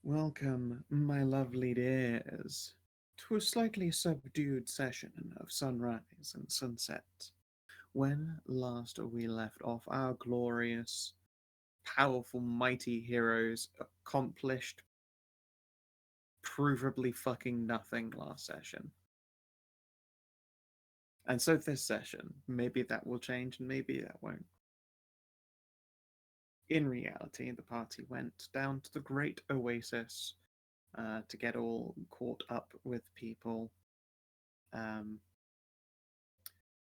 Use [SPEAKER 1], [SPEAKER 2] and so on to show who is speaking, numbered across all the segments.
[SPEAKER 1] Welcome, my lovely dears, to a slightly subdued session of sunrise and sunset. When last we left off, our glorious, powerful, mighty heroes accomplished provably fucking nothing last session. And so this session, maybe that will change and maybe that won't. In reality, the party went down to the Great Oasis to get all caught up with people.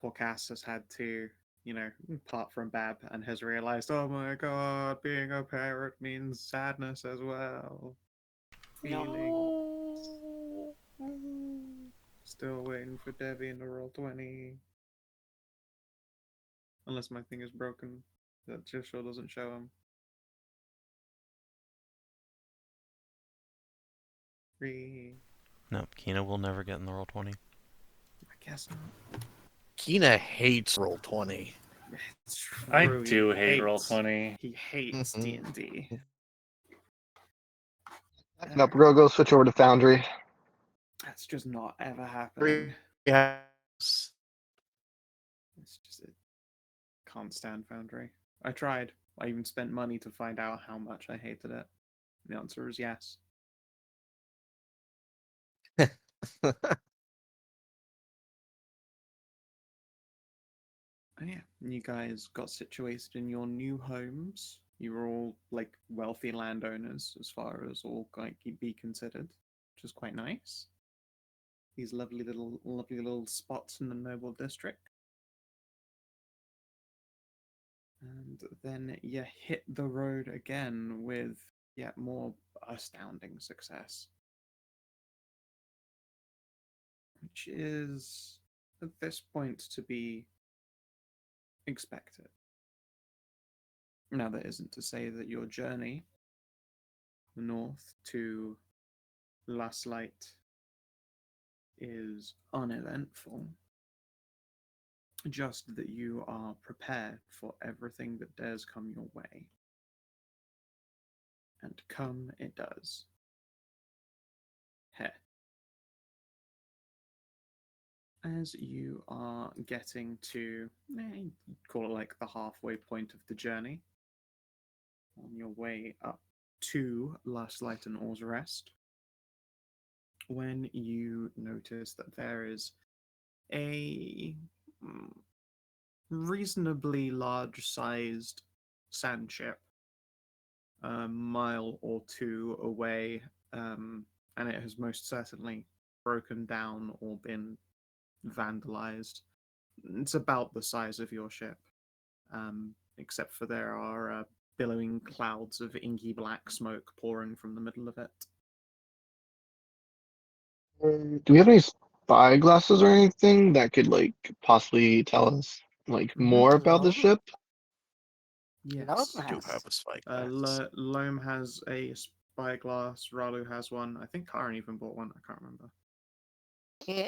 [SPEAKER 1] Poor Cass has had to, part from Bab and has realized, oh my god, being a parent means sadness as well. Feeling.
[SPEAKER 2] No.
[SPEAKER 1] Still waiting for Debbie to roll 20. Unless my thing is broken. That just sure doesn't show him. 3.
[SPEAKER 2] No, Kina will never get in the roll 20.
[SPEAKER 1] I guess not.
[SPEAKER 3] Kina hates roll 20.
[SPEAKER 1] It's
[SPEAKER 4] I
[SPEAKER 1] true.
[SPEAKER 4] do hate roll 20.
[SPEAKER 1] He hates D&D.
[SPEAKER 5] Nope, we'll go switch over to Foundry.
[SPEAKER 1] That's just not ever happening.
[SPEAKER 3] Yes.
[SPEAKER 1] It's just it can't stand Foundry. I tried. I even spent money to find out how much I hated it. The answer is yes. Oh, yeah, you guys got situated in your new homes. You were all like wealthy landowners, as far as all can be considered, which is quite nice. These lovely little spots in the noble district. And then you hit the road again with yet more astounding success. Which is, at this point, to be expected. Now, that isn't to say that your journey north to Last Light is uneventful, just that you are prepared for everything that dares come your way. And come it does. Heh. As you are getting to, call it like the halfway point of the journey, on your way up to Last Light and All's Rest, when you notice that there is a reasonably large-sized sand ship a mile or two away, and it has most certainly broken down or been vandalized. It's about the size of your ship, except for there are billowing clouds of inky black smoke pouring from the middle of it.
[SPEAKER 5] Do we have any spy glasses or anything that could possibly tell us more about the
[SPEAKER 1] Loam?
[SPEAKER 5] ship?
[SPEAKER 1] Yes.
[SPEAKER 3] I do have a spike.
[SPEAKER 1] Loam has a spyglass. Ralu has one. I think Karin even bought one. I can't remember.
[SPEAKER 2] Yeah.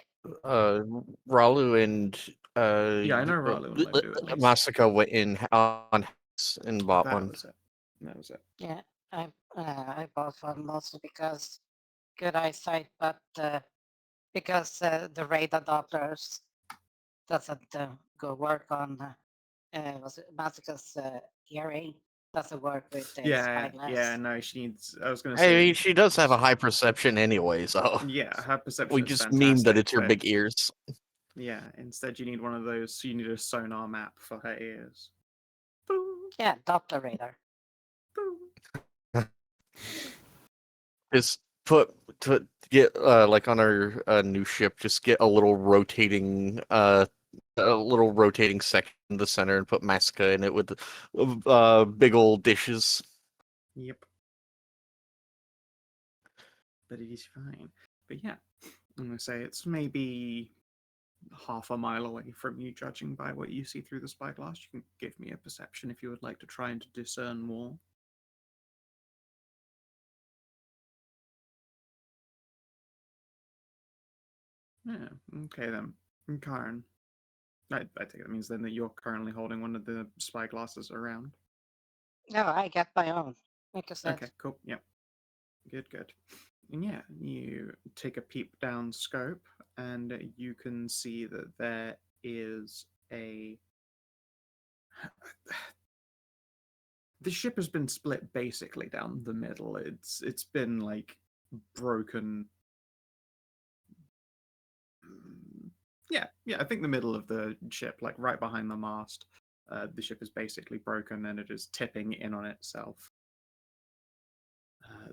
[SPEAKER 3] Ralu and
[SPEAKER 1] Yeah, I know Ralu and Loam do at least.
[SPEAKER 3] Masika went in on and bought
[SPEAKER 1] That
[SPEAKER 3] one.
[SPEAKER 1] was it. That was it.
[SPEAKER 2] Yeah, I bought one mostly because good eyesight, but because the radar Dopplers doesn't go work on was it Masika's hearing doesn't work with the spyglass.
[SPEAKER 1] Yeah. No, she needs. I was gonna
[SPEAKER 3] I
[SPEAKER 1] say.
[SPEAKER 3] mean, she does have a high perception anyway, so
[SPEAKER 1] Yeah, her perception
[SPEAKER 3] we
[SPEAKER 1] is
[SPEAKER 3] just
[SPEAKER 1] fantastic,
[SPEAKER 3] mean that it's her
[SPEAKER 1] but
[SPEAKER 3] big ears.
[SPEAKER 1] yeah, instead you need one of those. You need a sonar map for her ears.
[SPEAKER 2] Yeah, Doppler radar.
[SPEAKER 3] Just to get like on our new ship, just get a little rotating section in the center and put Masika in it with big old dishes.
[SPEAKER 1] Yep. But it is fine. But yeah, I'm gonna say it's maybe half a mile away from you, judging by what you see through the spyglass. You can give me a perception if you would like to try and discern more. Yeah, okay then. Karin. I take it means then that you're currently holding one of the spyglasses around.
[SPEAKER 2] No, I got my own. Like I said.
[SPEAKER 1] Okay, cool. Yep. Good, good. And yeah, you take a peep down scope, and you can see that there is a. The ship has been split basically down the middle. It's been like broken. Yeah. I think the middle of the ship, like right behind the mast, the ship is basically broken and it is tipping in on itself.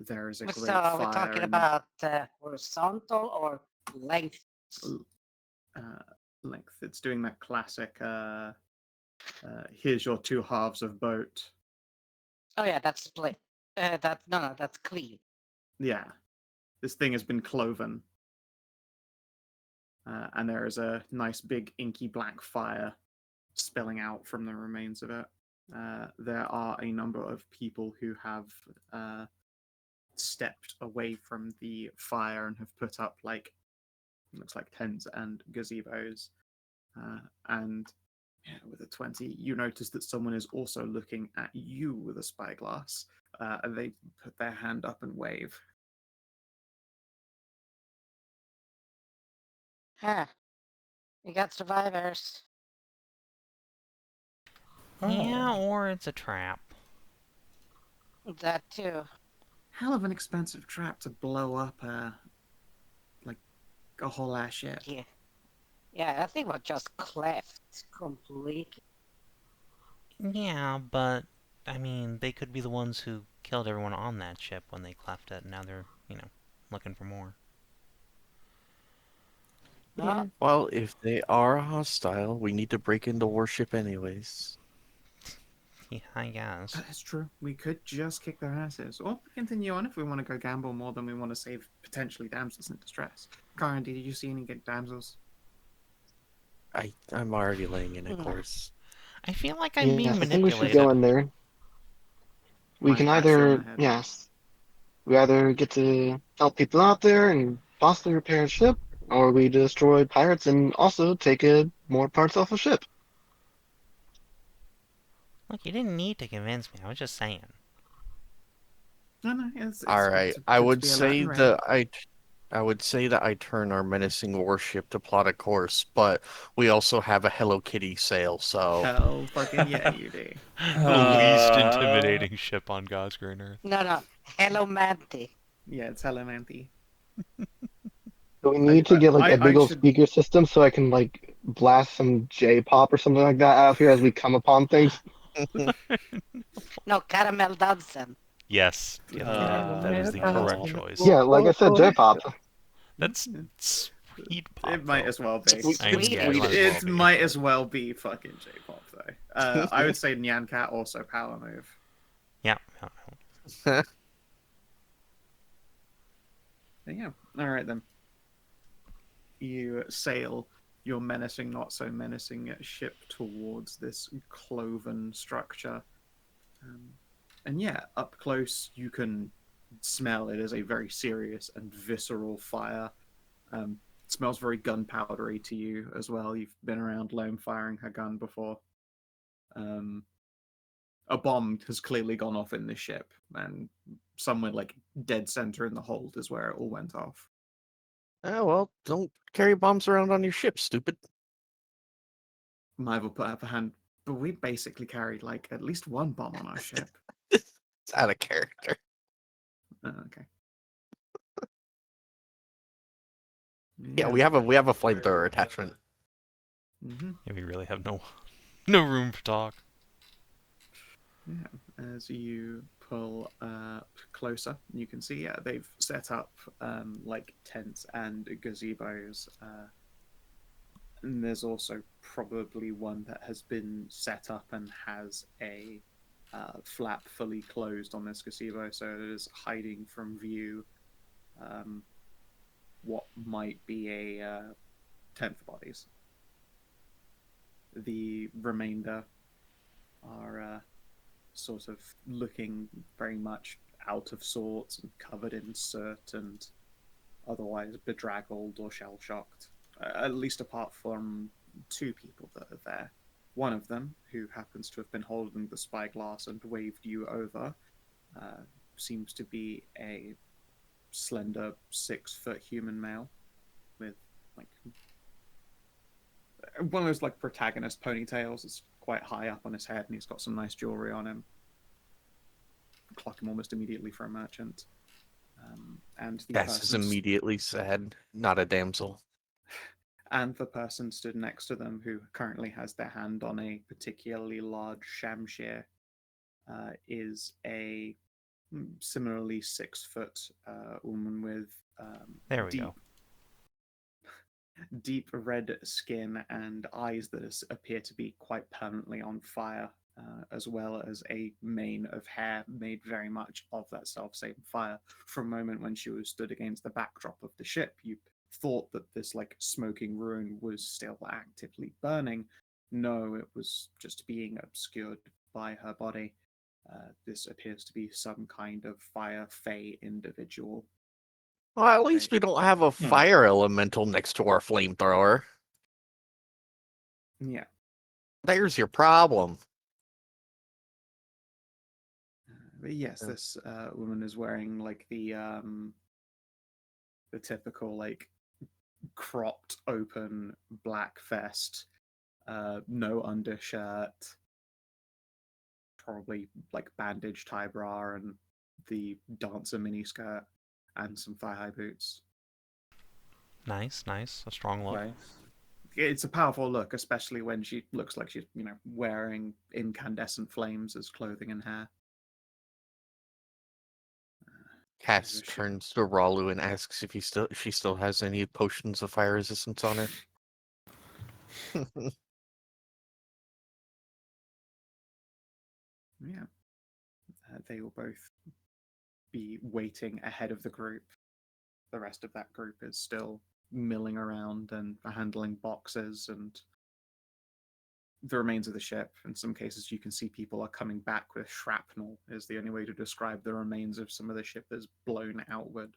[SPEAKER 1] There is a great
[SPEAKER 2] So are we
[SPEAKER 1] fire
[SPEAKER 2] talking
[SPEAKER 1] in
[SPEAKER 2] about horizontal or length?
[SPEAKER 1] uh, length. It's doing that classic. Here's your two halves of boat.
[SPEAKER 2] Oh yeah, that's split. No, that's clean.
[SPEAKER 1] Yeah, this thing has been cloven, and there is a nice big inky black fire spilling out from the remains of it. There are a number of people who have stepped away from the fire and have put up looks like tents and gazebos. And yeah, with a 20, you notice that someone is also looking at you with a spyglass. And they put their hand up and wave.
[SPEAKER 2] Huh. We got survivors.
[SPEAKER 4] Yeah, or it's a trap.
[SPEAKER 2] That too.
[SPEAKER 1] Hell of an expensive trap to blow up like a whole ass ship.
[SPEAKER 2] Yeah. Yeah, that thing was just cleft completely.
[SPEAKER 4] Yeah, but, I mean, they could be the ones who killed everyone on that ship when they cleft it, and now they're, looking for more.
[SPEAKER 2] Huh?
[SPEAKER 3] Well, if they are hostile, we need to break into warship anyways.
[SPEAKER 4] Yeah, I guess.
[SPEAKER 1] That's true. We could just kick their asses, or continue on if we want to go gamble more than we want to save potentially damsels in distress. Karin, did you see any good damsels?
[SPEAKER 3] I'm already laying in a
[SPEAKER 2] No.
[SPEAKER 3] course.
[SPEAKER 4] I feel like I'm being
[SPEAKER 5] Yes, I think we should
[SPEAKER 4] manipulated.
[SPEAKER 5] go in there. We
[SPEAKER 1] Might
[SPEAKER 5] can
[SPEAKER 1] pat you on the
[SPEAKER 5] either,
[SPEAKER 1] head.
[SPEAKER 5] yes, we either get to help people out there and possibly repair a ship, or we destroy pirates and also take more parts off a ship.
[SPEAKER 4] Look, you didn't need to convince me, I was just saying.
[SPEAKER 1] No, it's
[SPEAKER 3] All
[SPEAKER 1] good
[SPEAKER 3] right,
[SPEAKER 1] to,
[SPEAKER 3] I
[SPEAKER 1] good to
[SPEAKER 3] would
[SPEAKER 1] be alert
[SPEAKER 3] say
[SPEAKER 1] and ready.
[SPEAKER 3] that I would say that I turn our menacing warship to plot a course, but we also have a Hello Kitty sail, so
[SPEAKER 1] Hell fucking yeah, you do.
[SPEAKER 4] The least intimidating ship on God's green earth.
[SPEAKER 2] No. Hello, Manty.
[SPEAKER 1] Yeah, it's Helen Anthe.
[SPEAKER 5] So we need to get like a big
[SPEAKER 1] I
[SPEAKER 5] old
[SPEAKER 1] should.
[SPEAKER 5] speaker system so I can like blast some J-pop or something like that out here as we come upon things.
[SPEAKER 2] No, Caramel Dudson.
[SPEAKER 4] Yes, that is the correct choice.
[SPEAKER 5] Yeah, like I said, J-pop.
[SPEAKER 4] That's sweet pop.
[SPEAKER 1] It might
[SPEAKER 4] though.
[SPEAKER 1] as well be.
[SPEAKER 4] Yeah, it might as
[SPEAKER 1] It
[SPEAKER 4] well be.
[SPEAKER 1] might as well be fucking J-pop though. I would say Nyan Cat also power move.
[SPEAKER 4] Yeah.
[SPEAKER 1] But yeah. All right then. You sail your menacing, not so menacing ship towards this cloven structure. And yeah, up close you can smell it is a very serious and visceral fire. It smells very gunpowdery to you as well. You've been around Loam firing her gun before. A bomb has clearly gone off in this ship, and somewhere like dead center in the hold is where it all went off.
[SPEAKER 3] oh well, don't carry bombs around on your ship, stupid.
[SPEAKER 1] Might will put up a hand, but we basically carried like at least one bomb on our ship.
[SPEAKER 3] It's out of character.
[SPEAKER 1] Okay.
[SPEAKER 3] Yeah, we have a flamethrower attachment.
[SPEAKER 1] Mm-hmm.
[SPEAKER 4] Yeah, we really have no room for talk.
[SPEAKER 1] Yeah, as you pull closer, you can see they've set up like tents and gazebos. And there's also probably one that has been set up and has a flap fully closed on this gazebo, so it is hiding from view what might be a tent for bodies. The remainder are sort of looking very much out of sorts and covered in soot and otherwise bedraggled or shell-shocked, at least apart from two people that are there. One of them, who happens to have been holding the spyglass and waved you over, seems to be a slender 6-foot human male with like one of those like protagonist ponytails. It's quite high up on his head, and he's got some nice jewelry on him. Clock him almost immediately for a merchant. And the
[SPEAKER 3] Cass is immediately sad. Not a damsel.
[SPEAKER 1] And the person stood next to them, who currently has their hand on a particularly large shamshir, is a similarly 6-foot woman with
[SPEAKER 4] There we go.
[SPEAKER 1] deep red skin and eyes that appear to be quite permanently on fire, as well as a mane of hair made very much of that self-same fire. For a moment, when she was stood against the backdrop of the ship, you thought that this like smoking ruin was still actively burning. No, it was just being obscured by her body. This appears to be some kind of fire fae individual.
[SPEAKER 3] Well, at least we don't have a fire elemental next to our flamethrower.
[SPEAKER 1] Yeah.
[SPEAKER 3] There's your problem.
[SPEAKER 1] But yes, this woman is wearing like the typical like cropped open black vest, no undershirt, probably like bandaged tie bra and the dancer miniskirt and some thigh-high boots.
[SPEAKER 4] Nice. A strong look.
[SPEAKER 1] Right. It's a powerful look, especially when she looks like she's, wearing incandescent flames as clothing and hair.
[SPEAKER 3] Cass turns to Ralu and asks if she still has any potions of fire resistance on her.
[SPEAKER 1] Yeah. They will both be waiting ahead of the group. The rest of that group is still milling around and handling boxes and the remains of the ship. In some cases, you can see people are coming back with shrapnel, is the only way to describe the remains of some of the ship that's blown outward.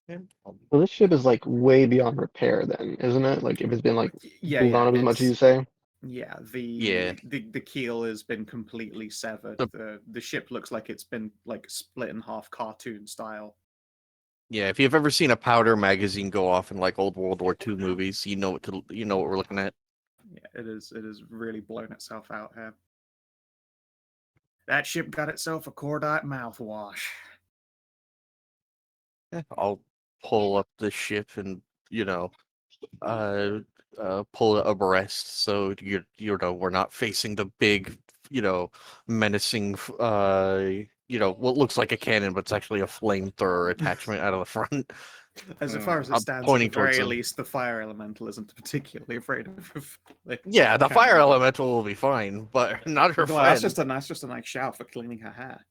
[SPEAKER 5] Well, this ship is like way beyond repair then, isn't it? Like if it's been like pulled on up as much as you say.
[SPEAKER 1] Yeah, the keel has been completely severed. The ship looks like it's been like split in half, cartoon style.
[SPEAKER 3] Yeah, if you've ever seen a powder magazine go off in like old World War II movies, you know what we're looking at.
[SPEAKER 1] Yeah, it is really blown itself out here. That ship got itself a cordite mouthwash.
[SPEAKER 3] I'll pull up the ship and pull it abreast so we're not facing the big menacing what looks like a cannon but it's actually a flamethrower attachment out of the front.
[SPEAKER 1] As far as it stands, at the very least, the fire elemental isn't particularly afraid of.
[SPEAKER 3] Yeah, the fire elemental will be fine, but not her friend.
[SPEAKER 1] That's just a nice shout for cleaning her hair.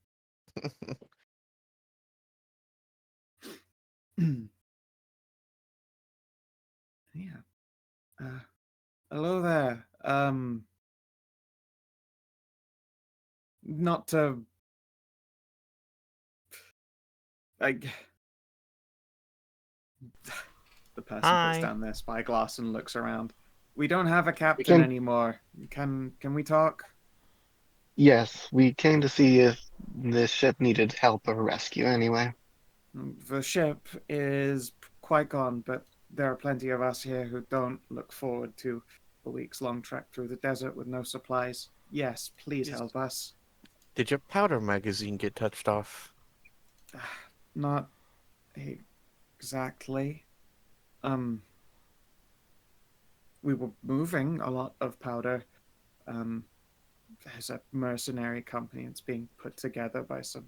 [SPEAKER 1] Yeah. Hello there. Not to like the person puts down their spyglass and looks around. We don't have a captain anymore. Can we talk?
[SPEAKER 5] Yes, we came to see if this ship needed help or rescue anyway.
[SPEAKER 1] The ship is quite gone, but there are plenty of us here who don't look forward to a weeks-long trek through the desert with no supplies. Yes, please help us.
[SPEAKER 3] Did your powder magazine get touched off?
[SPEAKER 1] Not exactly. We were moving a lot of powder. There's a mercenary company that's being put together by some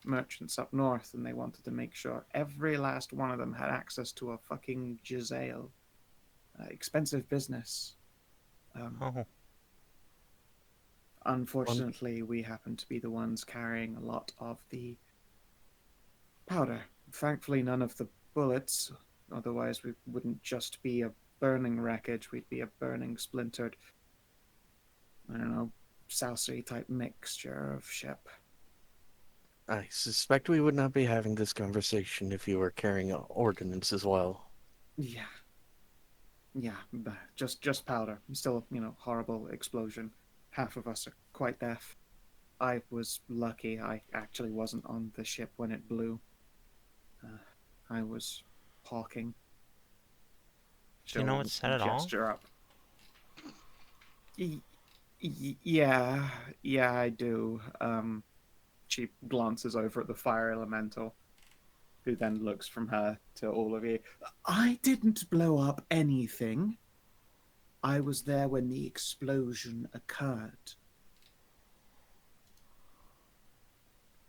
[SPEAKER 1] merchants up north, and they wanted to make sure every last one of them had access to a fucking Giselle. Expensive business. Unfortunately, we happen to be the ones carrying a lot of the powder. Thankfully, none of the bullets. Otherwise, we wouldn't just be a burning wreckage. We'd be a burning, splintered, I don't know, saucy type mixture of ship.
[SPEAKER 3] I suspect we would not be having this conversation if you were carrying ordnance as well.
[SPEAKER 1] Yeah, just powder. Still, horrible explosion. Half of us are quite deaf. I was lucky. I actually wasn't on the ship when it blew. I was hawking.
[SPEAKER 4] Do you know what set it off?
[SPEAKER 1] Gesture up. Yeah, I do. She glances over at the fire elemental, who then looks from her to all of you. I didn't blow up anything. I was there when the explosion occurred.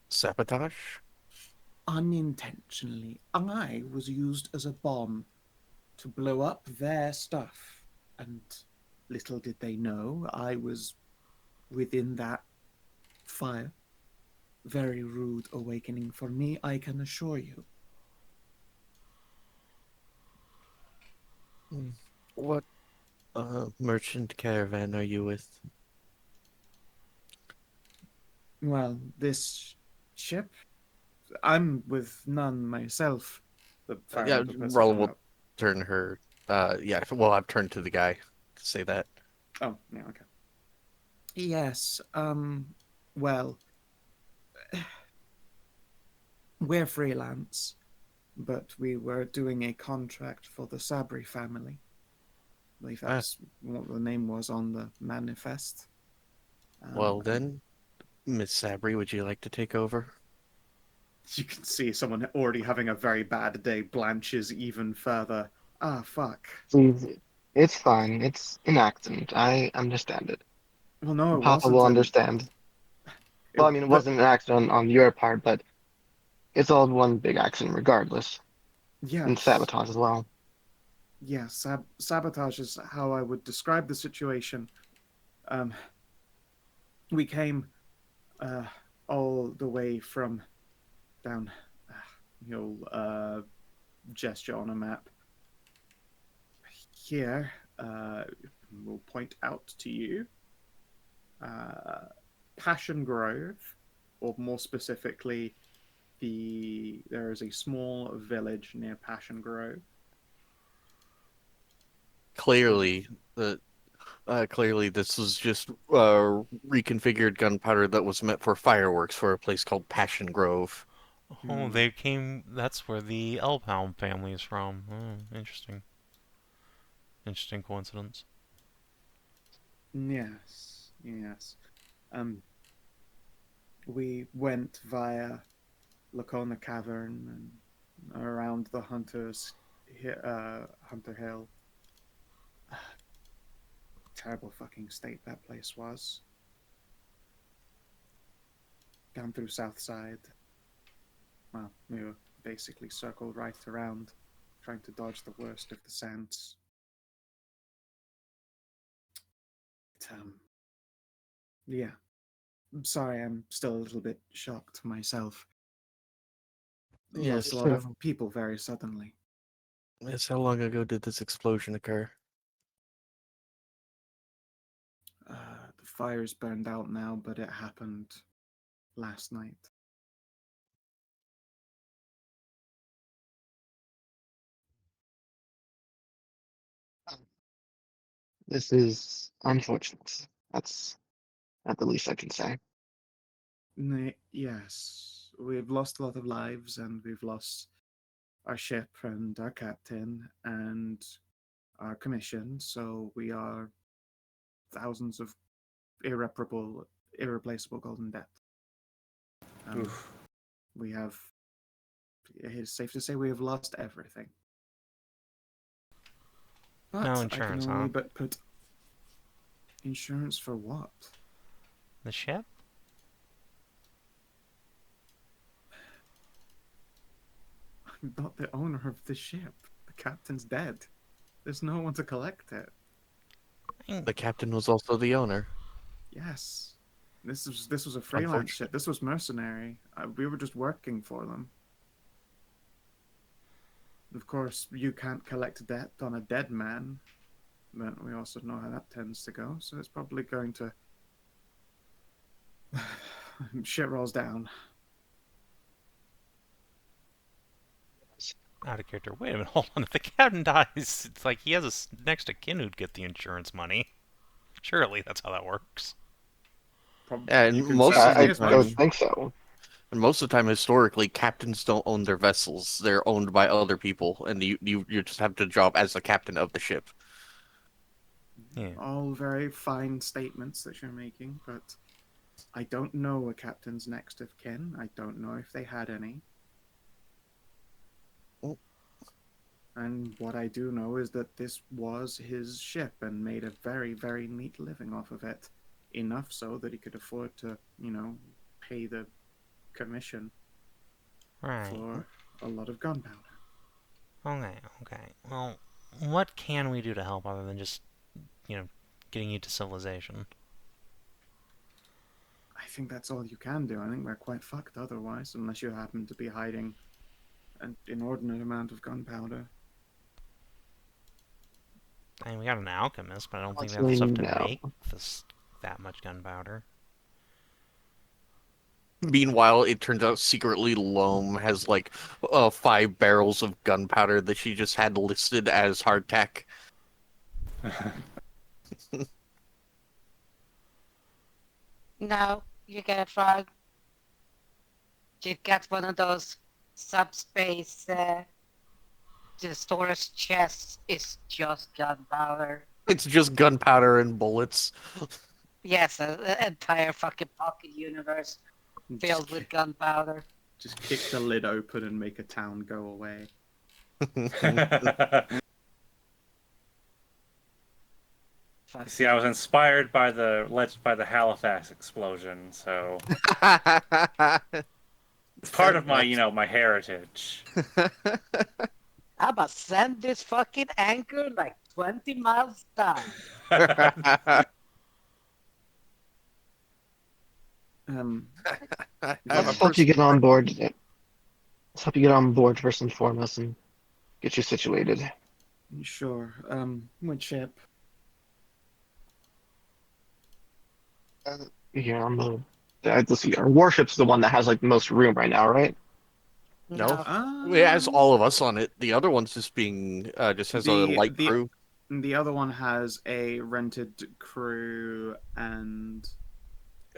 [SPEAKER 3] Sabotage?
[SPEAKER 1] Unintentionally. I was used as a bomb to blow up their stuff. And little did they know I was within that fire. Very rude awakening for me, I can assure you.
[SPEAKER 3] What merchant caravan are you with?
[SPEAKER 1] Well, this ship, I'm with none myself. The fire
[SPEAKER 3] Yeah,
[SPEAKER 1] elemental puts
[SPEAKER 3] Ralu
[SPEAKER 1] her
[SPEAKER 3] will
[SPEAKER 1] out.
[SPEAKER 3] turn her. Yeah, well, I've turned to the guy to say that.
[SPEAKER 1] Oh, yeah, okay. Yes, well, we're freelance, but we were doing a contract for the Sabri family. I believe that's what the name was on the manifest.
[SPEAKER 3] Well, then, Miss Sabri, would you like to take over?
[SPEAKER 1] You can see someone already having a very bad day blanches even further. Ah, fuck.
[SPEAKER 5] Please, it's fine. It's an accident. I understand it.
[SPEAKER 1] Well, no, it
[SPEAKER 5] Papa
[SPEAKER 1] wasn't.
[SPEAKER 5] will understand. Well, I mean, it wasn't an accident on your part, but it's all one big accident regardless. And
[SPEAKER 1] Yes.
[SPEAKER 5] sabotage as well.
[SPEAKER 1] Yes, sabotage is how I would describe the situation. We came all the way from down. He'll gesture on a map. Here, we'll point out to you Passion Grove, or more specifically, there is a small village near Passion Grove.
[SPEAKER 3] Clearly, clearly this was just reconfigured gunpowder that was meant for fireworks for a place called Passion Grove.
[SPEAKER 4] Oh, they came. That's where the Elpound family is from. Oh, interesting. Interesting coincidence.
[SPEAKER 1] Yes. We went via Lacona Cavern and around the Hunter Hill. Terrible fucking state that place was. Down through Southside. Well, we were basically circled right around, trying to dodge the worst of the sands. Yeah. I'm sorry, I'm still a little bit shocked myself.
[SPEAKER 3] Yes,
[SPEAKER 1] Lost a lot of people very suddenly.
[SPEAKER 3] Yes, how long ago did this explosion occur?
[SPEAKER 1] The fire's burned out now, but it happened last night.
[SPEAKER 5] This is unfortunate. That's at the least I can say.
[SPEAKER 1] Yes, we've lost a lot of lives, and we've lost our ship and our captain and our commission, so we are thousands of irreplaceable golden debt. We have, it's safe to say we have lost everything. But
[SPEAKER 4] No
[SPEAKER 1] I
[SPEAKER 4] insurance,
[SPEAKER 1] can only
[SPEAKER 4] huh?
[SPEAKER 1] but put insurance for what?
[SPEAKER 4] The ship?
[SPEAKER 1] I'm not the owner of the ship. The captain's dead. There's no one to collect it.
[SPEAKER 3] The captain was also the owner.
[SPEAKER 1] Yes. This was a freelance ship. This was mercenary. We were just working for them. Of course, you can't collect debt on a dead man, but we also know how that tends to go, so it's probably going to... Shit rolls down.
[SPEAKER 4] Out of character. Wait a minute, hold on. If the captain dies, it's like he has next to kin who'd get the insurance money. Surely that's how that works.
[SPEAKER 3] And
[SPEAKER 1] you could
[SPEAKER 3] most
[SPEAKER 1] certainly
[SPEAKER 3] of the
[SPEAKER 1] say
[SPEAKER 5] I,
[SPEAKER 1] as
[SPEAKER 5] I
[SPEAKER 3] time,
[SPEAKER 5] would
[SPEAKER 1] much.
[SPEAKER 5] think so.
[SPEAKER 3] and most of the time, historically, captains don't own their vessels. They're owned by other people, and you just have the job as the captain of the ship.
[SPEAKER 4] Yeah.
[SPEAKER 1] All very fine statements that you're making, but I don't know a captain's next of kin. I don't know if they had any.
[SPEAKER 3] Oh.
[SPEAKER 1] And what I do know is that this was his ship and made a very, very neat living off of it. Enough so that he could afford to, pay the commission
[SPEAKER 4] Right.
[SPEAKER 1] for a lot of gunpowder.
[SPEAKER 4] Okay. Well, what can we do to help other than just, getting you to civilization?
[SPEAKER 1] I think that's all you can do. I think we're quite fucked otherwise, unless you happen to be hiding an inordinate amount of gunpowder.
[SPEAKER 4] I mean, we got an alchemist, but I don't think we have the
[SPEAKER 5] Honestly,
[SPEAKER 4] stuff to
[SPEAKER 5] no.
[SPEAKER 4] make that much gunpowder.
[SPEAKER 3] Meanwhile, it turns out secretly Loam has like 5 barrels of gunpowder that she just had listed as hardtack.
[SPEAKER 2] No, you get it wrong. You get one of those subspace the storage chest is just gunpowder.
[SPEAKER 3] It's just gunpowder and bullets.
[SPEAKER 2] Yes, an entire fucking pocket universe filled with gunpowder.
[SPEAKER 1] Just kick the lid open and make a town go away.
[SPEAKER 6] See, I was inspired by the Halifax explosion, so it's part of my, my heritage.
[SPEAKER 2] I'm gonna send this fucking anchor like 20 miles down.
[SPEAKER 5] Let's help you get on board. Let's help you get on board first and foremost and get you situated.
[SPEAKER 1] Sure. Which ship?
[SPEAKER 5] Here on the. Let's see. Our warship's the one that has like the most room right now, right?
[SPEAKER 3] No. It has all of us on it. The other one's just just has a light crew.
[SPEAKER 1] The other one has a rented crew and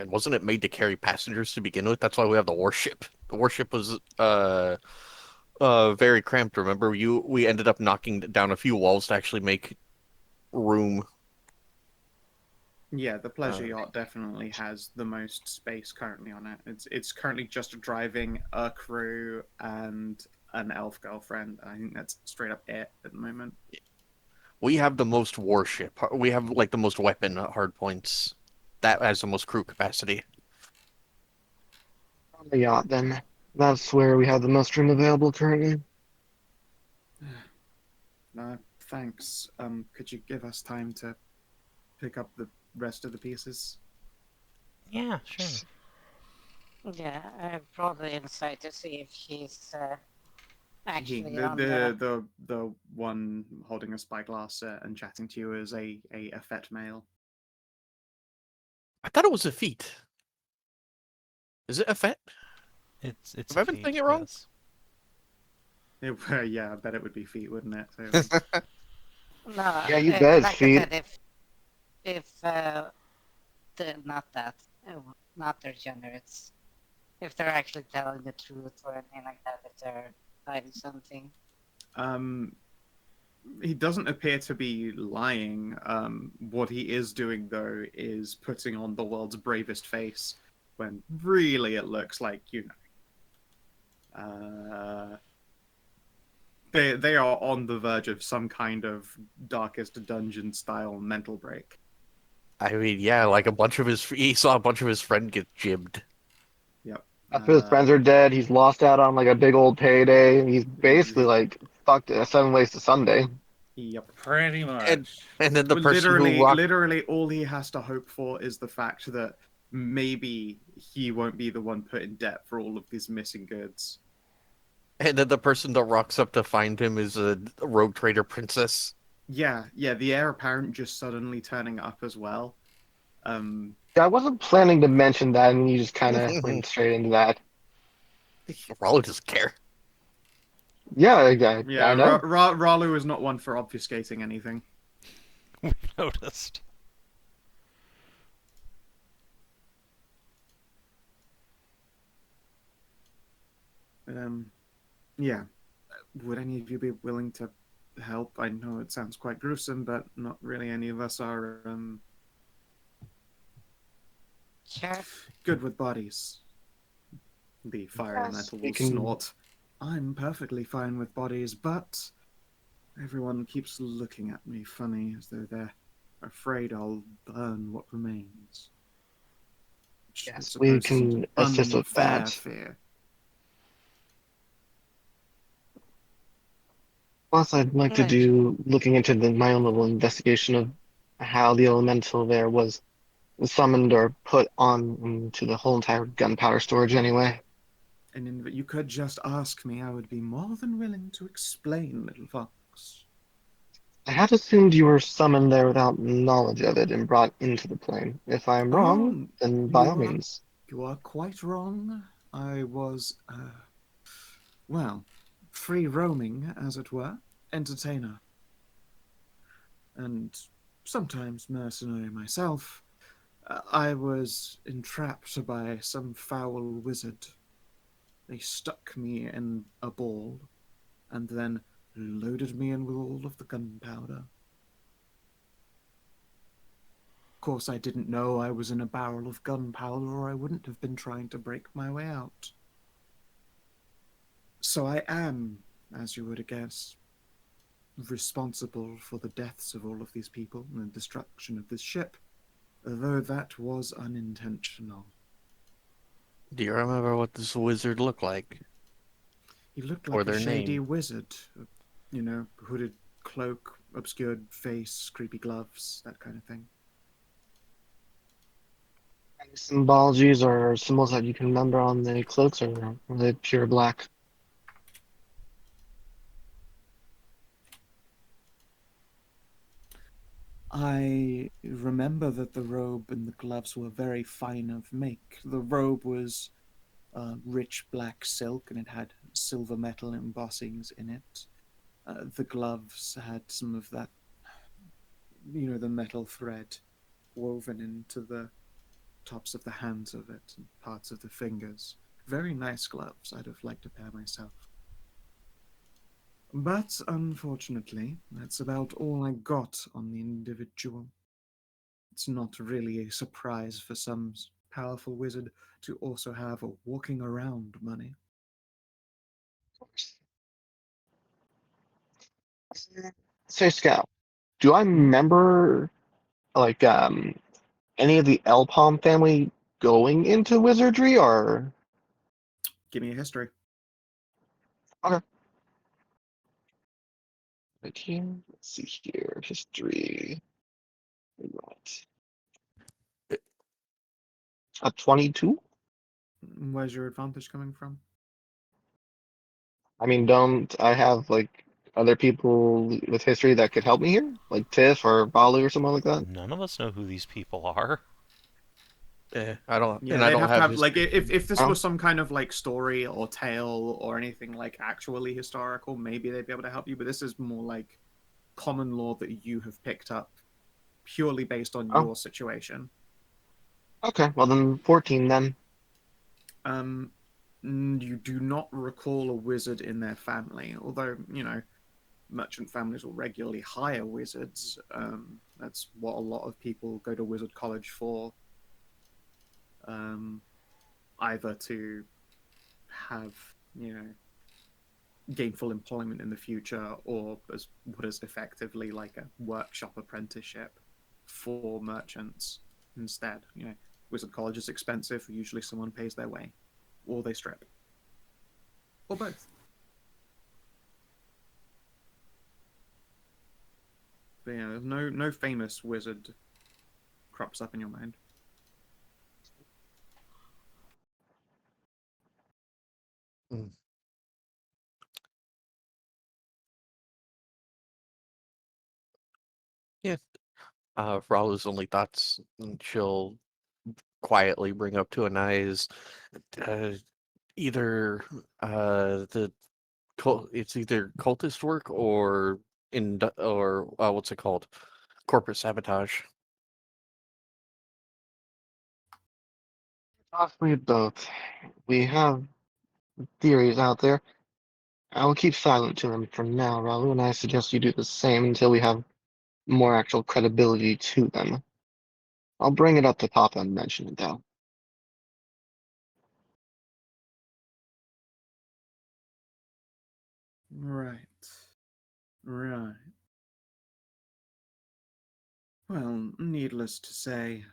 [SPEAKER 3] wasn't it made to carry passengers to begin with? That's why we have the warship. The warship was very cramped. Remember, we ended up knocking down a few walls to actually make room.
[SPEAKER 1] Yeah, the pleasure yacht definitely has the most space currently on it. It's currently just driving a crew and an elf girlfriend. I think that's straight up it at the moment.
[SPEAKER 3] We have the most warship. We have like the most weapon hard points. That has the most crew capacity.
[SPEAKER 5] On the yacht, then. That's where we have the most room available currently.
[SPEAKER 1] Thanks. Could you give us time to pick up the rest of the pieces?
[SPEAKER 4] Yeah, sure.
[SPEAKER 2] Yeah, I'm probably inside to see if he's actually on
[SPEAKER 1] The one holding a spyglass and chatting to you is a fet male.
[SPEAKER 3] I thought it was a feat. Is it a fet?
[SPEAKER 4] It's
[SPEAKER 3] Have I been saying it wrong?
[SPEAKER 2] Uh,
[SPEAKER 1] Yeah, I bet it would be feet, wouldn't it? So,
[SPEAKER 2] No,
[SPEAKER 5] Yeah, you bet,
[SPEAKER 2] like
[SPEAKER 5] feet.
[SPEAKER 2] I said, if not their gender, it's if they're actually telling the truth or anything like that, if they're hiding something.
[SPEAKER 1] he doesn't appear to be lying. What he is doing, though, is putting on the world's bravest face when really it looks like, they are on the verge of some kind of Darkest Dungeon style mental break.
[SPEAKER 3] I mean, yeah, like he saw a bunch of his friend get jibbed.
[SPEAKER 1] Yep.
[SPEAKER 5] After his friends are dead, he's lost out on like a big old payday, and he's basically like fucked 7 ways to Sunday.
[SPEAKER 1] Yep.
[SPEAKER 6] Pretty much.
[SPEAKER 3] And then the
[SPEAKER 1] But
[SPEAKER 3] person who rocked...
[SPEAKER 1] literally, all he has to hope for is the fact that maybe he won't be the one put in debt for all of these missing goods.
[SPEAKER 3] And then the person that rocks up to find him is a rogue trader princess.
[SPEAKER 1] Yeah, the heir apparent just suddenly turning up as well.
[SPEAKER 5] Yeah, I wasn't planning to mention that, and you just kind of went straight into that.
[SPEAKER 3] Ralu doesn't care.
[SPEAKER 5] Yeah, I know.
[SPEAKER 1] Ralu is not one for obfuscating anything.
[SPEAKER 4] We've noticed.
[SPEAKER 1] Yeah. Would any of you be willing to help? I know it sounds quite gruesome, but not really any of us are
[SPEAKER 2] Sure.
[SPEAKER 1] good with bodies. The fire
[SPEAKER 5] Yes,
[SPEAKER 1] elemental
[SPEAKER 5] we
[SPEAKER 1] will
[SPEAKER 5] can-
[SPEAKER 1] snort. I'm perfectly fine with bodies, but everyone keeps looking at me funny as though they're afraid I'll burn what remains. Which I
[SPEAKER 5] Yes, we
[SPEAKER 1] suppose is
[SPEAKER 5] can
[SPEAKER 1] an
[SPEAKER 5] assist with
[SPEAKER 1] unfair
[SPEAKER 5] that.
[SPEAKER 1] fear.
[SPEAKER 5] Plus, I'd like to
[SPEAKER 2] Right.
[SPEAKER 5] do looking into my own little investigation of how the elemental there was summoned or put on into the whole entire gunpowder storage anyway.
[SPEAKER 1] And you could just ask me. I would be more than willing to explain, little fox.
[SPEAKER 5] I had assumed you were summoned there without knowledge of it and brought into the plane. If I'm wrong,
[SPEAKER 1] Oh,
[SPEAKER 5] then by all
[SPEAKER 1] you are
[SPEAKER 5] means.
[SPEAKER 1] You are quite wrong. I was, well, free roaming, as it were, entertainer. And sometimes mercenary myself. I was entrapped by some foul wizard. They stuck me in a ball and then loaded me in with all of the gunpowder. Of course, I didn't know I was in a barrel of gunpowder, or I wouldn't have been trying to break my way out. So I am, as you would guess, responsible for the deaths of all of these people and the destruction of this ship, though that was unintentional.
[SPEAKER 3] Do you remember what this wizard looked like?
[SPEAKER 1] He looked
[SPEAKER 3] Or
[SPEAKER 1] like a
[SPEAKER 3] their
[SPEAKER 1] shady
[SPEAKER 3] name?
[SPEAKER 1] wizard, hooded cloak, obscured face, creepy gloves, that kind of thing.
[SPEAKER 5] Any symbologies or symbols that you can remember on the cloaks, or are they pure black?
[SPEAKER 1] I remember that the robe and the gloves were very fine of make. The robe was rich black silk and it had silver metal embossings in it. The gloves had some of that, the metal thread woven into the tops of the hands of it and parts of the fingers. Very nice gloves. I'd have liked a pair myself. But unfortunately, that's about all I got on the individual. It's not really a surprise for some powerful wizard to also have a walking around money.
[SPEAKER 5] Say, Scout, do I remember like any of the Elpom family going into wizardry, or
[SPEAKER 1] Give me a history.
[SPEAKER 5] okay? Right here. Let's see here. History. Right. A 22?
[SPEAKER 1] Where's your advantage coming from?
[SPEAKER 5] I mean, don't I have like other people with history that could help me here? Like Tiff or Balu or someone like that?
[SPEAKER 4] None of us know who these people are.
[SPEAKER 3] I don't,
[SPEAKER 1] Yeah,
[SPEAKER 3] and I
[SPEAKER 1] they'd
[SPEAKER 3] don't
[SPEAKER 1] have to
[SPEAKER 3] have
[SPEAKER 1] have
[SPEAKER 3] his.
[SPEAKER 1] like if this
[SPEAKER 5] Oh.
[SPEAKER 1] was some kind of like story or tale or anything like actually historical, maybe they'd be able to help you. But this is more like common law that you have picked up purely based on
[SPEAKER 5] Oh.
[SPEAKER 1] your situation.
[SPEAKER 5] Okay, well then 14 then.
[SPEAKER 1] You do not recall a wizard in their family, although merchant families will regularly hire wizards. That's what a lot of people go to wizard college for. Either to have gainful employment in the future, or as what is effectively like a workshop apprenticeship for merchants instead. Wizard college is expensive. Usually, someone pays their way, or they strip, or both. But yeah, there's no famous wizard crops up in your mind.
[SPEAKER 3] Mm. Yeah. Ralu's only thoughts she'll quietly bring up to Anai is uh, either it's either cultist work or what's it called? Corporate sabotage.
[SPEAKER 5] Possibly both. We have theories out there. I will keep silent to them for now, Ralu, and I suggest you do the same until we have more actual credibility to them. I'll bring it up to Papa and mention it, though.
[SPEAKER 1] Right. Right. Well, needless to say,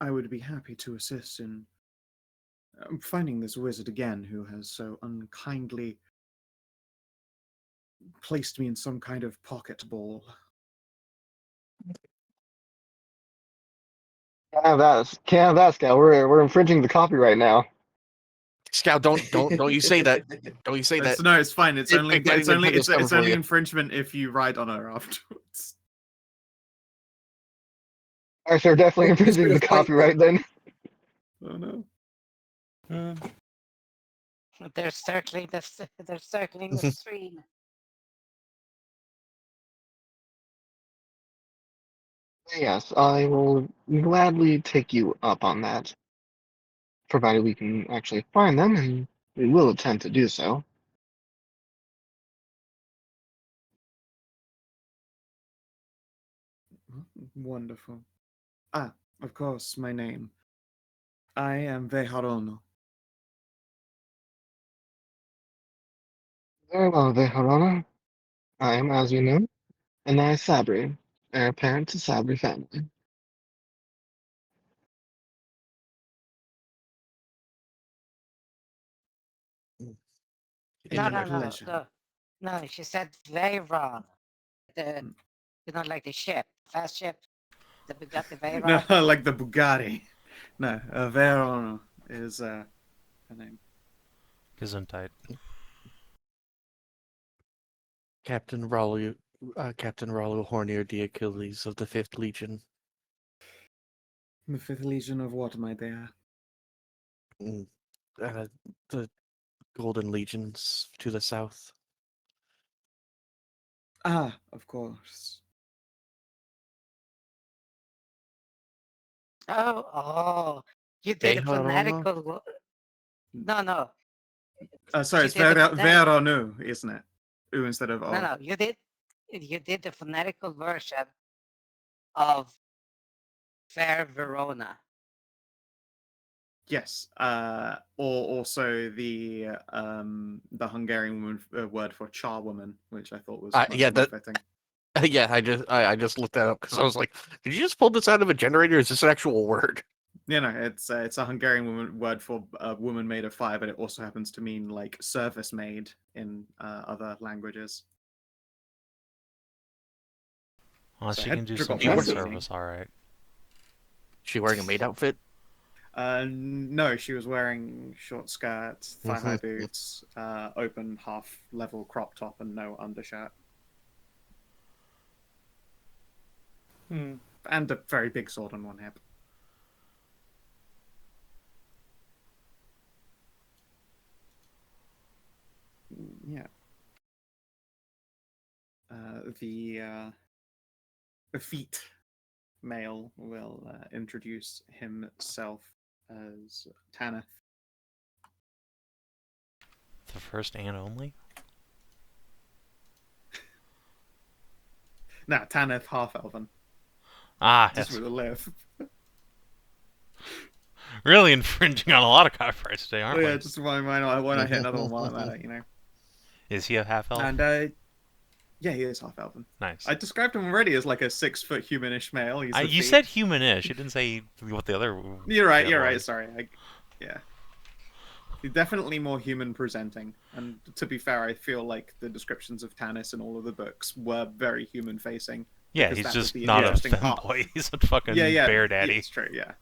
[SPEAKER 1] I would be happy to assist in finding this wizard again who has so unkindly placed me in some kind of pocket ball.
[SPEAKER 5] Can't have that, Scout. We're infringing the copyright now.
[SPEAKER 3] Scout, don't you say that. Don't you say that.
[SPEAKER 1] No, it's fine. It's
[SPEAKER 3] Big
[SPEAKER 1] only
[SPEAKER 3] Daddy
[SPEAKER 1] it's only
[SPEAKER 3] Nintendo's coming
[SPEAKER 1] it's
[SPEAKER 3] for
[SPEAKER 1] only
[SPEAKER 3] you.
[SPEAKER 1] infringement if you ride on her afterwards.
[SPEAKER 5] Alright, so we're definitely
[SPEAKER 3] Who's
[SPEAKER 5] infringing
[SPEAKER 3] gonna
[SPEAKER 5] the
[SPEAKER 3] fight
[SPEAKER 5] copyright then.
[SPEAKER 1] Oh no.
[SPEAKER 2] They're circling they're circling the stream.
[SPEAKER 5] Yes, I will gladly take you up on that, provided we can actually find them, and we will attempt to do so.
[SPEAKER 1] Wonderful. Ah, of course, my name. I am Veharono.
[SPEAKER 5] Very well, Veharana. I am, as you know, Anai Sabri, heir apparent to Sabri family.
[SPEAKER 2] No,
[SPEAKER 1] My
[SPEAKER 2] no, no,
[SPEAKER 1] pleasure.
[SPEAKER 2] no. No, she said Veyron. The
[SPEAKER 1] Mm.
[SPEAKER 2] like the ship, fast ship, the Bugatti
[SPEAKER 1] No,
[SPEAKER 2] Veyron.
[SPEAKER 1] like the Bugatti. No, Veharono is her name.
[SPEAKER 4] Gesundheit.
[SPEAKER 3] Captain Ralu, Hornier the Achilles of the 5th Legion.
[SPEAKER 1] The 5th Legion of what, my dear?
[SPEAKER 3] Mm, the Golden Legions to the south.
[SPEAKER 1] Ah, of course.
[SPEAKER 2] Oh, you did a
[SPEAKER 3] Veharono?
[SPEAKER 2] fanatical. No, no,
[SPEAKER 1] Sorry,
[SPEAKER 2] you
[SPEAKER 1] it's
[SPEAKER 2] did the phonetic.
[SPEAKER 1] Veronu, isn't it? U instead of O.
[SPEAKER 2] No, no, you did the phonetical version of Fair Verona.
[SPEAKER 1] Yes. Or also the Hungarian word for charwoman, which I thought was much
[SPEAKER 3] Yeah,
[SPEAKER 1] more
[SPEAKER 3] that.
[SPEAKER 1] fitting.
[SPEAKER 3] Yeah, I just looked that up because I was like, did you just pull this out of a generator? Is this an actual word?
[SPEAKER 1] You know, it's a Hungarian word for a woman made of fire, but it also happens to mean like service maid in other languages.
[SPEAKER 4] Well,
[SPEAKER 1] So
[SPEAKER 4] she can do
[SPEAKER 1] Hedrah
[SPEAKER 4] some
[SPEAKER 1] got
[SPEAKER 4] field
[SPEAKER 1] busy.
[SPEAKER 4] service, alright.
[SPEAKER 3] She wearing a maid outfit?
[SPEAKER 1] No, she was wearing short skirts, thigh-high
[SPEAKER 3] Mhm.
[SPEAKER 1] boots, open half-level crop top, and no undershirt, and a very big sword on one hip. Yeah. The effete male will introduce himself as Tanith.
[SPEAKER 4] The first and only?
[SPEAKER 1] Now, Tanith half-elven,
[SPEAKER 4] Ah,
[SPEAKER 1] just
[SPEAKER 4] yes.
[SPEAKER 1] with a lift.
[SPEAKER 4] Really infringing on a lot of copyrights today,
[SPEAKER 1] Oh
[SPEAKER 4] aren't
[SPEAKER 1] yeah,
[SPEAKER 4] we?
[SPEAKER 1] just why not hit another one while I'm at it, you know?
[SPEAKER 4] Is he a half-elf?
[SPEAKER 1] And yeah, he is half-elven.
[SPEAKER 4] Nice.
[SPEAKER 1] I described him already as like a 6-foot humanish male. He's
[SPEAKER 4] You
[SPEAKER 1] effete.
[SPEAKER 4] said humanish. You didn't say what the other.
[SPEAKER 1] You're right.
[SPEAKER 4] the
[SPEAKER 1] You're
[SPEAKER 4] other
[SPEAKER 1] right.
[SPEAKER 4] was.
[SPEAKER 1] Sorry. Yeah. He's definitely more human presenting. And to be fair, I feel like the descriptions of Tanis in all of the books were very human facing.
[SPEAKER 4] Yeah,
[SPEAKER 1] Because
[SPEAKER 4] he's
[SPEAKER 1] that was
[SPEAKER 4] just
[SPEAKER 1] the
[SPEAKER 4] not a
[SPEAKER 1] interesting part.
[SPEAKER 4] femboy. He's a fucking
[SPEAKER 1] Yeah.
[SPEAKER 4] bear
[SPEAKER 1] Yeah,
[SPEAKER 4] daddy.
[SPEAKER 1] it's true. Yeah.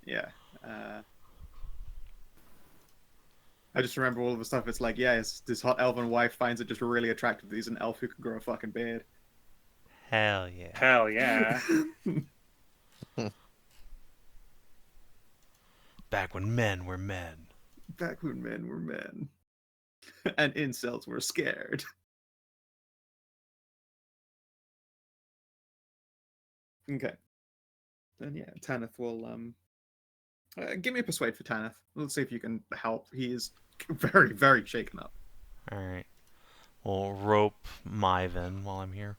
[SPEAKER 1] Yeah. I just remember all of the stuff. It's like, yeah, his hot elven wife finds it just really attractive that he's an elf who can grow a fucking beard.
[SPEAKER 4] Hell yeah.
[SPEAKER 6] Hell yeah.
[SPEAKER 4] Back when men were men.
[SPEAKER 1] Back when men were men. And incels were scared. Okay. Then yeah, Tanith will Give me a persuade for Tanith. Let's see if you can help. He is very, very shaken up.
[SPEAKER 4] Alright. We'll rope Myvin while I'm here.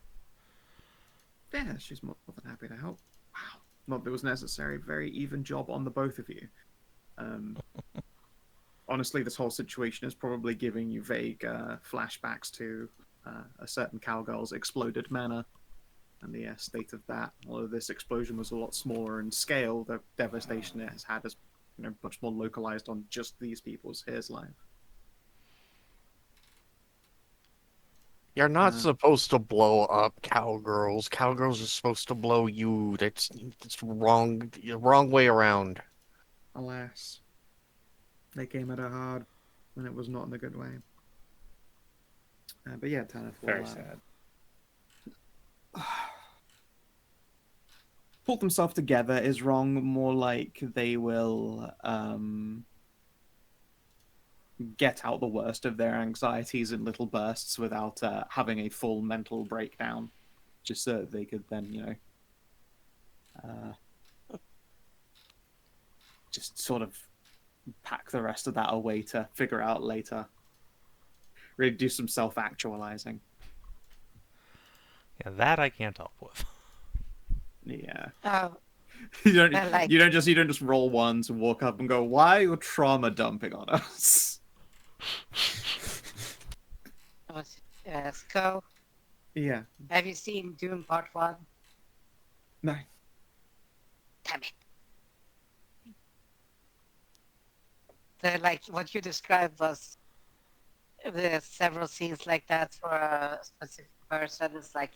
[SPEAKER 1] Yeah, she's more than happy to help. Wow. Not that it was necessary. Very even job on the both of you. Honestly, this whole situation is probably giving you vague flashbacks to a certain cowgirl's exploded manor and the state of that. Although this explosion was a lot smaller in scale, the devastation it has had is much more localized on just these people's here's life.
[SPEAKER 3] You're not supposed to blow up cowgirls. Cowgirls are supposed to blow you. That's wrong. Wrong way around.
[SPEAKER 1] Alas, they came at her hard, and it was not in a good way. But yeah, Tanith will
[SPEAKER 6] Very sad.
[SPEAKER 1] pull themselves together is wrong. More like they will get out the worst of their anxieties in little bursts without having a full mental breakdown, just so that they could then, just sort of pack the rest of that away to figure out later. Really do some self-actualizing.
[SPEAKER 4] Yeah, that I can't help with.
[SPEAKER 1] Yeah.
[SPEAKER 2] Oh,
[SPEAKER 1] You don't.
[SPEAKER 2] I like-
[SPEAKER 1] You don't just roll ones and walk up and go, "Why are you trauma dumping on us?"
[SPEAKER 2] Skow,
[SPEAKER 1] Yeah.
[SPEAKER 2] have you seen Doom Part 1?
[SPEAKER 1] No.
[SPEAKER 2] Damn it. Like, what you described was several scenes like that for a specific person. It's like,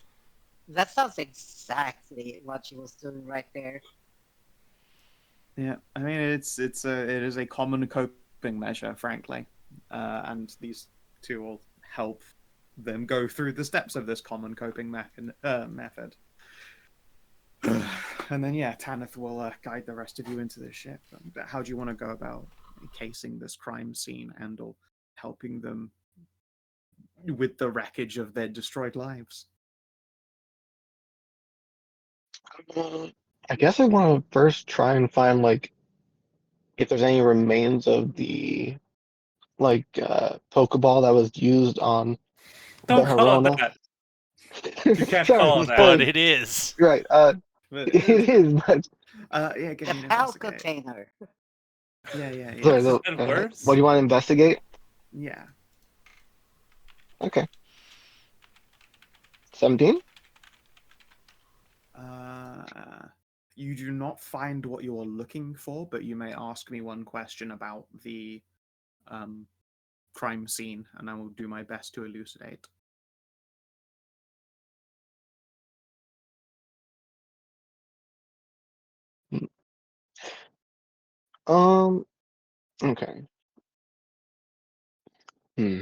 [SPEAKER 2] that sounds exactly what she was doing right there.
[SPEAKER 1] Yeah. I mean, it is a common coping measure, frankly, and these two will help them go through the steps of this common coping method. And then, yeah, Tanith will guide the rest of you into this ship. How do you want to go about encasing this crime scene and/or helping them with the wreckage of their destroyed lives?
[SPEAKER 5] I guess I want to first try and find like if there's any remains of the Pokeball that was used on the
[SPEAKER 6] Don't call it
[SPEAKER 5] Herona.
[SPEAKER 6] that. You can't
[SPEAKER 5] Sorry,
[SPEAKER 6] call it that.
[SPEAKER 4] But
[SPEAKER 5] spoilers.
[SPEAKER 4] it is.
[SPEAKER 5] Right.
[SPEAKER 1] But
[SPEAKER 5] It is, but
[SPEAKER 1] yeah, give
[SPEAKER 2] The
[SPEAKER 1] me an
[SPEAKER 2] PAL
[SPEAKER 1] investigate.
[SPEAKER 2] container.
[SPEAKER 1] Yeah.
[SPEAKER 5] sorry.
[SPEAKER 6] Is that worse?
[SPEAKER 5] What do you want to investigate?
[SPEAKER 1] Yeah.
[SPEAKER 5] Okay. 17.
[SPEAKER 1] You do not find what you are looking for, but you may ask me one question about the crime scene, and I will do my best to elucidate.
[SPEAKER 5] Okay. Hmm.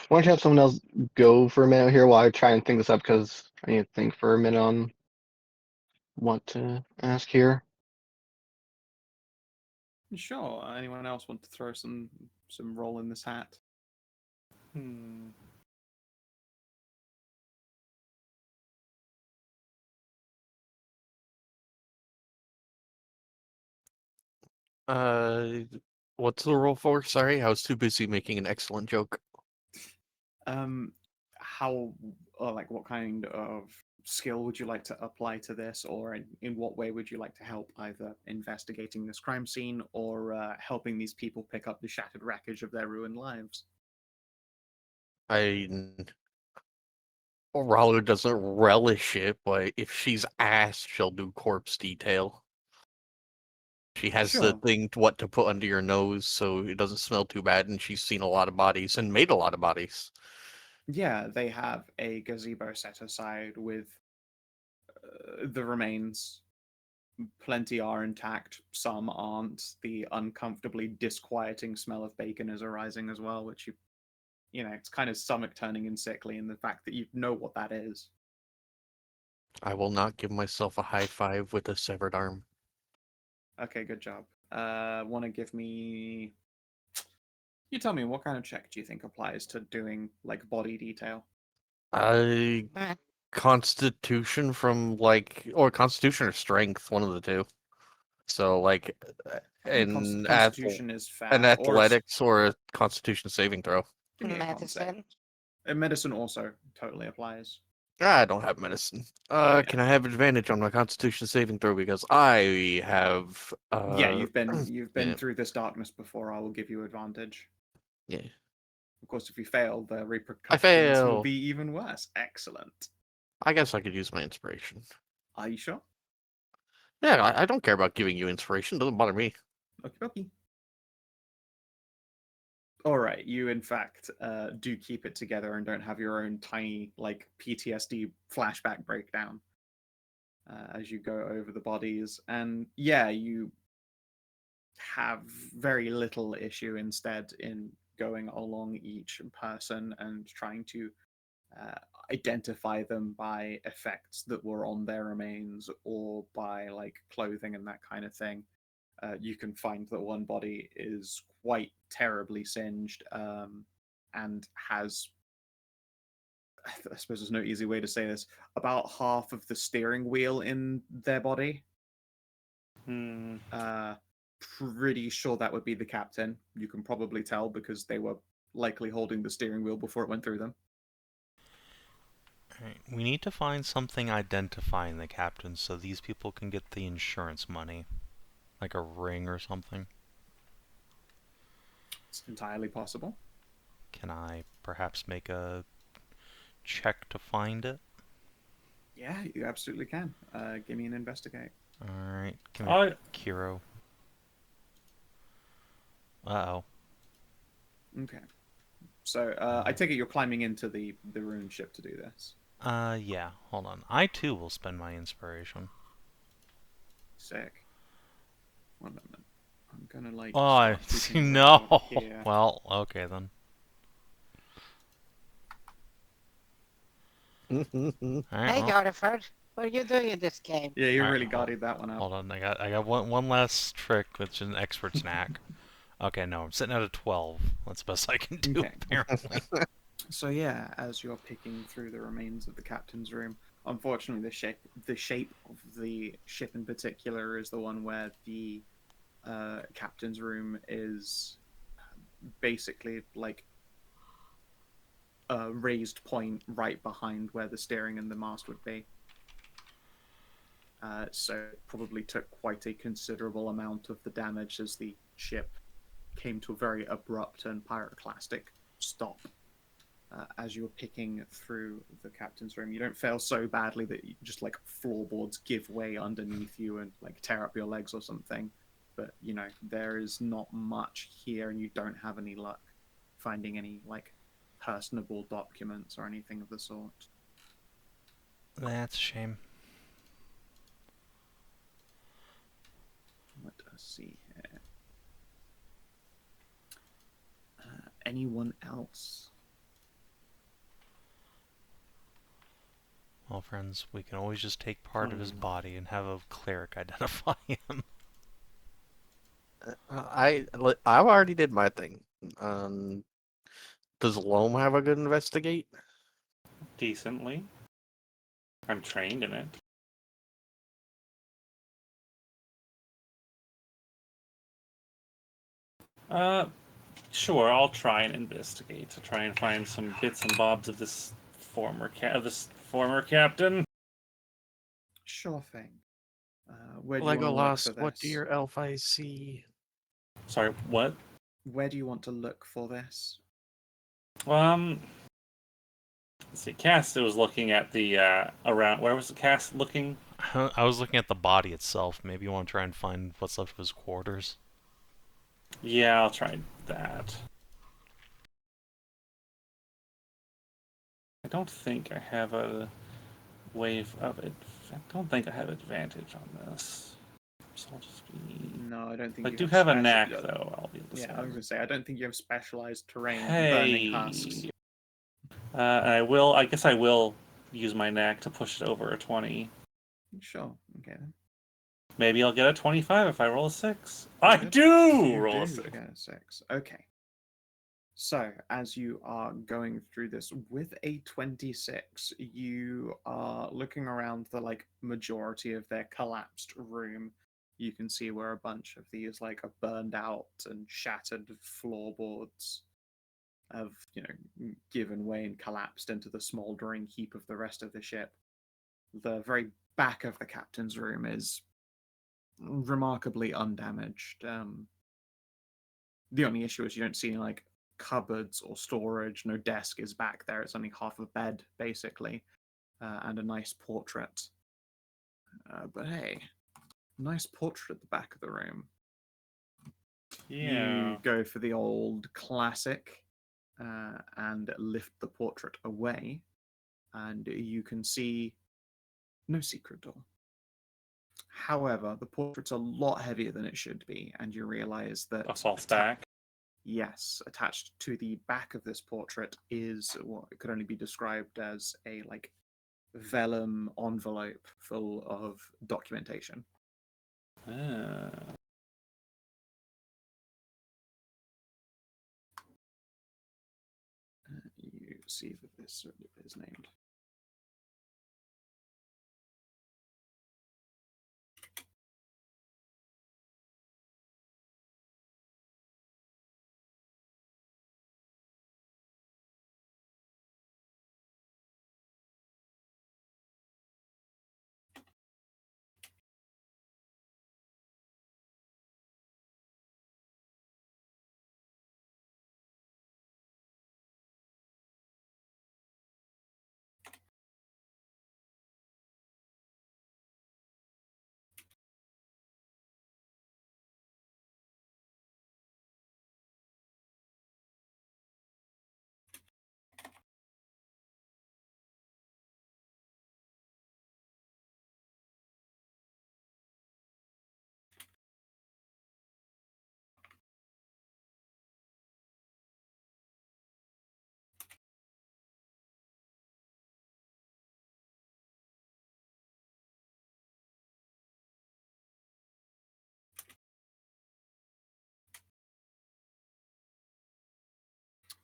[SPEAKER 5] Why don't you have someone else go for a minute here while I try and think this up because I need to think for a minute on what to ask here.
[SPEAKER 1] Sure. Anyone else want to throw some roll in this hat?
[SPEAKER 6] Hmm.
[SPEAKER 3] What's the roll for? Sorry, I was too busy making an excellent joke.
[SPEAKER 1] How, or like, what kind of skill would you like to apply to this, or in what way would you like to help, either investigating this crime scene or helping these people pick up the shattered wreckage of their ruined lives?
[SPEAKER 3] Ralu doesn't relish it, but if she's asked, she'll do corpse detail. She has the
[SPEAKER 1] Sure.
[SPEAKER 3] thing what to put under your nose so it doesn't smell too bad, and she's seen a lot of bodies and made a lot of bodies.
[SPEAKER 1] Yeah, they have a gazebo set aside with the remains. Plenty are intact, some aren't. The uncomfortably disquieting smell of bacon is arising as well, which it's kind of stomach turning and sickly in the fact that you know what that is.
[SPEAKER 3] I will not give myself a high five with a severed arm.
[SPEAKER 1] Okay, good job. Want to give me... You tell me, what kind of check do you think applies to doing, like, body detail?
[SPEAKER 3] I Constitution from or Constitution or Strength, one of the two. So like,
[SPEAKER 1] Constitution is fair.
[SPEAKER 3] an athletics or a Constitution saving throw.
[SPEAKER 1] Give me a con save.
[SPEAKER 2] Medicine.
[SPEAKER 1] And medicine also totally applies.
[SPEAKER 3] I don't have medicine. Can I have advantage on my Constitution saving throw because I have?
[SPEAKER 1] Yeah, you've been
[SPEAKER 3] yeah.
[SPEAKER 1] through this darkness before. I will give you advantage.
[SPEAKER 3] Yeah.
[SPEAKER 1] Of course, if you fail, the
[SPEAKER 3] I
[SPEAKER 1] repercussions will
[SPEAKER 3] fail.
[SPEAKER 1] be even worse. Excellent.
[SPEAKER 3] I guess I could use my inspiration.
[SPEAKER 1] Are you sure?
[SPEAKER 3] Yeah, I don't care about giving you inspiration. Doesn't bother me.
[SPEAKER 1] Okie dokie. All right, you in fact do keep it together and don't have your own tiny like PTSD flashback breakdown as you go over the bodies, and yeah, you have very little issue instead in going along each person and trying to identify them by effects that were on their remains or by like clothing and that kind of thing. You can find that one body is quite terribly singed and has, I suppose there's no easy way to say this, about half of the steering wheel in their body. Pretty sure that would be the captain. You can probably tell because they were likely holding the steering wheel before it went through them.
[SPEAKER 4] Alright, we need to find something identifying the captain so these people can get the insurance money. Like a ring or something.
[SPEAKER 1] It's entirely possible.
[SPEAKER 4] Can I perhaps make a check to find it?
[SPEAKER 1] Yeah, you absolutely can. Give me an investigate.
[SPEAKER 4] Alright, give me Kiro. Uh-oh.
[SPEAKER 1] Okay. So, I take it you're climbing into the Rune ship to do this.
[SPEAKER 4] Yeah, hold on. I too will spend my inspiration.
[SPEAKER 1] Sick. One moment. I'm gonna like.
[SPEAKER 4] Oh, I
[SPEAKER 1] start
[SPEAKER 4] see.
[SPEAKER 1] keeping
[SPEAKER 4] No!
[SPEAKER 1] record here.
[SPEAKER 4] Well, okay then. Alright,
[SPEAKER 2] Hey,
[SPEAKER 4] well,
[SPEAKER 2] Gariford, what are you doing in this game?
[SPEAKER 1] Yeah, you
[SPEAKER 4] Alright,
[SPEAKER 1] really guarded that one out.
[SPEAKER 4] hold on. I got one last trick, which is an expert's knack. Okay, no, I'm sitting at a 12. That's the best I can do,
[SPEAKER 1] Okay.
[SPEAKER 4] apparently.
[SPEAKER 1] So yeah, as you're picking through the remains of the captain's room, unfortunately, the shape of the ship in particular is the one where the captain's room is basically like a raised point right behind where the steering and the mast would be. So it probably took quite a considerable amount of the damage as the ship came to a very abrupt and pyroclastic stop. As you're picking through the captain's room, you don't fail so badly that you just like floorboards give way underneath you and like tear up your legs or something. But you know, there is not much here, and you don't have any luck finding any like personable documents or anything of the sort.
[SPEAKER 4] That's a shame.
[SPEAKER 1] Let us see here. Anyone else?
[SPEAKER 4] Well, friends, we can always just take part of his body and have a cleric identify him.
[SPEAKER 3] I already did my thing. Does Loam have a good investigate?
[SPEAKER 6] Decently. I'm trained in it. Sure, I'll try and investigate to try and find some bits and bobs of this former captain.
[SPEAKER 1] Sure thing. Where do you want to look for
[SPEAKER 3] Legolas, what do
[SPEAKER 1] this?
[SPEAKER 3] your elf eyes see?
[SPEAKER 6] Sorry, what?
[SPEAKER 1] Where do you want to look for this?
[SPEAKER 6] Let's see. Cass was looking at the around. Where was the Cass looking?
[SPEAKER 4] I was looking at the body itself. Maybe you want to try and find what's left of his quarters.
[SPEAKER 6] Yeah, I'll try that. I don't think I have a wave of it. I don't think I have advantage on this. So I'll just be.
[SPEAKER 1] No, I don't think
[SPEAKER 6] I
[SPEAKER 1] you
[SPEAKER 6] do have a
[SPEAKER 1] speci-
[SPEAKER 6] knack, though. I'll be able to
[SPEAKER 1] Yeah,
[SPEAKER 6] say.
[SPEAKER 1] I was gonna say I don't think you have specialized terrain,
[SPEAKER 6] Hey.
[SPEAKER 1] burning husks.
[SPEAKER 6] And I will. I guess I will use my knack to push it over a 20.
[SPEAKER 1] Sure. Okay then.
[SPEAKER 6] Maybe I'll get a 25 if I roll a 6.
[SPEAKER 1] You
[SPEAKER 6] I
[SPEAKER 1] did.
[SPEAKER 6] do
[SPEAKER 1] You
[SPEAKER 6] roll a
[SPEAKER 1] do
[SPEAKER 6] 6.
[SPEAKER 1] get a 6. Okay. So, as you are going through this with a 26, you are looking around the majority of their collapsed room. You can see where a bunch of these are burned out and shattered floorboards have, given way and collapsed into the smoldering heap of the rest of the ship. The very back of the captain's room is remarkably undamaged. The only issue is you don't see any cupboards or storage. No desk is back there. It's only half a bed, basically, and a nice portrait. But hey, nice portrait at the back of the room.
[SPEAKER 6] Yeah.
[SPEAKER 1] You go for the old classic and lift the portrait away, and you can see no secret door. However, the portrait's a lot heavier than it should be, and you realize that
[SPEAKER 6] A false back.
[SPEAKER 1] yes, attached to the back of this portrait is what could only be described as a vellum envelope full of documentation.
[SPEAKER 6] Ah.
[SPEAKER 1] You see that this is named.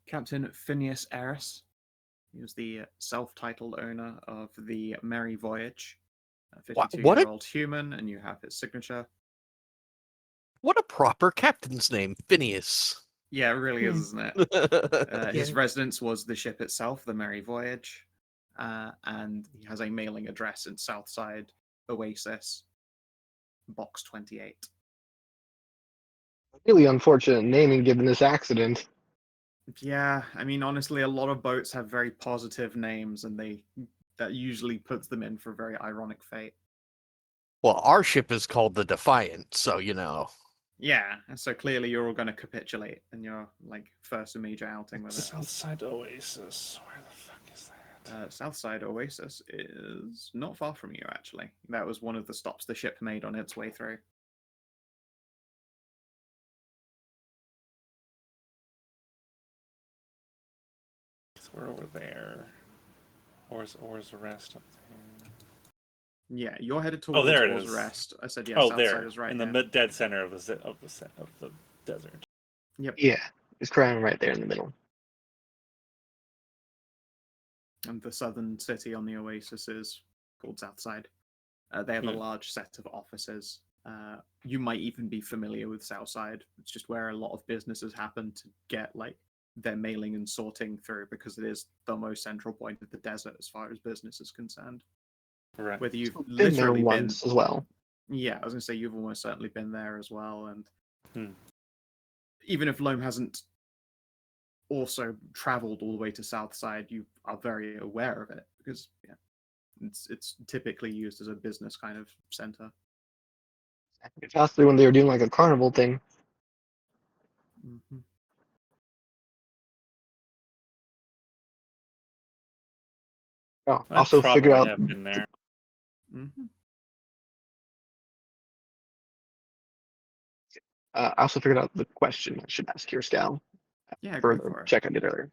[SPEAKER 1] Captain Phineas Eris. He was the self-titled owner of the Merry Voyage, a
[SPEAKER 3] What a
[SPEAKER 1] 52-year-old human, and you have his signature.
[SPEAKER 3] what a proper captain's name, Phineas.
[SPEAKER 1] Yeah, it really is, isn't it? His
[SPEAKER 4] Yeah.
[SPEAKER 1] residence was the ship itself, the Merry Voyage, and he has a mailing address in Southside Oasis, Box 28.
[SPEAKER 5] Really unfortunate naming given this accident.
[SPEAKER 1] Yeah, I mean, honestly, a lot of boats have very positive names, and that usually puts them in for very ironic fate.
[SPEAKER 3] Well, our ship is called the Defiant, so
[SPEAKER 1] Yeah, and so clearly you're all going to capitulate in your first major outing with it.
[SPEAKER 6] Southside Oasis. Where the fuck is that?
[SPEAKER 1] Southside Oasis is not far from you, actually. That was one of the stops the ship made on its way through.
[SPEAKER 6] We're over there. Oars the rest up there.
[SPEAKER 1] Yeah, you're headed towards
[SPEAKER 6] there it
[SPEAKER 1] Oars
[SPEAKER 6] is.
[SPEAKER 1] Rest. I said, yeah,
[SPEAKER 6] Oh,
[SPEAKER 1] Southside
[SPEAKER 6] there,
[SPEAKER 1] is right
[SPEAKER 6] in
[SPEAKER 1] here.
[SPEAKER 6] the dead center of the desert.
[SPEAKER 1] Yep.
[SPEAKER 5] Yeah, it's crying right there in the middle.
[SPEAKER 1] And the southern city on the Oasis is called Southside. They have a large set of offices. You might even be familiar with Southside. It's just where a lot of businesses happen to get their mailing and sorting through, because it is the most central point of the desert as far as business is concerned.
[SPEAKER 6] Right.
[SPEAKER 1] Whether you've
[SPEAKER 5] Been there
[SPEAKER 1] literally been,
[SPEAKER 5] once as well.
[SPEAKER 1] yeah, I was gonna say you've almost certainly been there as well, and
[SPEAKER 6] Hmm.
[SPEAKER 1] even if Loam hasn't also traveled all the way to Southside, you are very aware of it because yeah, it's typically used as a business kind of center.
[SPEAKER 5] Possibly when they were doing a carnival thing.
[SPEAKER 1] Mm-hmm.
[SPEAKER 5] Oh,
[SPEAKER 6] I
[SPEAKER 5] also figured
[SPEAKER 6] probably
[SPEAKER 5] out.
[SPEAKER 6] have been there.
[SPEAKER 1] Mm-hmm.
[SPEAKER 5] I also figured out the question I should ask here, Scal,
[SPEAKER 1] Yeah,
[SPEAKER 5] for
[SPEAKER 1] go
[SPEAKER 5] the
[SPEAKER 1] for it.
[SPEAKER 5] check I did earlier.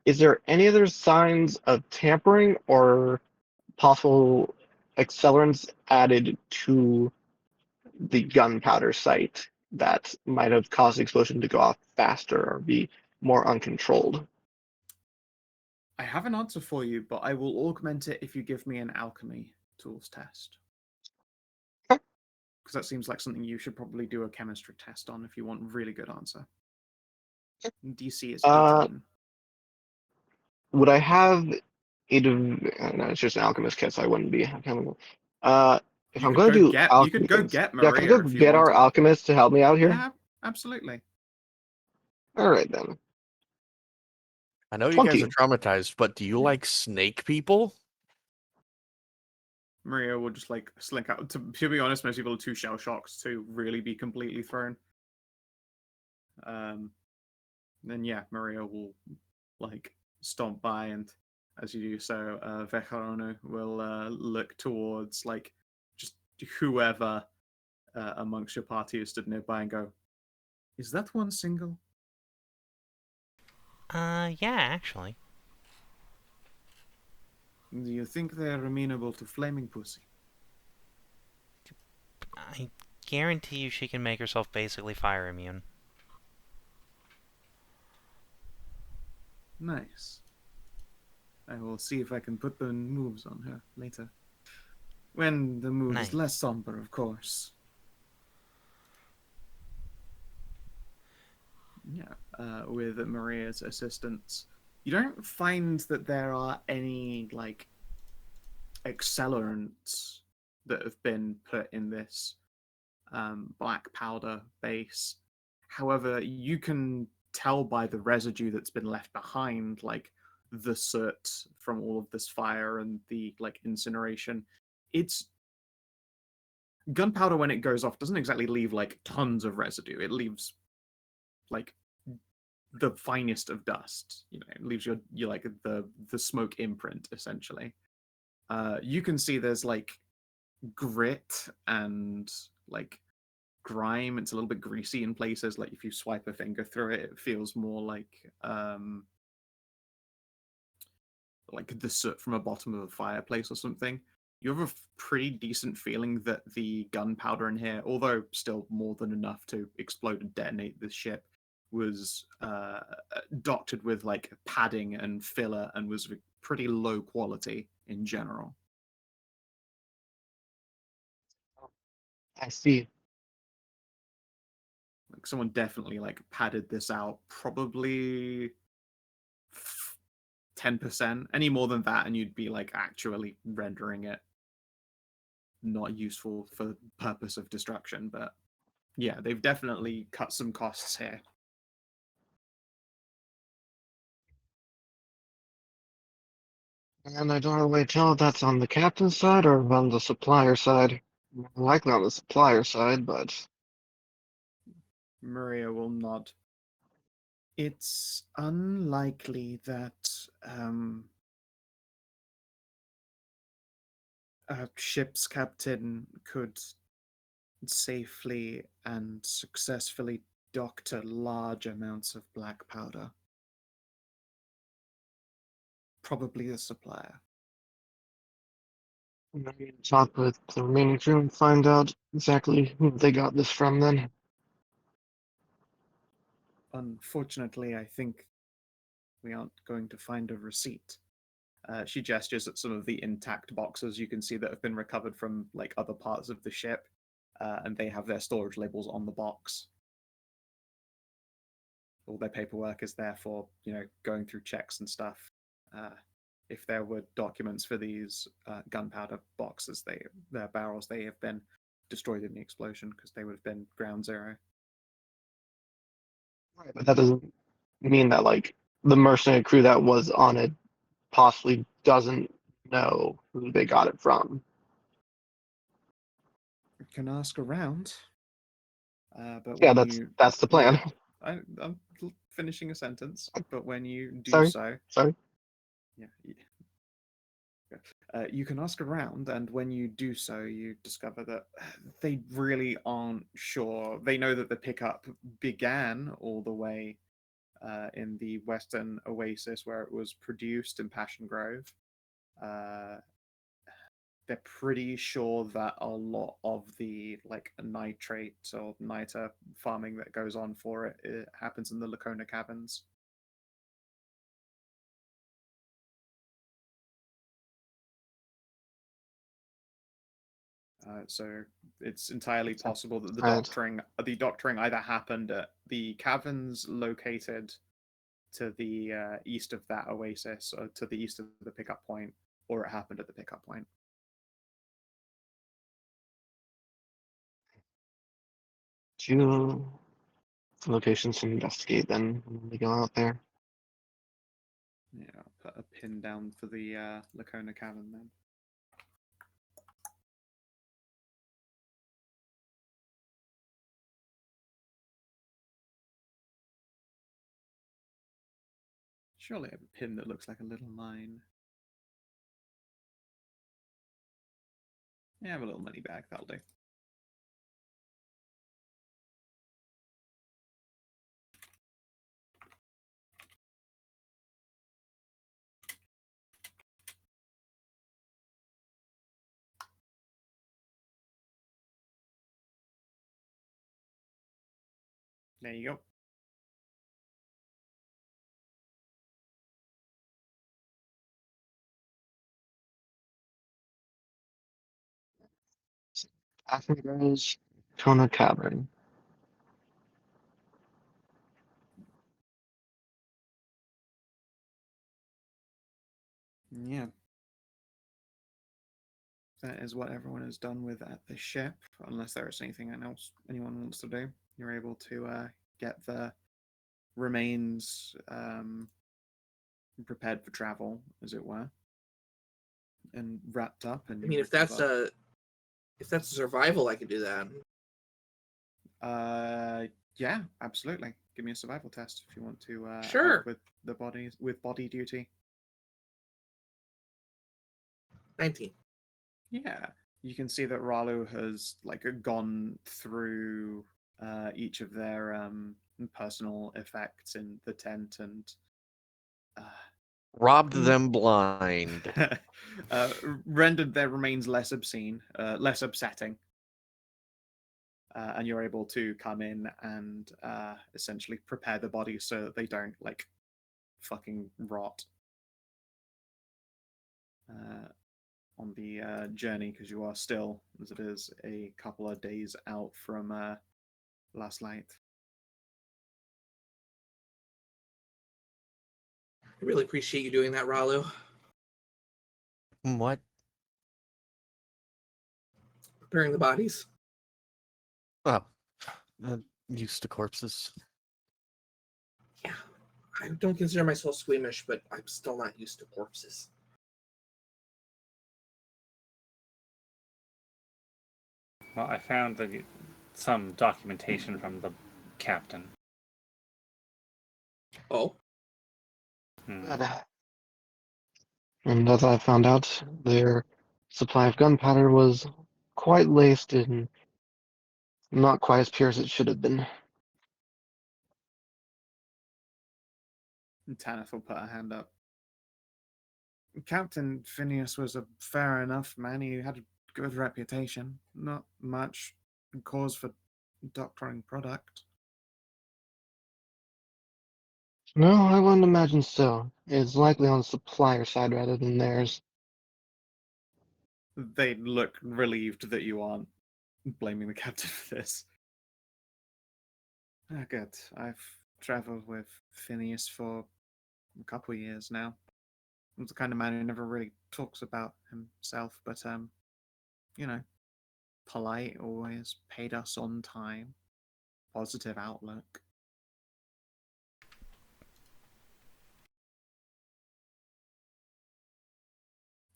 [SPEAKER 5] Is there any other signs of tampering or possible accelerants added to the gunpowder site that might have caused the explosion to go off faster or be more uncontrolled.
[SPEAKER 1] I have an answer for you, but I will augment it if you give me an alchemy tools test.
[SPEAKER 5] Okay.
[SPEAKER 1] Because that seems like something you should probably do a chemistry test on if you want a really good answer. DC is 18.
[SPEAKER 5] Would I have a no, it's just an alchemist kit, so I wouldn't be chemical. If I'm gonna do
[SPEAKER 1] you could go
[SPEAKER 5] alchemist,
[SPEAKER 1] get
[SPEAKER 5] yeah, can I
[SPEAKER 1] Maria
[SPEAKER 5] go
[SPEAKER 1] if you
[SPEAKER 5] get our
[SPEAKER 1] wanted.
[SPEAKER 5] alchemist to help me out here?
[SPEAKER 1] Yeah, absolutely.
[SPEAKER 5] All right then.
[SPEAKER 3] I know you guys
[SPEAKER 5] 20.
[SPEAKER 3] are traumatized, but do you like snake people?
[SPEAKER 1] Maria will just like slink out. To be honest, most people are too shell shocked to really be completely thrown. Then yeah, Maria will like stomp by, and as you do so, Vejarano will look towards like just whoever amongst your party who stood nearby and go, "Is that one single?"
[SPEAKER 4] Yeah, actually.
[SPEAKER 1] Do you think they're amenable to flaming pussy?
[SPEAKER 4] I guarantee you she can make herself basically fire immune.
[SPEAKER 1] Nice. I will see if I can put the moves on her later. When the mood is
[SPEAKER 4] Nice.
[SPEAKER 1] less somber, of course. Yeah, with Maria's assistance. You don't find that there are any, like, accelerants that have been put in this black powder base. However, you can tell by the residue that's been left behind, like the soot from all of this fire and the like incineration. It's gunpowder when it goes off doesn't exactly leave like tons of residue. It leaves like the finest of dust. You know, it leaves your like the smoke imprint essentially. You can see there's like grit and like grime. It's a little bit greasy in places. Like if you swipe a finger through it, it feels more like the soot from a bottom of a fireplace or something. You have a pretty decent feeling that the gunpowder in here, although still more than enough to explode and detonate this ship, was doctored with like padding and filler and was pretty low quality in general.
[SPEAKER 5] I see.
[SPEAKER 1] Like someone definitely like padded this out, probably 10%. Any more than that, and you'd be like actually rendering it not useful for the purpose of destruction. But yeah, they've definitely cut some costs here.
[SPEAKER 5] And I don't really tell if that's on the captain's side or on the supplier side. More likely on the supplier side, but
[SPEAKER 1] Maria will nod. It's unlikely that a ship's captain could safely and successfully doctor large amounts of black powder. Probably the supplier.
[SPEAKER 5] maybe talk with the remaining crew and find out exactly who they got this from then.
[SPEAKER 1] Unfortunately, I think we aren't going to find a receipt. She gestures at some of the intact boxes you can see that have been recovered from like other parts of the ship, and they have their storage labels on the box. All their paperwork is there for going through checks and stuff. If there were documents for these gunpowder boxes, their barrels, they have been destroyed in the explosion because they would have been ground zero.
[SPEAKER 5] Right, but that doesn't mean that like the mercenary crew that was on it possibly doesn't know who they got it from.
[SPEAKER 1] You can ask around, but
[SPEAKER 5] Yeah,
[SPEAKER 1] when
[SPEAKER 5] that's the plan.
[SPEAKER 1] I'm finishing a sentence. But when you do
[SPEAKER 5] Sorry.
[SPEAKER 1] so,
[SPEAKER 5] Sorry.
[SPEAKER 1] yeah. You can ask around, and when you do so, you discover that they really aren't sure. They know that the pickup began all the way in the Western Oasis where it was produced in Passion Grove. They're pretty sure that a lot of the like nitrate or niter farming that goes on for it happens in the Lacona caverns. So it's entirely possible that
[SPEAKER 5] Right.
[SPEAKER 1] the doctoring either happened at the caverns located to the east of that oasis, or to the east of the pickup point, or it happened at the pickup point.
[SPEAKER 5] Two locations to investigate then when we go out there.
[SPEAKER 1] Yeah, I'll put a pin down for the Lacona Cavern then. Surely I have a pin that looks like a little mine. Yeah, I have a little money bag, that'll do. There you go.
[SPEAKER 5] Africa's Kona Cavern.
[SPEAKER 1] Yeah. That is what everyone has done with at the ship, unless there is anything else anyone wants to do. You're able to get the remains prepared for travel, as it were, and wrapped up. And
[SPEAKER 7] I mean, if that's a survival, I could do that.
[SPEAKER 1] Yeah, absolutely. Give me a survival test if you want to
[SPEAKER 7] Sure.
[SPEAKER 1] help with the body duty.
[SPEAKER 7] 19.
[SPEAKER 1] Yeah, you can see that Ralu has gone through each of their personal effects in the tent and
[SPEAKER 3] Robbed them blind.
[SPEAKER 1] rendered their remains less obscene, less upsetting. And you're able to come in and essentially prepare the bodies so that they don't fucking rot on the journey, because you are still, as it is, a couple of days out from last light.
[SPEAKER 7] I really appreciate you doing that, Ralu.
[SPEAKER 3] What?
[SPEAKER 7] Preparing the bodies.
[SPEAKER 3] Oh, used to corpses.
[SPEAKER 7] Yeah. I don't consider myself squeamish, but I'm still not used to corpses.
[SPEAKER 6] Well, I found some documentation from the captain.
[SPEAKER 7] Oh?
[SPEAKER 5] And as I found out, their supply of gunpowder was quite laced and not quite as pure as it should have been.
[SPEAKER 1] And Tanith will put her hand up. Captain Phineas was a fair enough man. He had a good reputation. Not much cause for doctoring product.
[SPEAKER 5] No, I wouldn't imagine so. It's likely on the supplier side rather than theirs.
[SPEAKER 1] They look relieved that you aren't blaming the captain for this. Ah, good. I've traveled with Phineas for a couple of years now. I'm the kind of man who never really talks about himself, but polite, always paid us on time, positive outlook.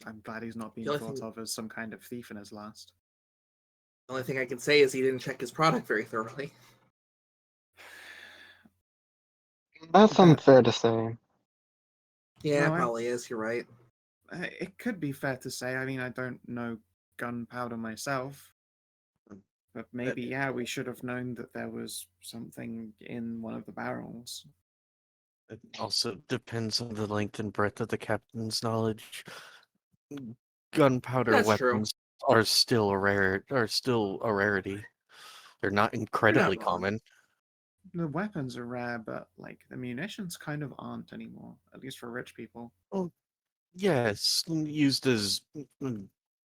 [SPEAKER 1] I'm glad he's not being
[SPEAKER 7] The only
[SPEAKER 1] thought
[SPEAKER 7] thing-
[SPEAKER 1] of as some kind of thief in his last.
[SPEAKER 7] The only thing I can say is he didn't check his product very thoroughly.
[SPEAKER 5] That's
[SPEAKER 1] That-
[SPEAKER 5] unfair to say.
[SPEAKER 7] Yeah,
[SPEAKER 1] No,
[SPEAKER 7] it probably is. You're right.
[SPEAKER 1] It could be fair to say. I mean, I don't know gunpowder myself. But maybe, yeah, we should have known that there was something in one of the barrels.
[SPEAKER 3] It also depends on the length and breadth of the captain's knowledge. Gunpowder
[SPEAKER 7] That's true.
[SPEAKER 3] weapons are still a rarity. They're not incredibly
[SPEAKER 7] wrong.
[SPEAKER 3] common.
[SPEAKER 1] The weapons are rare, but the munitions kind of aren't anymore, at least for rich people.
[SPEAKER 3] Yes, used as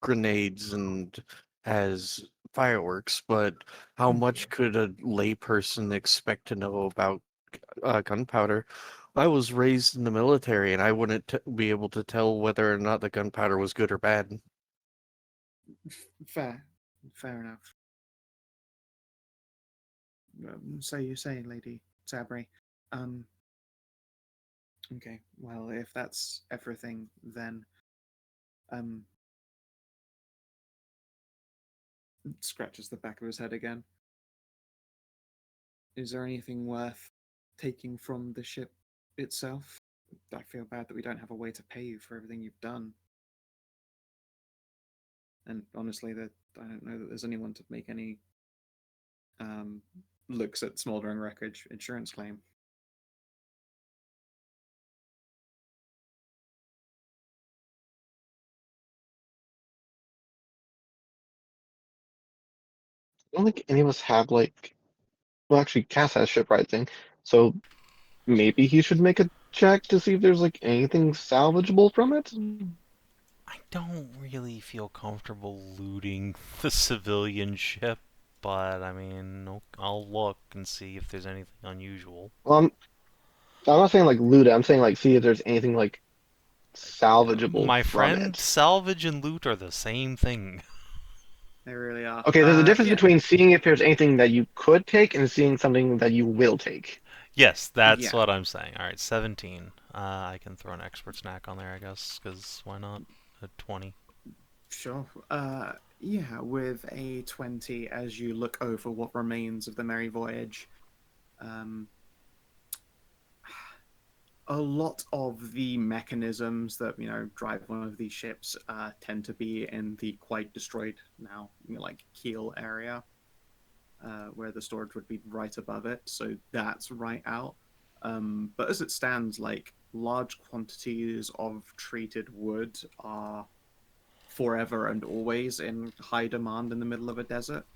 [SPEAKER 3] grenades and as fireworks, but how much could a layperson expect to know about gunpowder? I was raised in the military, and I wouldn't be able to tell whether or not the gunpowder was good or bad.
[SPEAKER 1] Fair enough. So you say, Lady Sabri. Okay, well, if that's everything, then scratches the back of his head again. Is there anything worth taking from the ship itself? I feel bad that we don't have a way to pay you for everything you've done. And honestly, that I don't know that there's anyone to make any looks at smoldering wreckage insurance claim.
[SPEAKER 5] I don't think any of us have like. Well, actually, Cass has shipwright thing, so maybe he should make a check to see if there's like anything salvageable from it.
[SPEAKER 4] I don't really feel comfortable looting the civilian ship, but I mean, I'll look and see if there's anything unusual.
[SPEAKER 5] Well, I'm not saying like loot it. I'm saying like see if there's anything like salvageable
[SPEAKER 4] My
[SPEAKER 5] from
[SPEAKER 4] friend,
[SPEAKER 5] it.
[SPEAKER 4] salvage and loot are the same thing.
[SPEAKER 1] They really are.
[SPEAKER 5] Okay, there's a difference
[SPEAKER 1] Yeah.
[SPEAKER 5] between seeing if there's anything that you could take and seeing something that you will take.
[SPEAKER 4] Yes, that's
[SPEAKER 1] Yeah.
[SPEAKER 4] what I'm saying. Alright, 17. I can throw an expert snack on there, I guess, because why not? A 20.
[SPEAKER 1] Sure. Yeah, with a 20, as you look over what remains of the merry voyage, a lot of the mechanisms that drive one of these ships tend to be in the quite destroyed now, like keel area, where the storage would be right above it. So that's right out. But as it stands, like large quantities of treated wood are forever and always in high demand in the middle of a desert.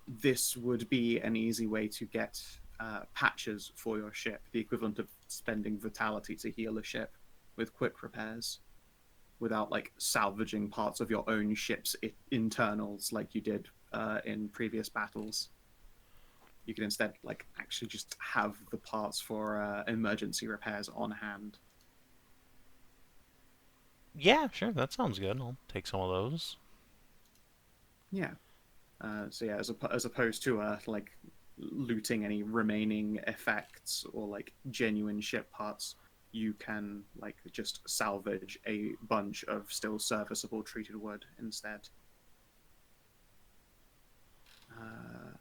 [SPEAKER 1] This would be an easy way to get patches for your ship, the equivalent of spending vitality to heal a ship with quick repairs, without like salvaging parts of your own ship's internals like you did in previous battles. You can instead like actually just have the parts for emergency repairs on hand.
[SPEAKER 4] Yeah, sure, that sounds good. I'll take some of those.
[SPEAKER 1] Yeah. So yeah, as opposed to like looting any remaining effects or like genuine ship parts, you can like just salvage a bunch of still serviceable treated wood instead.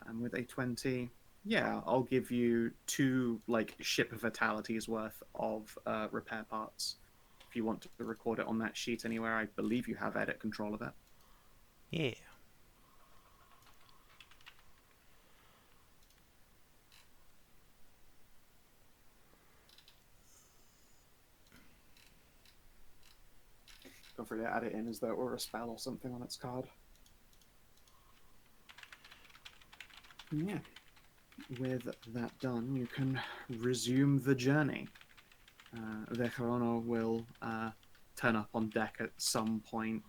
[SPEAKER 1] And with a 20, yeah, I'll give you 2 like ship fatalities worth of repair parts. If you want to record it on that sheet anywhere, I believe you have edit control of it.
[SPEAKER 4] Yeah.
[SPEAKER 1] Feel free to add it in as though it were a spell or something on its card. Yeah. With that done, you can resume the journey. The Chrono will turn up on deck at some point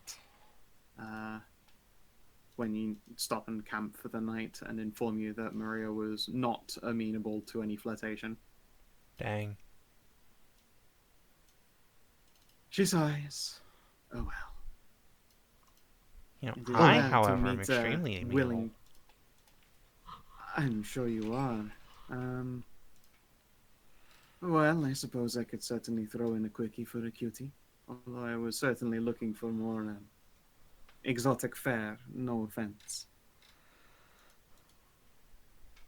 [SPEAKER 1] when you stop and camp for the night and inform you that Maria was not amenable to any flirtation.
[SPEAKER 4] Dang.
[SPEAKER 1] She sighs. Oh well.
[SPEAKER 4] You know,
[SPEAKER 1] It is
[SPEAKER 4] I,
[SPEAKER 1] rare to
[SPEAKER 4] however, am
[SPEAKER 1] meet
[SPEAKER 4] extremely amenable.
[SPEAKER 1] willing. I'm sure you are. Well, I suppose I could certainly throw in a quickie for a cutie. Although I was certainly looking for more exotic fare, no offense.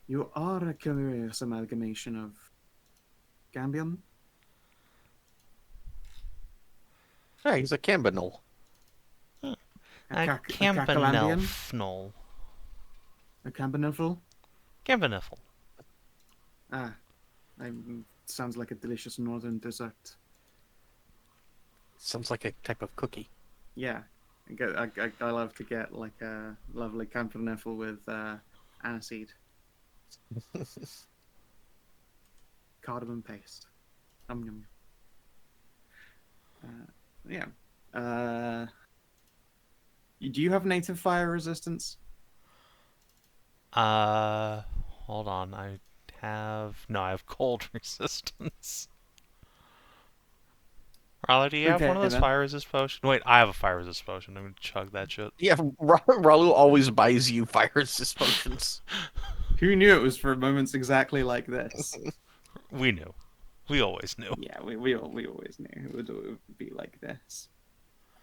[SPEAKER 1] You are a curious amalgamation of Gambion?
[SPEAKER 3] Yeah, he's a Cambanol.
[SPEAKER 4] A
[SPEAKER 1] Cacalambian?
[SPEAKER 4] Campanelfnol.
[SPEAKER 1] A Cambanifel?
[SPEAKER 4] Campanifel.
[SPEAKER 1] Ah, sounds like a delicious northern dessert.
[SPEAKER 3] Sounds like a type of cookie.
[SPEAKER 1] Yeah, I love to get like a lovely Campanifel with aniseed. Cardamom paste. Yum. Yeah. Do you have native fire resistance?
[SPEAKER 4] Hold on. I have cold resistance. Ralu, do you have one of
[SPEAKER 1] Okay,
[SPEAKER 4] those
[SPEAKER 1] then.
[SPEAKER 4] fire resist potions? Wait, I have a fire resist potion. I'm gonna chug that shit.
[SPEAKER 3] Yeah, Ralu always buys you fire resist potions.
[SPEAKER 1] Who knew it was for moments exactly like this?
[SPEAKER 4] We knew. We always knew.
[SPEAKER 1] Yeah, we always knew it would be like this.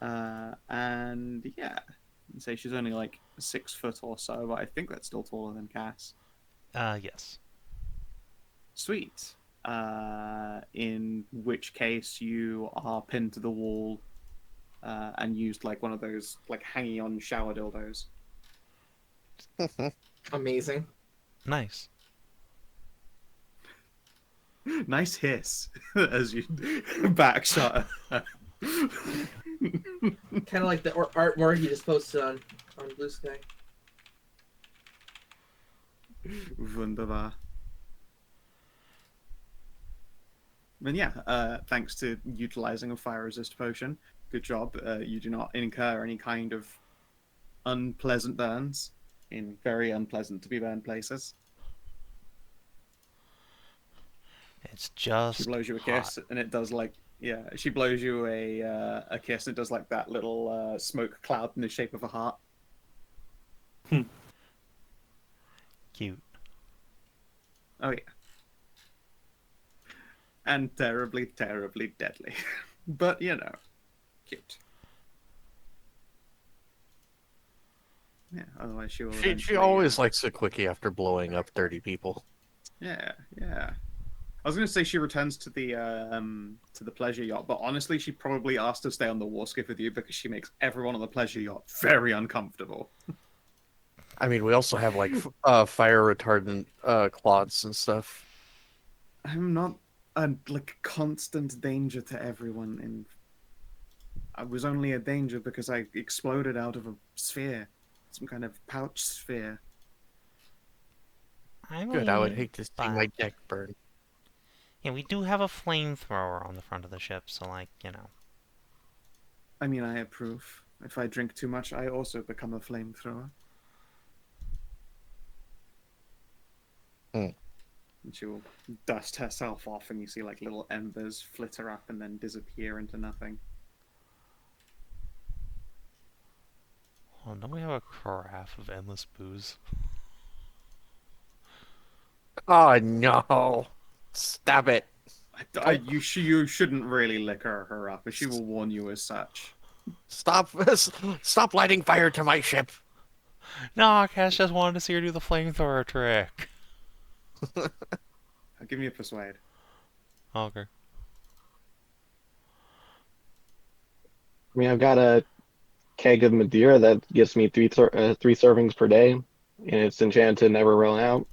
[SPEAKER 1] And yeah, I'd say she's only like 6 foot or so, but I think that's still taller than Cass.
[SPEAKER 4] Yes.
[SPEAKER 1] Sweet. In which case you are pinned to the wall, and used like one of those like hanging on shower dildos.
[SPEAKER 7] Amazing.
[SPEAKER 4] Nice.
[SPEAKER 1] Nice hiss as you backshot.
[SPEAKER 7] Kind of like the artwork you just posted on Blue Sky.
[SPEAKER 1] Wunderbar. And yeah, thanks to utilizing a fire resist potion, good job. You do not incur any kind of unpleasant burns in very unpleasant to be burned places.
[SPEAKER 4] It's just
[SPEAKER 1] She blows you a
[SPEAKER 4] hot.
[SPEAKER 1] kiss, and it does like she blows you a kiss, and it does like that little smoke cloud in the shape of a heart.
[SPEAKER 4] Cute.
[SPEAKER 1] Oh yeah. And terribly, terribly deadly. But, you know, cute. Yeah, otherwise she will
[SPEAKER 3] She
[SPEAKER 1] eventually,
[SPEAKER 3] always likes a quickie after blowing up 30 people.
[SPEAKER 1] Yeah. I was going to say she returns to the pleasure yacht, but honestly, she probably asked to stay on the war skiff with you because she makes everyone on the pleasure yacht very uncomfortable.
[SPEAKER 3] I mean, we also have like fire retardant cloths and stuff.
[SPEAKER 1] I'm not a like constant danger to everyone. I was only a danger because I exploded out of a sphere, some kind of pouch sphere.
[SPEAKER 3] Good, I would hate to see my deck burn.
[SPEAKER 4] Yeah, we do have a flamethrower on the front of the ship, so like, you know.
[SPEAKER 1] I mean, I approve. If I drink too much, I also become a flamethrower.
[SPEAKER 3] Hmm.
[SPEAKER 1] And she will dust herself off, and you see like little embers flitter up and then disappear into nothing.
[SPEAKER 4] Oh, don't we have a carafe of endless booze?
[SPEAKER 3] Oh no! Stop it!
[SPEAKER 1] You shouldn't really liquor her up, but she will warn you as such.
[SPEAKER 3] Stop lighting fire to my ship!
[SPEAKER 4] No, Cass just wanted to see her do the flamethrower trick.
[SPEAKER 1] Give me a persuade.
[SPEAKER 4] Okay.
[SPEAKER 5] I mean, I've got a keg of Madeira that gives me three servings per day, and it's enchanted to never run out.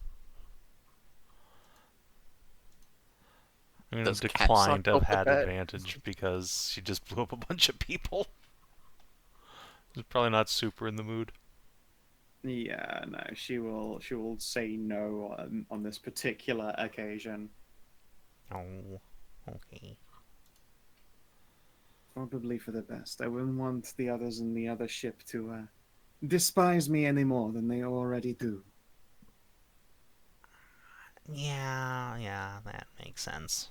[SPEAKER 4] I'm gonna
[SPEAKER 3] Does Cat
[SPEAKER 4] decline
[SPEAKER 3] suck
[SPEAKER 4] to have
[SPEAKER 3] up the
[SPEAKER 4] had
[SPEAKER 3] bed?
[SPEAKER 4] advantage because she just blew up a bunch of people. She's probably not super in the mood.
[SPEAKER 1] Yeah, no, she will say no on this particular occasion.
[SPEAKER 4] Oh, okay.
[SPEAKER 1] Probably for the best. I wouldn't want the others in the other ship to despise me any more than they already do.
[SPEAKER 4] Yeah, that makes sense.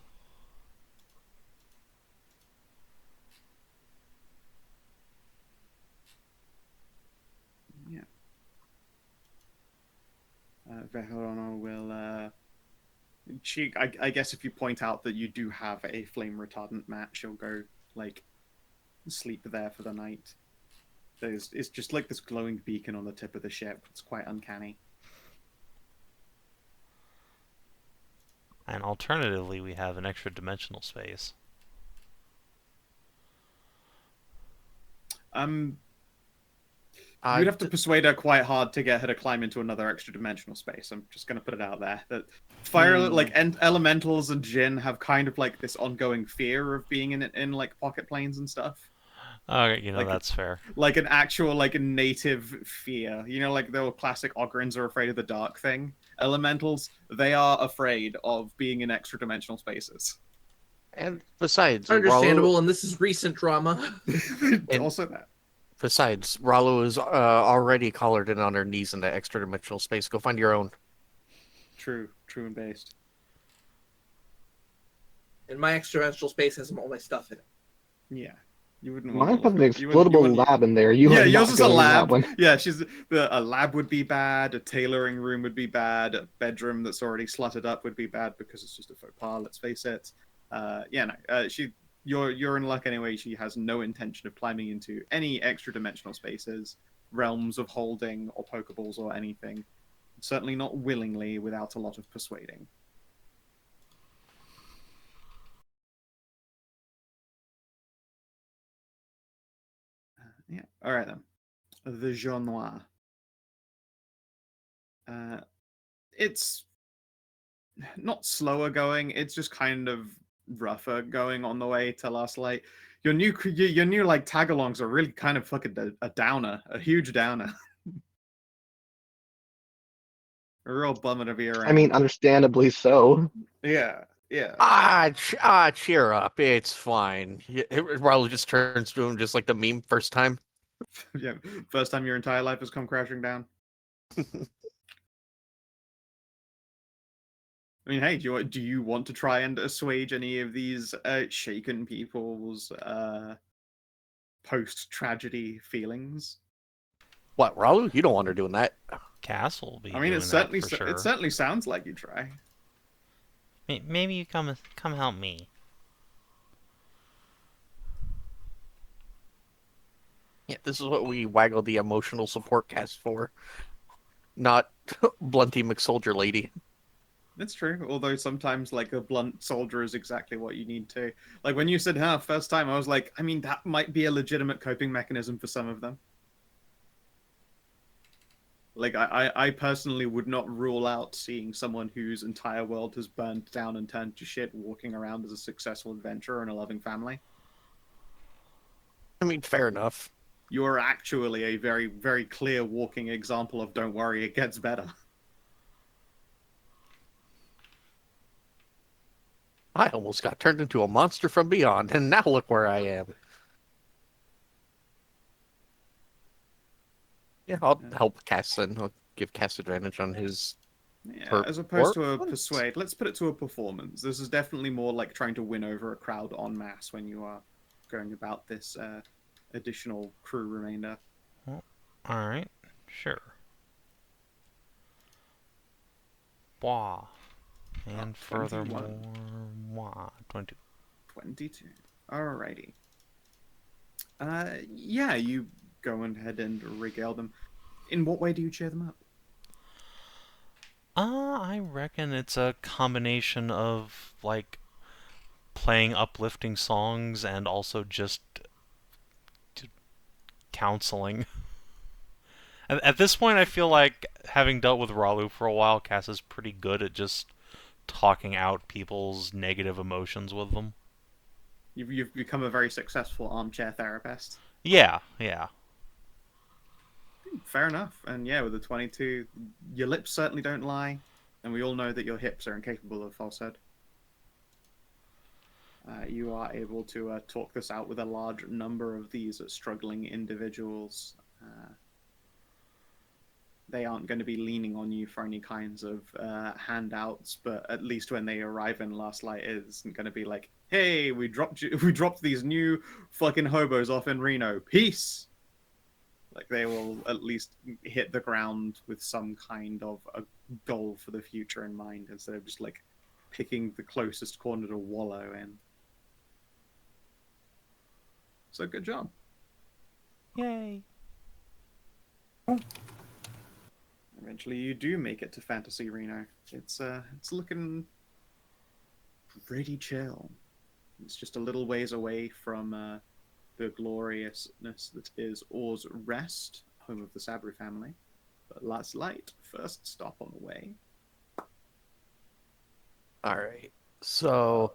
[SPEAKER 1] Yeah. Veherona will. I guess if you point out that you do have a flame retardant mat, she'll go like sleep there for the night. It's just like this glowing beacon on the tip of the ship. It's quite uncanny.
[SPEAKER 4] And alternatively, we have an extra dimensional space.
[SPEAKER 1] You'd have to persuade her quite hard to get her to climb into another extra dimensional space. I'm just going to put it out there that fire, elementals and Jinn have kind of like this ongoing fear of being in like pocket planes and stuff.
[SPEAKER 4] Okay,
[SPEAKER 1] Like-
[SPEAKER 4] that's fair.
[SPEAKER 1] Like an actual like a native fear. You know, like the classic Ogrins are afraid of the dark thing. Elementals, they are afraid of being in extra dimensional spaces.
[SPEAKER 3] And besides,
[SPEAKER 7] Understandable, and this is recent drama.
[SPEAKER 3] And-
[SPEAKER 1] Also that.
[SPEAKER 3] Besides, Ralu is already collared in on her knees in that extra dimensional space. Go find your own.
[SPEAKER 1] True and based.
[SPEAKER 7] And my extra-dimensional space has all my stuff in it.
[SPEAKER 1] Yeah. You wouldn't
[SPEAKER 5] Mine
[SPEAKER 1] want
[SPEAKER 5] has
[SPEAKER 1] to
[SPEAKER 5] an
[SPEAKER 1] look. You wouldn't-
[SPEAKER 5] explodable lab in there. You
[SPEAKER 1] Yeah,
[SPEAKER 5] are
[SPEAKER 1] yours
[SPEAKER 5] not
[SPEAKER 1] is a
[SPEAKER 5] going in that
[SPEAKER 1] lab.
[SPEAKER 5] one.
[SPEAKER 1] Yeah, a lab would be bad. A tailoring room would be bad. A bedroom that's already slutted up would be bad because it's just a faux pas. Let's face it. Yeah, no. You're in luck anyway. She has no intention of climbing into any extra dimensional spaces, realms of holding, or pokeballs or anything. Certainly not willingly, without a lot of persuading. Yeah. All right then. The Jaune Noir. It's not slower going. It's just kind of rougher going on the way to Last Light. Your new like tagalongs are really kind of fucking a downer, a huge downer. A real bummer to be around.
[SPEAKER 5] I mean, understandably so.
[SPEAKER 1] yeah.
[SPEAKER 3] Cheer up. It's fine. Ralu just turns to him just like the meme first time.
[SPEAKER 1] Yeah. First time your entire life has come crashing down. I mean, hey, do you want to try and assuage any of these shaken people's post-tragedy feelings?
[SPEAKER 3] What, Ralu? You don't want her doing that.
[SPEAKER 4] Cass will be
[SPEAKER 1] I mean,
[SPEAKER 4] doing that for sure.
[SPEAKER 1] it certainly sounds like you try.
[SPEAKER 4] Maybe you come help me.
[SPEAKER 3] Yeah, this is what we waggle the emotional support cast for. Not Blunty McSoldier lady.
[SPEAKER 1] That's true. Although sometimes, like, a blunt soldier is exactly what you need to. Like, when you said, first time, I was like, I mean, that might be a legitimate coping mechanism for some of them. Like, I personally would not rule out seeing someone whose entire world has burned down and turned to shit walking around as a successful adventurer and a loving family.
[SPEAKER 3] I mean, fair enough.
[SPEAKER 1] You are actually a very, very clear walking example of don't worry, it gets better.
[SPEAKER 3] I almost got turned into a monster from beyond, and now look where I am. Yeah, I'll help Cass then. I'll give Cass advantage on his...
[SPEAKER 1] Yeah, as opposed to a persuade, let's put it to a performance. This is definitely more like trying to win over a crowd en masse when you are going about this additional crew remainder.
[SPEAKER 4] Well, alright, sure. Wah. And furthermore, 22.
[SPEAKER 1] 22. Alrighty. Yeah, you go ahead and regale them. In what way do you cheer them up?
[SPEAKER 4] I reckon it's a combination of, like, playing uplifting songs and also just counseling. At this point, I feel like, having dealt with Ralu for a while, Cass is pretty good at just talking out people's negative emotions with them.
[SPEAKER 1] You've become a very successful armchair therapist.
[SPEAKER 4] Yeah.
[SPEAKER 1] Fair enough. And yeah, with the 22, your lips certainly don't lie, and we all know that your hips are incapable of falsehood. You are able to talk this out with a large number of these struggling individuals. They aren't going to be leaning on you for any kinds of handouts, but at least when they arrive in Last Light, it isn't going to be like, "Hey, we dropped these new fucking hobos off in Reno. Peace." Like, they will at least hit the ground with some kind of a goal for the future in mind, instead of just like picking the closest corner to wallow in. So good job.
[SPEAKER 4] Yay.
[SPEAKER 1] Eventually, you do make it to Fantasy Reno. It's looking pretty chill. It's just a little ways away from the gloriousness that is Or's Rest, home of the Sabri family. But Last Light, first stop on the way.
[SPEAKER 3] All right. So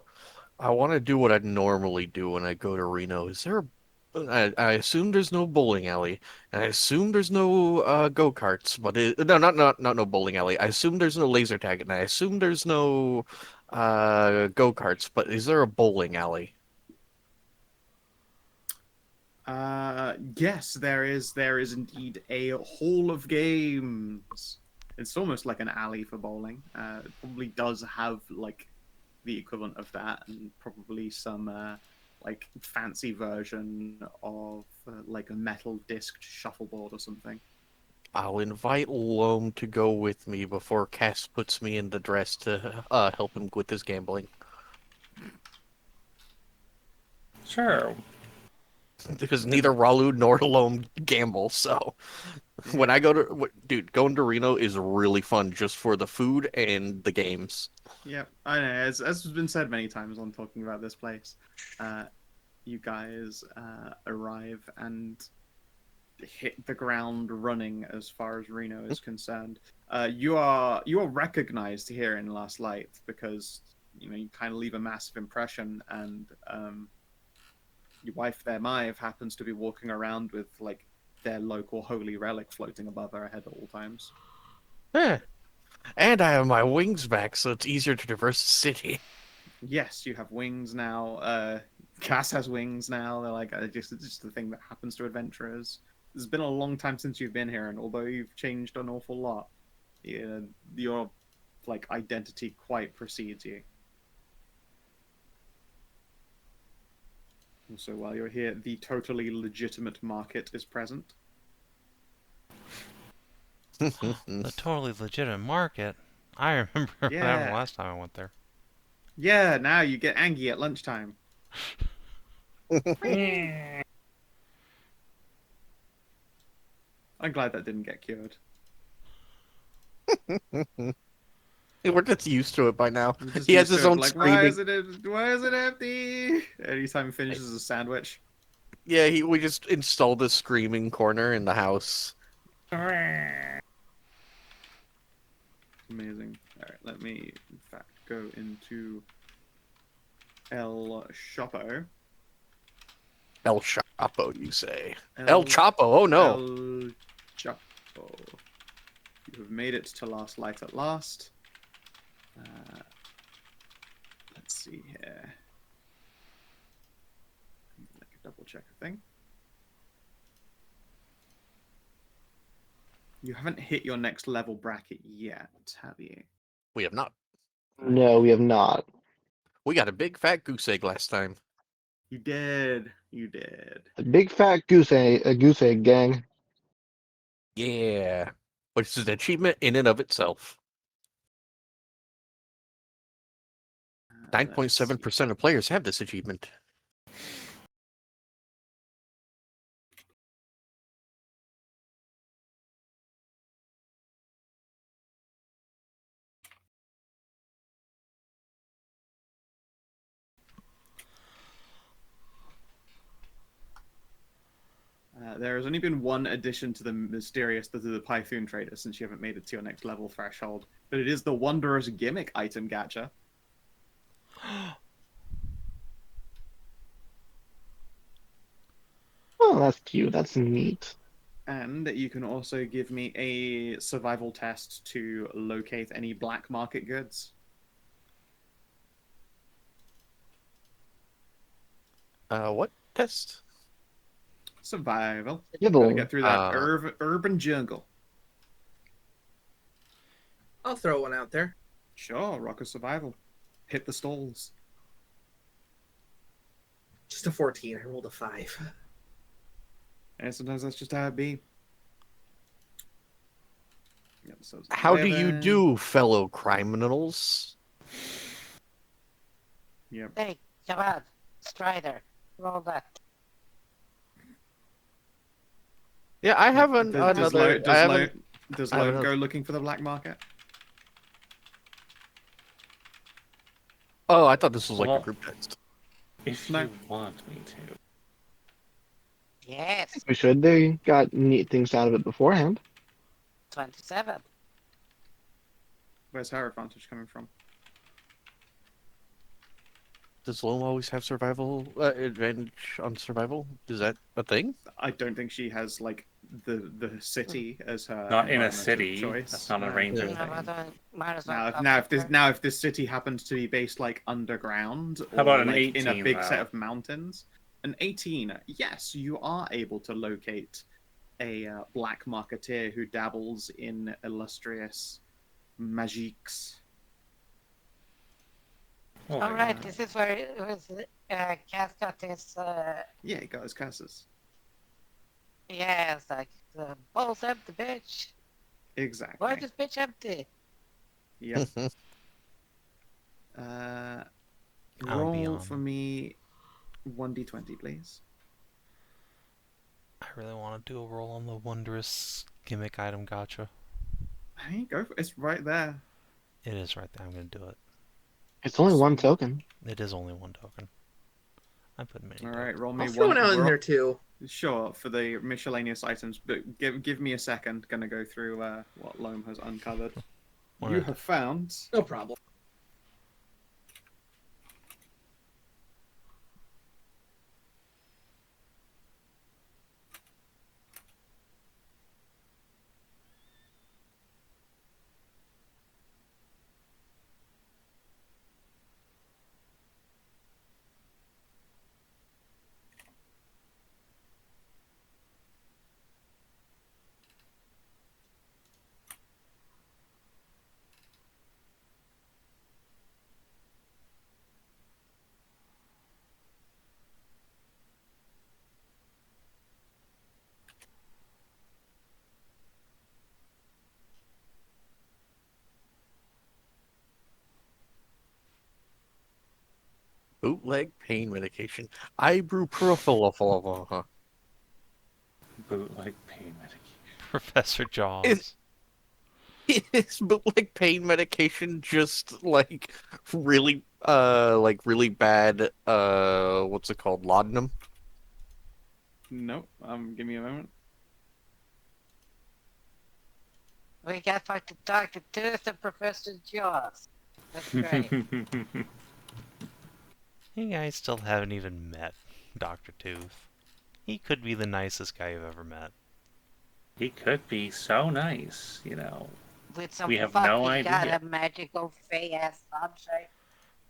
[SPEAKER 3] I want to do what I'd normally do when I go to Reno. Is there I assume there's no bowling alley, and I assume there's no go-karts, but no, not no bowling alley. I assume there's no laser tag, and I assume there's no go-karts, but is there a bowling alley?
[SPEAKER 1] Yes, there is. There is indeed a hall of games. It's almost like an alley for bowling. It probably does have like the equivalent of that, and probably some like fancy version of like a metal disc shuffleboard or something.
[SPEAKER 3] I'll invite Loam to go with me before Cass puts me in the dress to help him with his gambling.
[SPEAKER 6] Sure.
[SPEAKER 3] Because neither Ralu nor Loam gamble, so when I go to dude, going to Reno is really fun just for the food and the games.
[SPEAKER 1] Yeah, I know. As has been said many times on talking about this place, you guys arrive and hit the ground running as far as Reno is concerned. You are recognized here in Last Light because you kind of leave a massive impression, and your wife there, Maeve, happens to be walking around with like their local holy relic floating above her head at all times.
[SPEAKER 3] Eh. And I have my wings back, so it's easier to traverse the city.
[SPEAKER 1] Yes, you have wings now. Cass has wings now. They're like it's just the thing that happens to adventurers. It's been a long time since you've been here, and although you've changed an awful lot, your like identity quite precedes you. Also, while you're here, the totally legitimate market is present.
[SPEAKER 4] The totally legitimate market. I remember what happened last time I went there.
[SPEAKER 1] Yeah, now you get Angie at lunchtime. I'm glad that didn't get cured.
[SPEAKER 3] We're just used to it by now. He has his own screaming.
[SPEAKER 1] Why is it empty? Anytime he finishes a sandwich.
[SPEAKER 3] Yeah, we just installed the screaming corner in the house.
[SPEAKER 1] Amazing. Alright, let me in fact go into El Chapo.
[SPEAKER 3] El Chapo, you say? El Chapo, oh no!
[SPEAKER 1] El Chapo. You have made it to Last Light at last. Let's see here. Like a double check a thing. You haven't hit your next level bracket yet, have you?
[SPEAKER 3] We have not.
[SPEAKER 5] No, we have not.
[SPEAKER 3] We got a big fat goose egg last time.
[SPEAKER 1] You did. You did.
[SPEAKER 5] A big fat goose egg gang.
[SPEAKER 3] Yeah. Which is an achievement in and of itself. 9.7% of players have this achievement.
[SPEAKER 1] There has only been one addition to the mysterious to the Python trader since you haven't made it to your next level threshold, but it is the Wanderer's Gimmick item gacha.
[SPEAKER 5] Oh, that's cute. That's neat.
[SPEAKER 1] And you can also give me a survival test to locate any black market goods.
[SPEAKER 3] What test?
[SPEAKER 1] Survival.
[SPEAKER 5] Survival.
[SPEAKER 1] Gotta get through that urban jungle.
[SPEAKER 7] I'll throw one out there.
[SPEAKER 1] Sure, rock a survival. Hit the stalls.
[SPEAKER 7] Just a 14. I rolled a 5.
[SPEAKER 1] And sometimes that's just how it be. Yep, so
[SPEAKER 3] How do you do, fellow criminals?
[SPEAKER 1] Yep.
[SPEAKER 2] Hey, come on. Strider. Roll that.
[SPEAKER 3] Yeah, I have another.
[SPEAKER 1] Does Loam go looking for the black market?
[SPEAKER 3] Oh, I thought this was like a group text.
[SPEAKER 6] If
[SPEAKER 1] No.
[SPEAKER 6] you want me to.
[SPEAKER 2] Yes.
[SPEAKER 5] We should. They got neat things out of it beforehand.
[SPEAKER 2] 27.
[SPEAKER 1] Where's her advantage coming from?
[SPEAKER 3] Does Loam always have survival advantage on survival? Is that a thing?
[SPEAKER 1] I don't think she has like the city as her
[SPEAKER 6] Not in a
[SPEAKER 1] environment of
[SPEAKER 6] city.
[SPEAKER 1] choice.
[SPEAKER 6] That's not a ranger
[SPEAKER 5] Yeah.
[SPEAKER 6] thing.
[SPEAKER 2] Might as well
[SPEAKER 1] Now, if this city happens to be based like underground, or
[SPEAKER 6] How about an
[SPEAKER 1] like, in a
[SPEAKER 6] 18,
[SPEAKER 1] big
[SPEAKER 6] though?
[SPEAKER 1] set of mountains, An 18. Yes, you are able to locate a black marketeer who dabbles in illustrious magiques.
[SPEAKER 6] Oh,
[SPEAKER 2] All
[SPEAKER 6] my
[SPEAKER 2] right,
[SPEAKER 6] God.
[SPEAKER 2] this is where it was Cass got his.
[SPEAKER 1] Yeah, he got his curses.
[SPEAKER 2] Yeah, it's like the bowl's empty, bitch.
[SPEAKER 1] Exactly.
[SPEAKER 2] Why is this bitch empty?
[SPEAKER 1] Yep.
[SPEAKER 4] I'll be
[SPEAKER 1] Roll
[SPEAKER 4] on.
[SPEAKER 1] for me 1d20, please.
[SPEAKER 4] I really want to do a roll on the wondrous gimmick item gotcha.
[SPEAKER 1] Hey, go for it. It's right there.
[SPEAKER 4] It is right there. I'm going to do it.
[SPEAKER 5] It's only one
[SPEAKER 1] Sweet.
[SPEAKER 5] token.
[SPEAKER 4] It is only one token. I put many
[SPEAKER 1] All
[SPEAKER 4] tokens.
[SPEAKER 1] right, roll me
[SPEAKER 7] I'll throw
[SPEAKER 1] one.
[SPEAKER 7] it out in
[SPEAKER 1] we're-
[SPEAKER 7] there too.
[SPEAKER 1] Sure, for the miscellaneous items, but give me a second. Gonna go through what Loam has uncovered.
[SPEAKER 4] What
[SPEAKER 1] You
[SPEAKER 4] are
[SPEAKER 1] have found
[SPEAKER 7] No problem.
[SPEAKER 3] Bootleg pain medication. Ibuprofen.
[SPEAKER 6] Bootleg pain medication.
[SPEAKER 4] Professor Jaws.
[SPEAKER 3] Is bootleg pain medication just like really really bad what's it called? Laudanum?
[SPEAKER 1] nope. Give me a moment.
[SPEAKER 2] We got fucking Dr. Tooth and Professor Jaws. That's great.
[SPEAKER 4] You guys still haven't even met Dr. Tooth. He could be the nicest guy you've ever met.
[SPEAKER 6] He could be so nice, you know.
[SPEAKER 2] With some
[SPEAKER 6] We have
[SPEAKER 2] fucking
[SPEAKER 6] no idea.
[SPEAKER 2] kind of magical fey-ass sunshine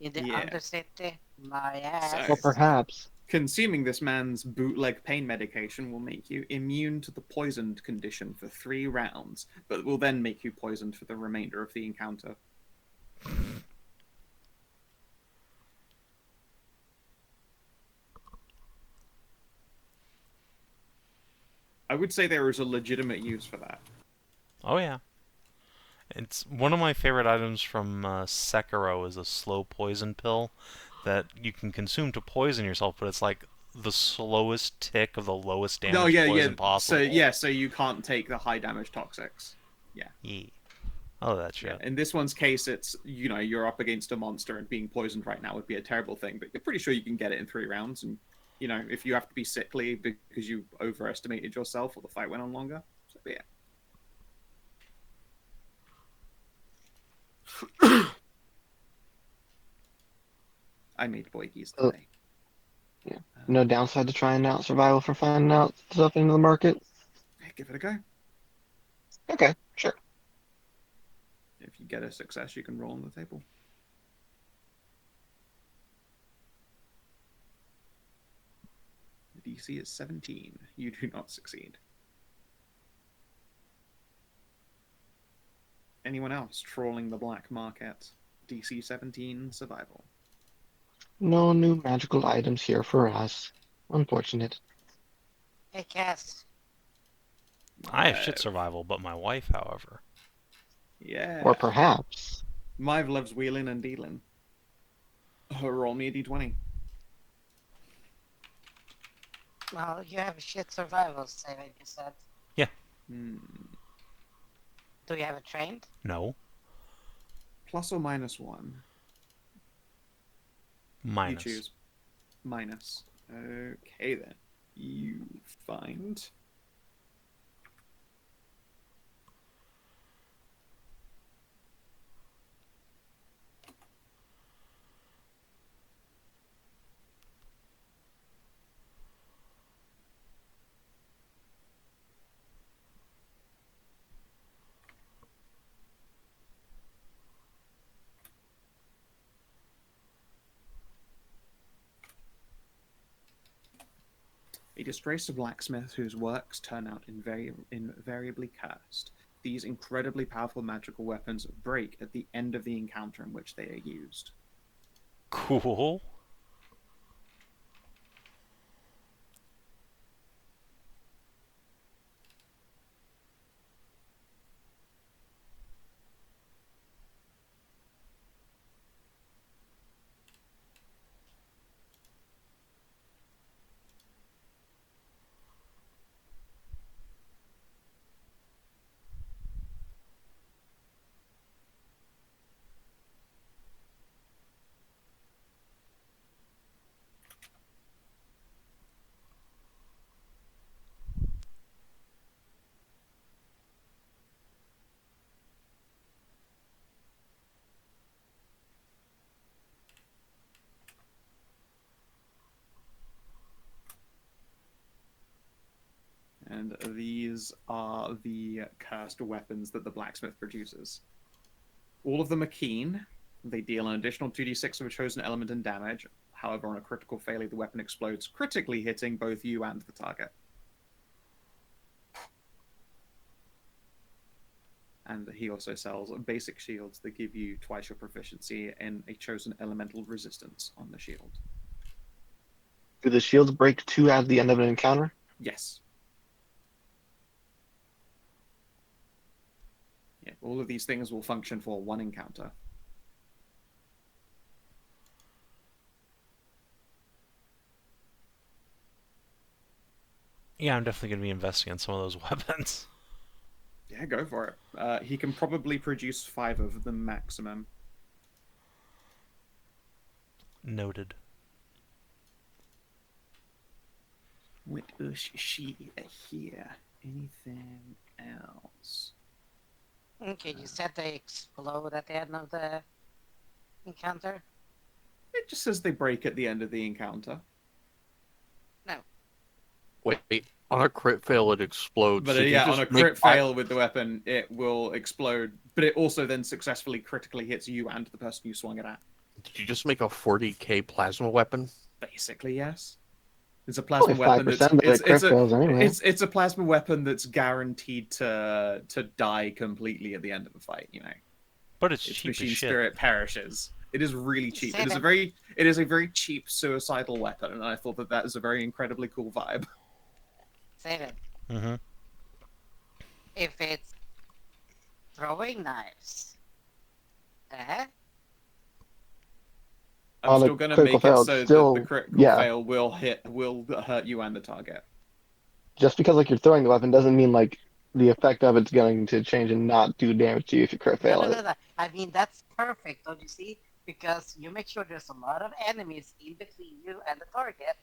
[SPEAKER 2] in the
[SPEAKER 1] Yeah.
[SPEAKER 2] Undercity. My ass.
[SPEAKER 1] So-
[SPEAKER 5] Well, perhaps.
[SPEAKER 1] Consuming this man's bootleg pain medication will make you immune to the poisoned condition for 3 rounds, but will then make you poisoned for the remainder of the encounter. I would say there is a legitimate use for that.
[SPEAKER 4] Oh yeah. It's one of my favorite items from Sekiro is a slow poison pill that you can consume to poison yourself, but it's like the slowest tick of the lowest damage poison possible.
[SPEAKER 1] So you can't take the high damage toxics.
[SPEAKER 4] Yeah. Oh, that shit.
[SPEAKER 1] Yeah. In this one's case, it's you're up against a monster and being poisoned right now would be a terrible thing, but you're pretty sure you can get it in 3 rounds. And if you have to be sickly because you overestimated yourself or the fight went on longer, so yeah. I made boygies
[SPEAKER 5] Oh.
[SPEAKER 1] today.
[SPEAKER 5] Yeah. No downside to trying out survival for finding out stuff into the market.
[SPEAKER 1] Give it a go.
[SPEAKER 5] Okay, sure.
[SPEAKER 1] If you get a success, you can roll on the table. The DC is 17. You do not succeed. Anyone else trawling the black market? DC 17 survival.
[SPEAKER 5] No new magical items here for us. Unfortunate.
[SPEAKER 2] Hey, Cass.
[SPEAKER 4] I have shit survival, but my wife, however.
[SPEAKER 1] Yeah.
[SPEAKER 5] Or perhaps.
[SPEAKER 1] Mive loves wheeling and dealing. Roll me a d20.
[SPEAKER 2] Well, you have a shit survival save, you said.
[SPEAKER 1] Hmm.
[SPEAKER 2] Do you have it trained?
[SPEAKER 4] No.
[SPEAKER 1] Plus or minus 1?
[SPEAKER 4] Minus.
[SPEAKER 1] You choose. Minus. Okay then. You find... A disgraced blacksmith whose works turn out invariably cursed. These incredibly powerful magical weapons break at the end of the encounter in which they are used.
[SPEAKER 4] Cool.
[SPEAKER 1] And these are the cursed weapons that the blacksmith produces. All of them are keen. They deal an additional 2d6 of a chosen element and damage. However, on a critical failure, the weapon explodes, critically hitting both you and the target. And he also sells basic shields that give you twice your proficiency in a chosen elemental resistance on the shield.
[SPEAKER 5] Do the shields break 2 at the end of an encounter?
[SPEAKER 1] Yes. Yeah, all of these things will function for one encounter.
[SPEAKER 4] Yeah, I'm definitely going to be investing in some of those weapons.
[SPEAKER 1] Yeah, go for it. He can probably produce 5 of them maximum.
[SPEAKER 4] Noted.
[SPEAKER 1] What is she here? Anything else?
[SPEAKER 2] Okay, you said they explode at the end of the encounter?
[SPEAKER 1] It just says they break at the end of the encounter.
[SPEAKER 2] No.
[SPEAKER 3] Wait, on a crit fail, it explodes.
[SPEAKER 1] But
[SPEAKER 3] so you
[SPEAKER 1] yeah,
[SPEAKER 3] just
[SPEAKER 1] on a
[SPEAKER 3] make
[SPEAKER 1] crit fail with the weapon, it will explode. But it also then successfully critically hits you and the person you swung it at.
[SPEAKER 3] Did you just make a 40k plasma weapon?
[SPEAKER 1] Basically, yes. It's a plasma
[SPEAKER 5] Only
[SPEAKER 1] weapon that's
[SPEAKER 5] 5% that it crit fails anyway.
[SPEAKER 1] it's a plasma weapon that's guaranteed to die completely at the end of a fight, you know.
[SPEAKER 4] But it's
[SPEAKER 1] Its
[SPEAKER 4] cheap as
[SPEAKER 1] machine
[SPEAKER 4] shit.
[SPEAKER 1] spirit perishes. It is really cheap. It is a
[SPEAKER 2] Savin.
[SPEAKER 1] very cheap suicidal weapon, and I thought that is a very incredibly cool vibe.
[SPEAKER 2] Savin.
[SPEAKER 4] Mm-hmm.
[SPEAKER 2] If it's throwing knives. Eh?
[SPEAKER 1] I'm
[SPEAKER 5] On a
[SPEAKER 1] still gonna
[SPEAKER 5] critical
[SPEAKER 1] make
[SPEAKER 5] fail,
[SPEAKER 1] it
[SPEAKER 5] it's
[SPEAKER 1] so that
[SPEAKER 5] still-
[SPEAKER 1] the critical
[SPEAKER 5] yeah.
[SPEAKER 1] fail will hurt you and the target.
[SPEAKER 5] Just because like you're throwing the weapon doesn't mean like the effect of it's going to change and not do damage to you if you crit
[SPEAKER 2] No,
[SPEAKER 5] fail
[SPEAKER 2] no, no,
[SPEAKER 5] it.
[SPEAKER 2] no. I mean, that's perfect, don't you see? Because you make sure there's a lot of enemies in between you and the target,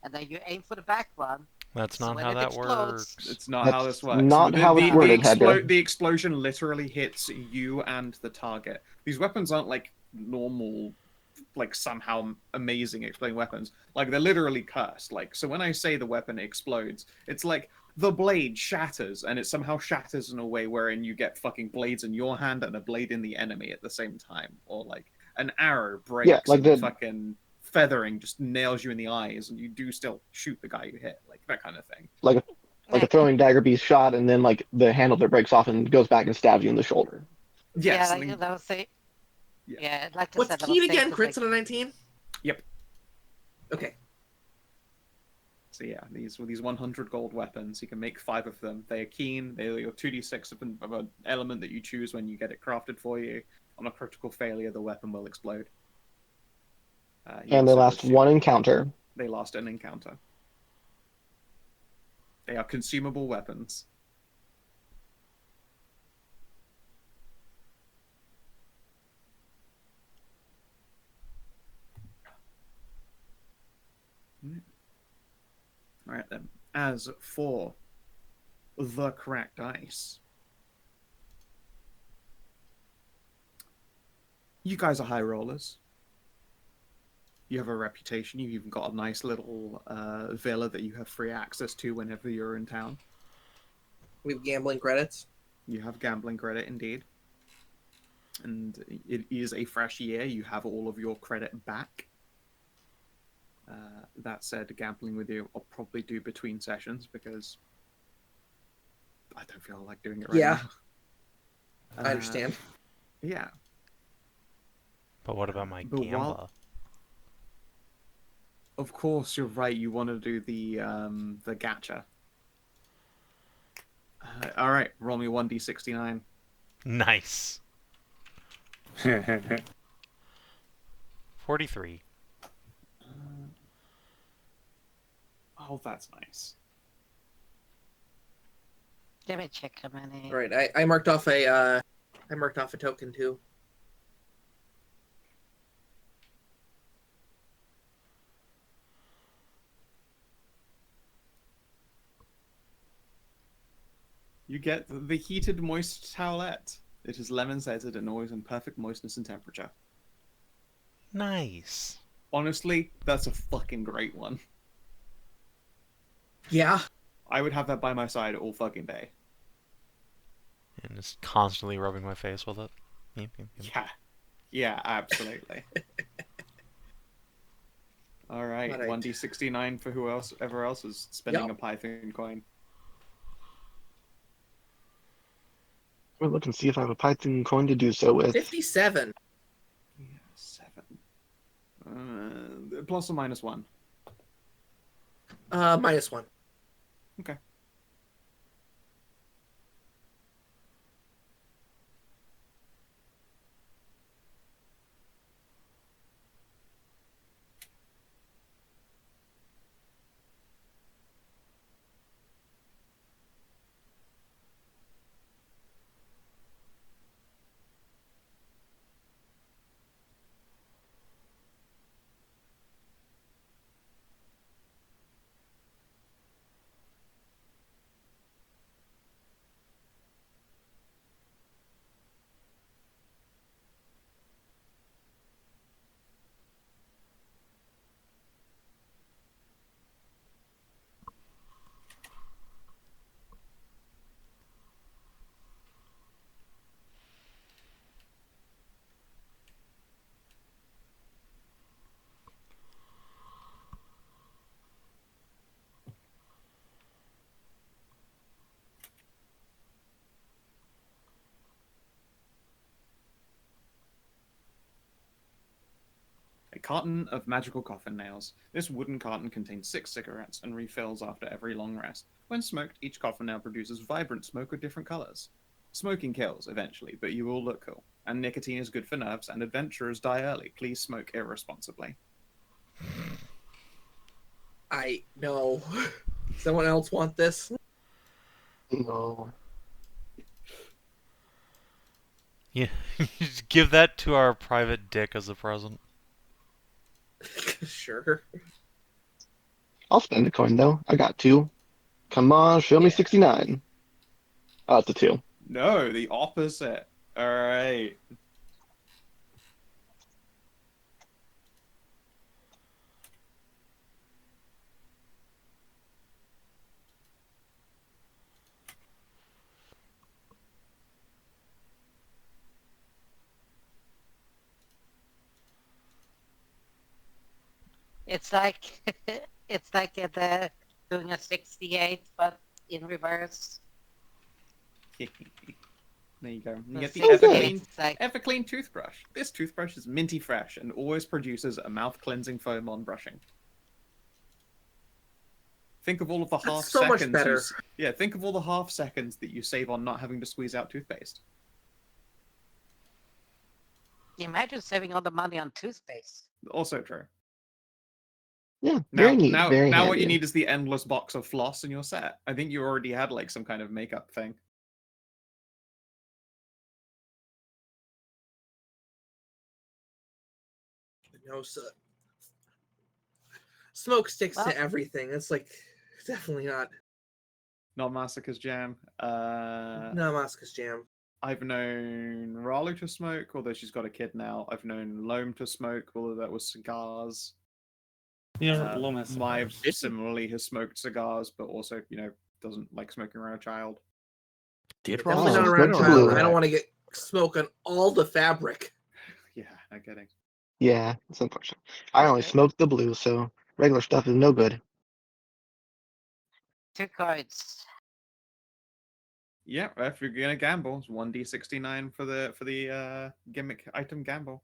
[SPEAKER 2] and then you aim for the back one.
[SPEAKER 4] That's
[SPEAKER 2] So
[SPEAKER 4] not
[SPEAKER 2] when
[SPEAKER 4] how
[SPEAKER 2] it
[SPEAKER 4] that
[SPEAKER 2] explodes-
[SPEAKER 4] works.
[SPEAKER 1] It's not how
[SPEAKER 5] That's
[SPEAKER 1] this works.
[SPEAKER 5] not how it's worded, Hedrah.
[SPEAKER 1] The explosion literally hits you and the target. These weapons aren't like normal, like somehow amazing exploding weapons. Like they're literally cursed. Like so, when I say the weapon explodes, it's like the blade shatters, and it somehow shatters in a way wherein you get fucking blades in your hand and a blade in the enemy at the same time, or like an arrow breaks
[SPEAKER 5] like
[SPEAKER 1] and
[SPEAKER 5] the-
[SPEAKER 1] fucking feathering just nails you in the eyes, and you do still shoot the guy you hit, like that kind of thing.
[SPEAKER 5] Like a throwing dagger beast shot, and then like the handle that breaks off and goes back and stabs you in the shoulder.
[SPEAKER 1] Yes,
[SPEAKER 2] Yeah, like that was say.
[SPEAKER 1] Yeah.
[SPEAKER 2] Yeah, like I
[SPEAKER 7] What's
[SPEAKER 2] said, that
[SPEAKER 7] keen
[SPEAKER 2] was safe
[SPEAKER 7] again?
[SPEAKER 2] to
[SPEAKER 7] Crits
[SPEAKER 2] take-
[SPEAKER 7] on a 19?
[SPEAKER 1] Yep.
[SPEAKER 7] Okay.
[SPEAKER 1] So yeah, these 100 gold weapons. You can make 5 of them. They are keen. They are your 2d6 of an element that you choose when you get it crafted for you. On a critical failure, the weapon will explode. He
[SPEAKER 5] And they
[SPEAKER 1] also
[SPEAKER 5] last
[SPEAKER 1] does shoot.
[SPEAKER 5] one encounter.
[SPEAKER 1] They last an encounter. They are consumable weapons. All right then. As for the cracked ice, you guys are high rollers. You have a reputation. You've even got a nice little villa that you have free access to whenever you're in town.
[SPEAKER 7] We have gambling credits.
[SPEAKER 1] You have gambling credit, indeed. And it is a fresh year. You have all of your credit back. That said, gambling with you, I'll probably do between sessions because I don't feel like doing it right
[SPEAKER 7] Yeah.
[SPEAKER 1] now.
[SPEAKER 7] I understand.
[SPEAKER 1] Yeah.
[SPEAKER 4] But what about my
[SPEAKER 1] But
[SPEAKER 4] gamba?
[SPEAKER 1] while- Of course, you're right. You want to do the gacha. All right, roll me 1d69.
[SPEAKER 4] Nice. 43.
[SPEAKER 1] Oh, that's nice.
[SPEAKER 2] Let me check how many.
[SPEAKER 7] All right, I marked off a token too.
[SPEAKER 1] You get the heated moist towelette. It is lemon-scented and always in perfect moistness and temperature.
[SPEAKER 4] Nice.
[SPEAKER 1] Honestly, that's a fucking great one.
[SPEAKER 7] Yeah.
[SPEAKER 1] I would have that by my side all fucking day.
[SPEAKER 4] And just constantly rubbing my face with it. Yep, yep, yep.
[SPEAKER 1] Yeah. Yeah, absolutely. All right,
[SPEAKER 7] Alright.
[SPEAKER 1] 1d69 for whoever else is spending
[SPEAKER 7] Yep.
[SPEAKER 1] a Python coin.
[SPEAKER 5] Let me look and see if I have a Python coin to do so with.
[SPEAKER 7] 57.
[SPEAKER 1] Yeah, 7. Plus or minus 1.
[SPEAKER 7] -1.
[SPEAKER 1] Okay. A carton of magical coffin nails. This wooden carton contains 6 cigarettes and refills after every long rest. When smoked, each coffin nail produces vibrant smoke of different colors. Smoking kills, eventually, but you will look cool. And nicotine is good for nerves, and adventurers die early. Please smoke irresponsibly.
[SPEAKER 7] I know. Someone else want this?
[SPEAKER 5] No.
[SPEAKER 4] Yeah, just give that to our private dick as a present.
[SPEAKER 7] Sure.
[SPEAKER 5] I'll spend a coin though. I got 2. Come on, show me
[SPEAKER 7] Yeah.
[SPEAKER 5] 69. Oh, it's a 2.
[SPEAKER 1] No, the opposite. Alright.
[SPEAKER 2] It's like it's like doing a 68, but in reverse.
[SPEAKER 1] There you go. You
[SPEAKER 2] The
[SPEAKER 1] get the
[SPEAKER 2] 68
[SPEAKER 1] Everclean,
[SPEAKER 2] is like
[SPEAKER 1] Everclean toothbrush. This toothbrush is minty fresh and always produces a mouth-cleansing foam on brushing. Think of all of the
[SPEAKER 7] That's
[SPEAKER 1] half
[SPEAKER 7] so much
[SPEAKER 1] seconds.
[SPEAKER 7] better.
[SPEAKER 1] Yeah, think of all the half seconds that you save on not having to squeeze out toothpaste.
[SPEAKER 2] imagine saving all the money on toothpaste.
[SPEAKER 1] Also true.
[SPEAKER 5] Yeah,
[SPEAKER 1] Now,
[SPEAKER 5] very neat.
[SPEAKER 1] now,
[SPEAKER 5] Very
[SPEAKER 1] now
[SPEAKER 5] handy.
[SPEAKER 1] what you need is the endless box of floss and you're set. I think you already had like some kind of makeup thing.
[SPEAKER 7] No, so smoke sticks
[SPEAKER 2] Well-
[SPEAKER 7] to everything. It's like definitely not
[SPEAKER 1] Massacre's jam.
[SPEAKER 7] Masika's jam.
[SPEAKER 1] I've known Ralu to smoke, although she's got a kid now. I've known Loam to smoke, although that was cigars.
[SPEAKER 6] Yeah, Loam has
[SPEAKER 1] My
[SPEAKER 6] cigars.
[SPEAKER 1] similarly has smoked cigars, but also, doesn't like smoking around a child.
[SPEAKER 3] Did
[SPEAKER 7] Definitely
[SPEAKER 5] Oh,
[SPEAKER 7] not
[SPEAKER 5] smoke
[SPEAKER 7] around
[SPEAKER 5] the
[SPEAKER 7] child.
[SPEAKER 5] blue.
[SPEAKER 7] I don't want to get smoke on all the fabric.
[SPEAKER 1] Yeah, no kidding.
[SPEAKER 5] Yeah, it's unfortunate. I only
[SPEAKER 2] Okay.
[SPEAKER 5] smoked the blue, so Regular stuff is no good.
[SPEAKER 2] 2 cards.
[SPEAKER 1] Yeah, if you're gonna gamble, it's 1d69 for the gimmick item gamble.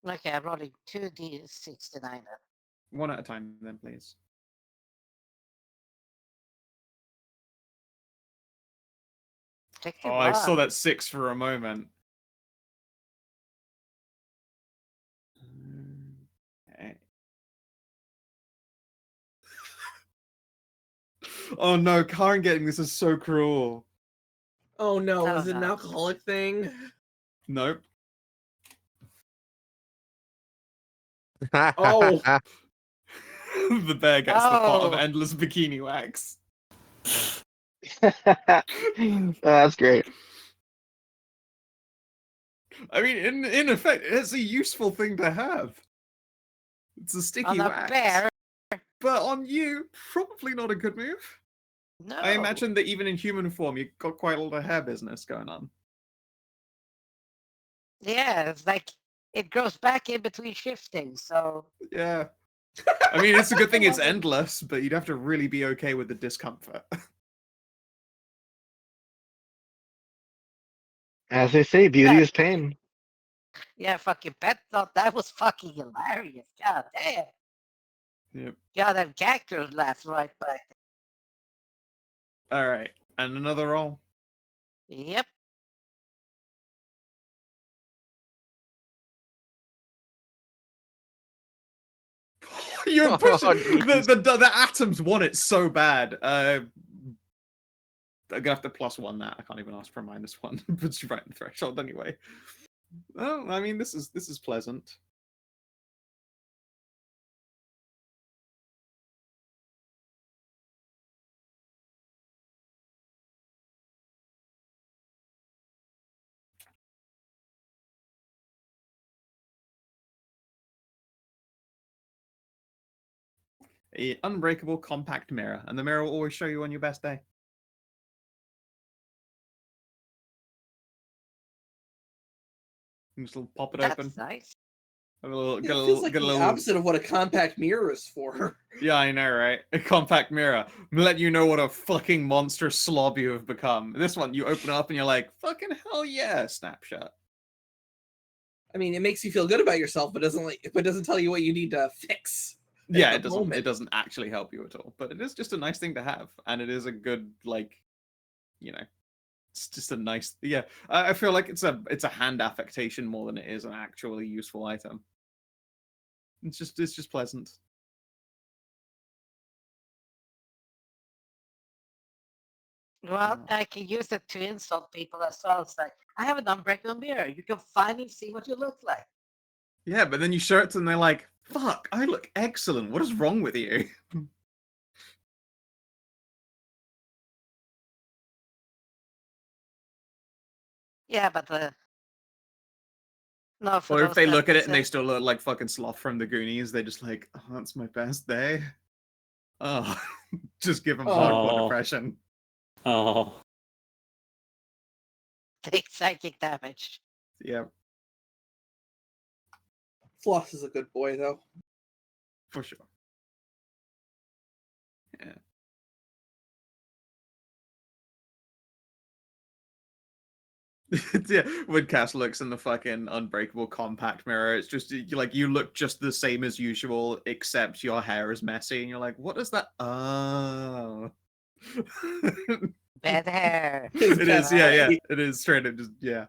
[SPEAKER 2] Okay, I'm rolling 2d69.
[SPEAKER 1] One at a time, then, please. Oh, I saw that 6 for a moment. Okay. Oh no, Karin getting this is so cruel.
[SPEAKER 7] Oh no,
[SPEAKER 2] Oh,
[SPEAKER 7] is it an
[SPEAKER 2] no.
[SPEAKER 7] alcoholic thing?
[SPEAKER 1] Nope.
[SPEAKER 7] Oh.
[SPEAKER 1] The bear gets the pot of
[SPEAKER 2] Oh.
[SPEAKER 1] endless bikini wax.
[SPEAKER 5] That's great.
[SPEAKER 1] I mean, in effect, it's a useful thing to have. It's a sticky
[SPEAKER 2] On a
[SPEAKER 1] wax.
[SPEAKER 2] bear?
[SPEAKER 1] But on you, probably not a good move.
[SPEAKER 2] No.
[SPEAKER 1] I imagine that even in human form, you've got quite a lot of hair business going on.
[SPEAKER 2] Yeah, it's like it grows back in between shifting, so
[SPEAKER 1] Yeah. I mean, it's a good thing it's endless, but you'd have to really be okay with the discomfort.
[SPEAKER 5] As they say, beauty
[SPEAKER 2] Yeah.
[SPEAKER 5] is pain.
[SPEAKER 2] yeah, fucking pet thought that was fucking hilarious. God damn.
[SPEAKER 1] Yep.
[SPEAKER 2] God, that character laughed right back.
[SPEAKER 1] All right, and another roll.
[SPEAKER 2] Yep.
[SPEAKER 1] You're pushing
[SPEAKER 3] Oh,
[SPEAKER 1] the atoms want it so bad. I'm gonna have to +1 that. I can't even ask for a -1. Puts you right in the threshold anyway. Well, I mean, this is pleasant. An unbreakable compact mirror, and the mirror will always show you on your best day. You just pop it open.
[SPEAKER 2] That's nice.
[SPEAKER 1] Get a little,
[SPEAKER 7] It
[SPEAKER 1] get a
[SPEAKER 7] feels
[SPEAKER 1] little,
[SPEAKER 7] like
[SPEAKER 1] get a
[SPEAKER 7] the
[SPEAKER 1] little.
[SPEAKER 7] opposite of what a compact mirror is for.
[SPEAKER 1] Yeah, I know, right? A compact mirror. Let you know what a fucking monstrous slob you have become. This one, you open it up and you're like, fucking hell yeah, snapshot.
[SPEAKER 7] I mean, it makes you feel good about yourself, but doesn't tell you what you need to fix.
[SPEAKER 1] Yeah,
[SPEAKER 7] the
[SPEAKER 1] it doesn't.
[SPEAKER 7] moment.
[SPEAKER 1] It doesn't actually help you at all. But it is just a nice thing to have, and it is a good, like, you know, it's just a nice. Yeah, I feel like it's a hand affectation more than it is an actually useful item. It's just pleasant.
[SPEAKER 2] Well, I can use it to insult people as well. It's like, I have an unbreakable mirror. You can finally see what you look like.
[SPEAKER 1] Yeah, but then you show it to them, they're like, "Fuck, I look excellent. What is wrong with you?"
[SPEAKER 2] Yeah, but no, for
[SPEAKER 1] Or if
[SPEAKER 2] those
[SPEAKER 1] they
[SPEAKER 2] that
[SPEAKER 1] look at it and they
[SPEAKER 2] listen,
[SPEAKER 1] still look like fucking Sloth from the Goonies, they're just like, "Oh, that's my best day." Oh, just give them hardcore
[SPEAKER 6] Oh.
[SPEAKER 1] depression.
[SPEAKER 6] Oh.
[SPEAKER 2] take psychic damage.
[SPEAKER 1] Yeah,
[SPEAKER 7] Floss is a good boy, though.
[SPEAKER 1] for sure. Yeah. Yeah, when Cass looks in the fucking unbreakable compact mirror, it's just like you look just the same as usual, except your hair is messy, and you're like, "What is that?" Oh,
[SPEAKER 2] Bad hair.
[SPEAKER 7] His
[SPEAKER 1] it
[SPEAKER 7] best
[SPEAKER 1] is. Yeah, yeah,
[SPEAKER 7] day.
[SPEAKER 1] it is straight up. Just yeah.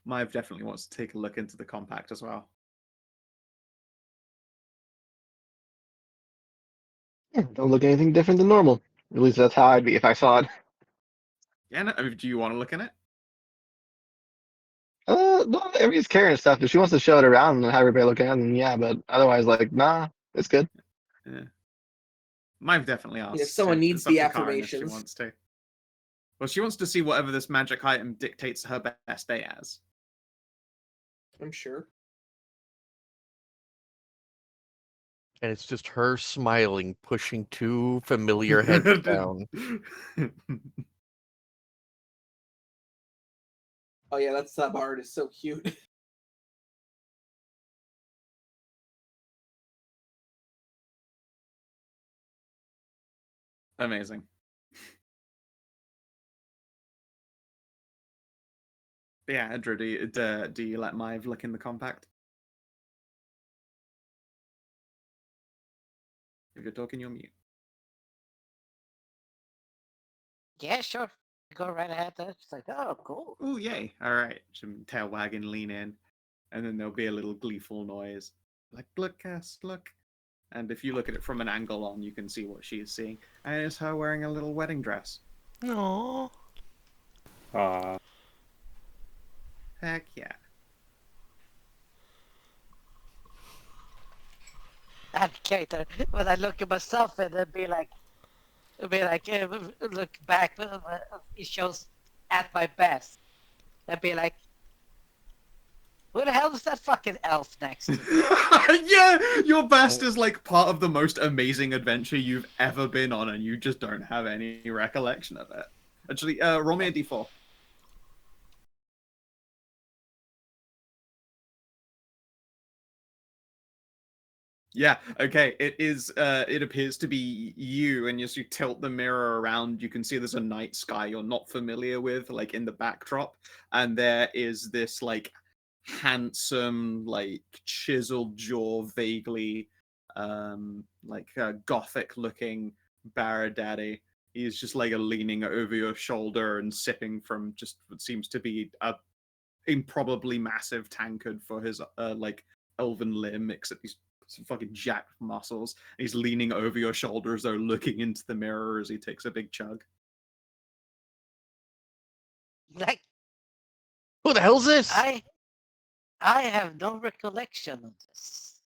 [SPEAKER 1] Maeve definitely wants to take a look into the compact as well.
[SPEAKER 5] Yeah, don't look anything different than normal. At least that's how I'd be if I saw it.
[SPEAKER 1] Yeah, no, I mean, do you want to look in it?
[SPEAKER 5] No, everybody's carrying stuff. If she wants to show it around and have everybody look at it, then yeah, but otherwise, like, nah, it's good.
[SPEAKER 1] Yeah. Maeve definitely asks.
[SPEAKER 7] If someone
[SPEAKER 1] too.
[SPEAKER 7] needs
[SPEAKER 1] It's up
[SPEAKER 7] the
[SPEAKER 1] to Karin if she
[SPEAKER 7] affirmations.
[SPEAKER 1] wants to. Well, she wants to see whatever this magic item dictates her best day as.
[SPEAKER 7] I'm sure.
[SPEAKER 3] And it's just her smiling, pushing two familiar heads down.
[SPEAKER 7] Oh yeah, that sub art is so cute.
[SPEAKER 1] Amazing. But yeah, Hedrah, do you let Maeve look in the compact? If you're talking, you're mute.
[SPEAKER 2] Yeah, sure. Go right ahead. It's like, oh, cool.
[SPEAKER 1] Oh, yay. All right. Some tail wagging, lean in. And then there'll be a little gleeful noise. Like, look, Cass, look. And if you look at it from an angle on, you can see what she is seeing. And it's her wearing a little wedding dress.
[SPEAKER 4] No.
[SPEAKER 1] Heck yeah.
[SPEAKER 2] Advocator. When I look at myself and it'd be like, look back, it shows at my best. I'd be like, who the hell is that fucking elf next to?
[SPEAKER 1] Yeah, your best is like part of the most amazing adventure you've ever been on, and you just don't have any recollection of it. Actually, roll me a d4. Yeah, okay. It is it appears to be you, and as you tilt the mirror around, you can see there's a night sky you're not familiar with, like in the backdrop, and there is this like handsome, like chiseled jaw, vaguely like gothic looking Baradaddy. He's just like leaning over your shoulder and sipping from just what seems to be a improbably massive tankard for his like elven limb, except he's some fucking jacked muscles. And he's leaning over your shoulder as though looking into the mirror as he takes a big chug.
[SPEAKER 2] Like,
[SPEAKER 3] Who the hell's this?
[SPEAKER 2] I have no recollection of this.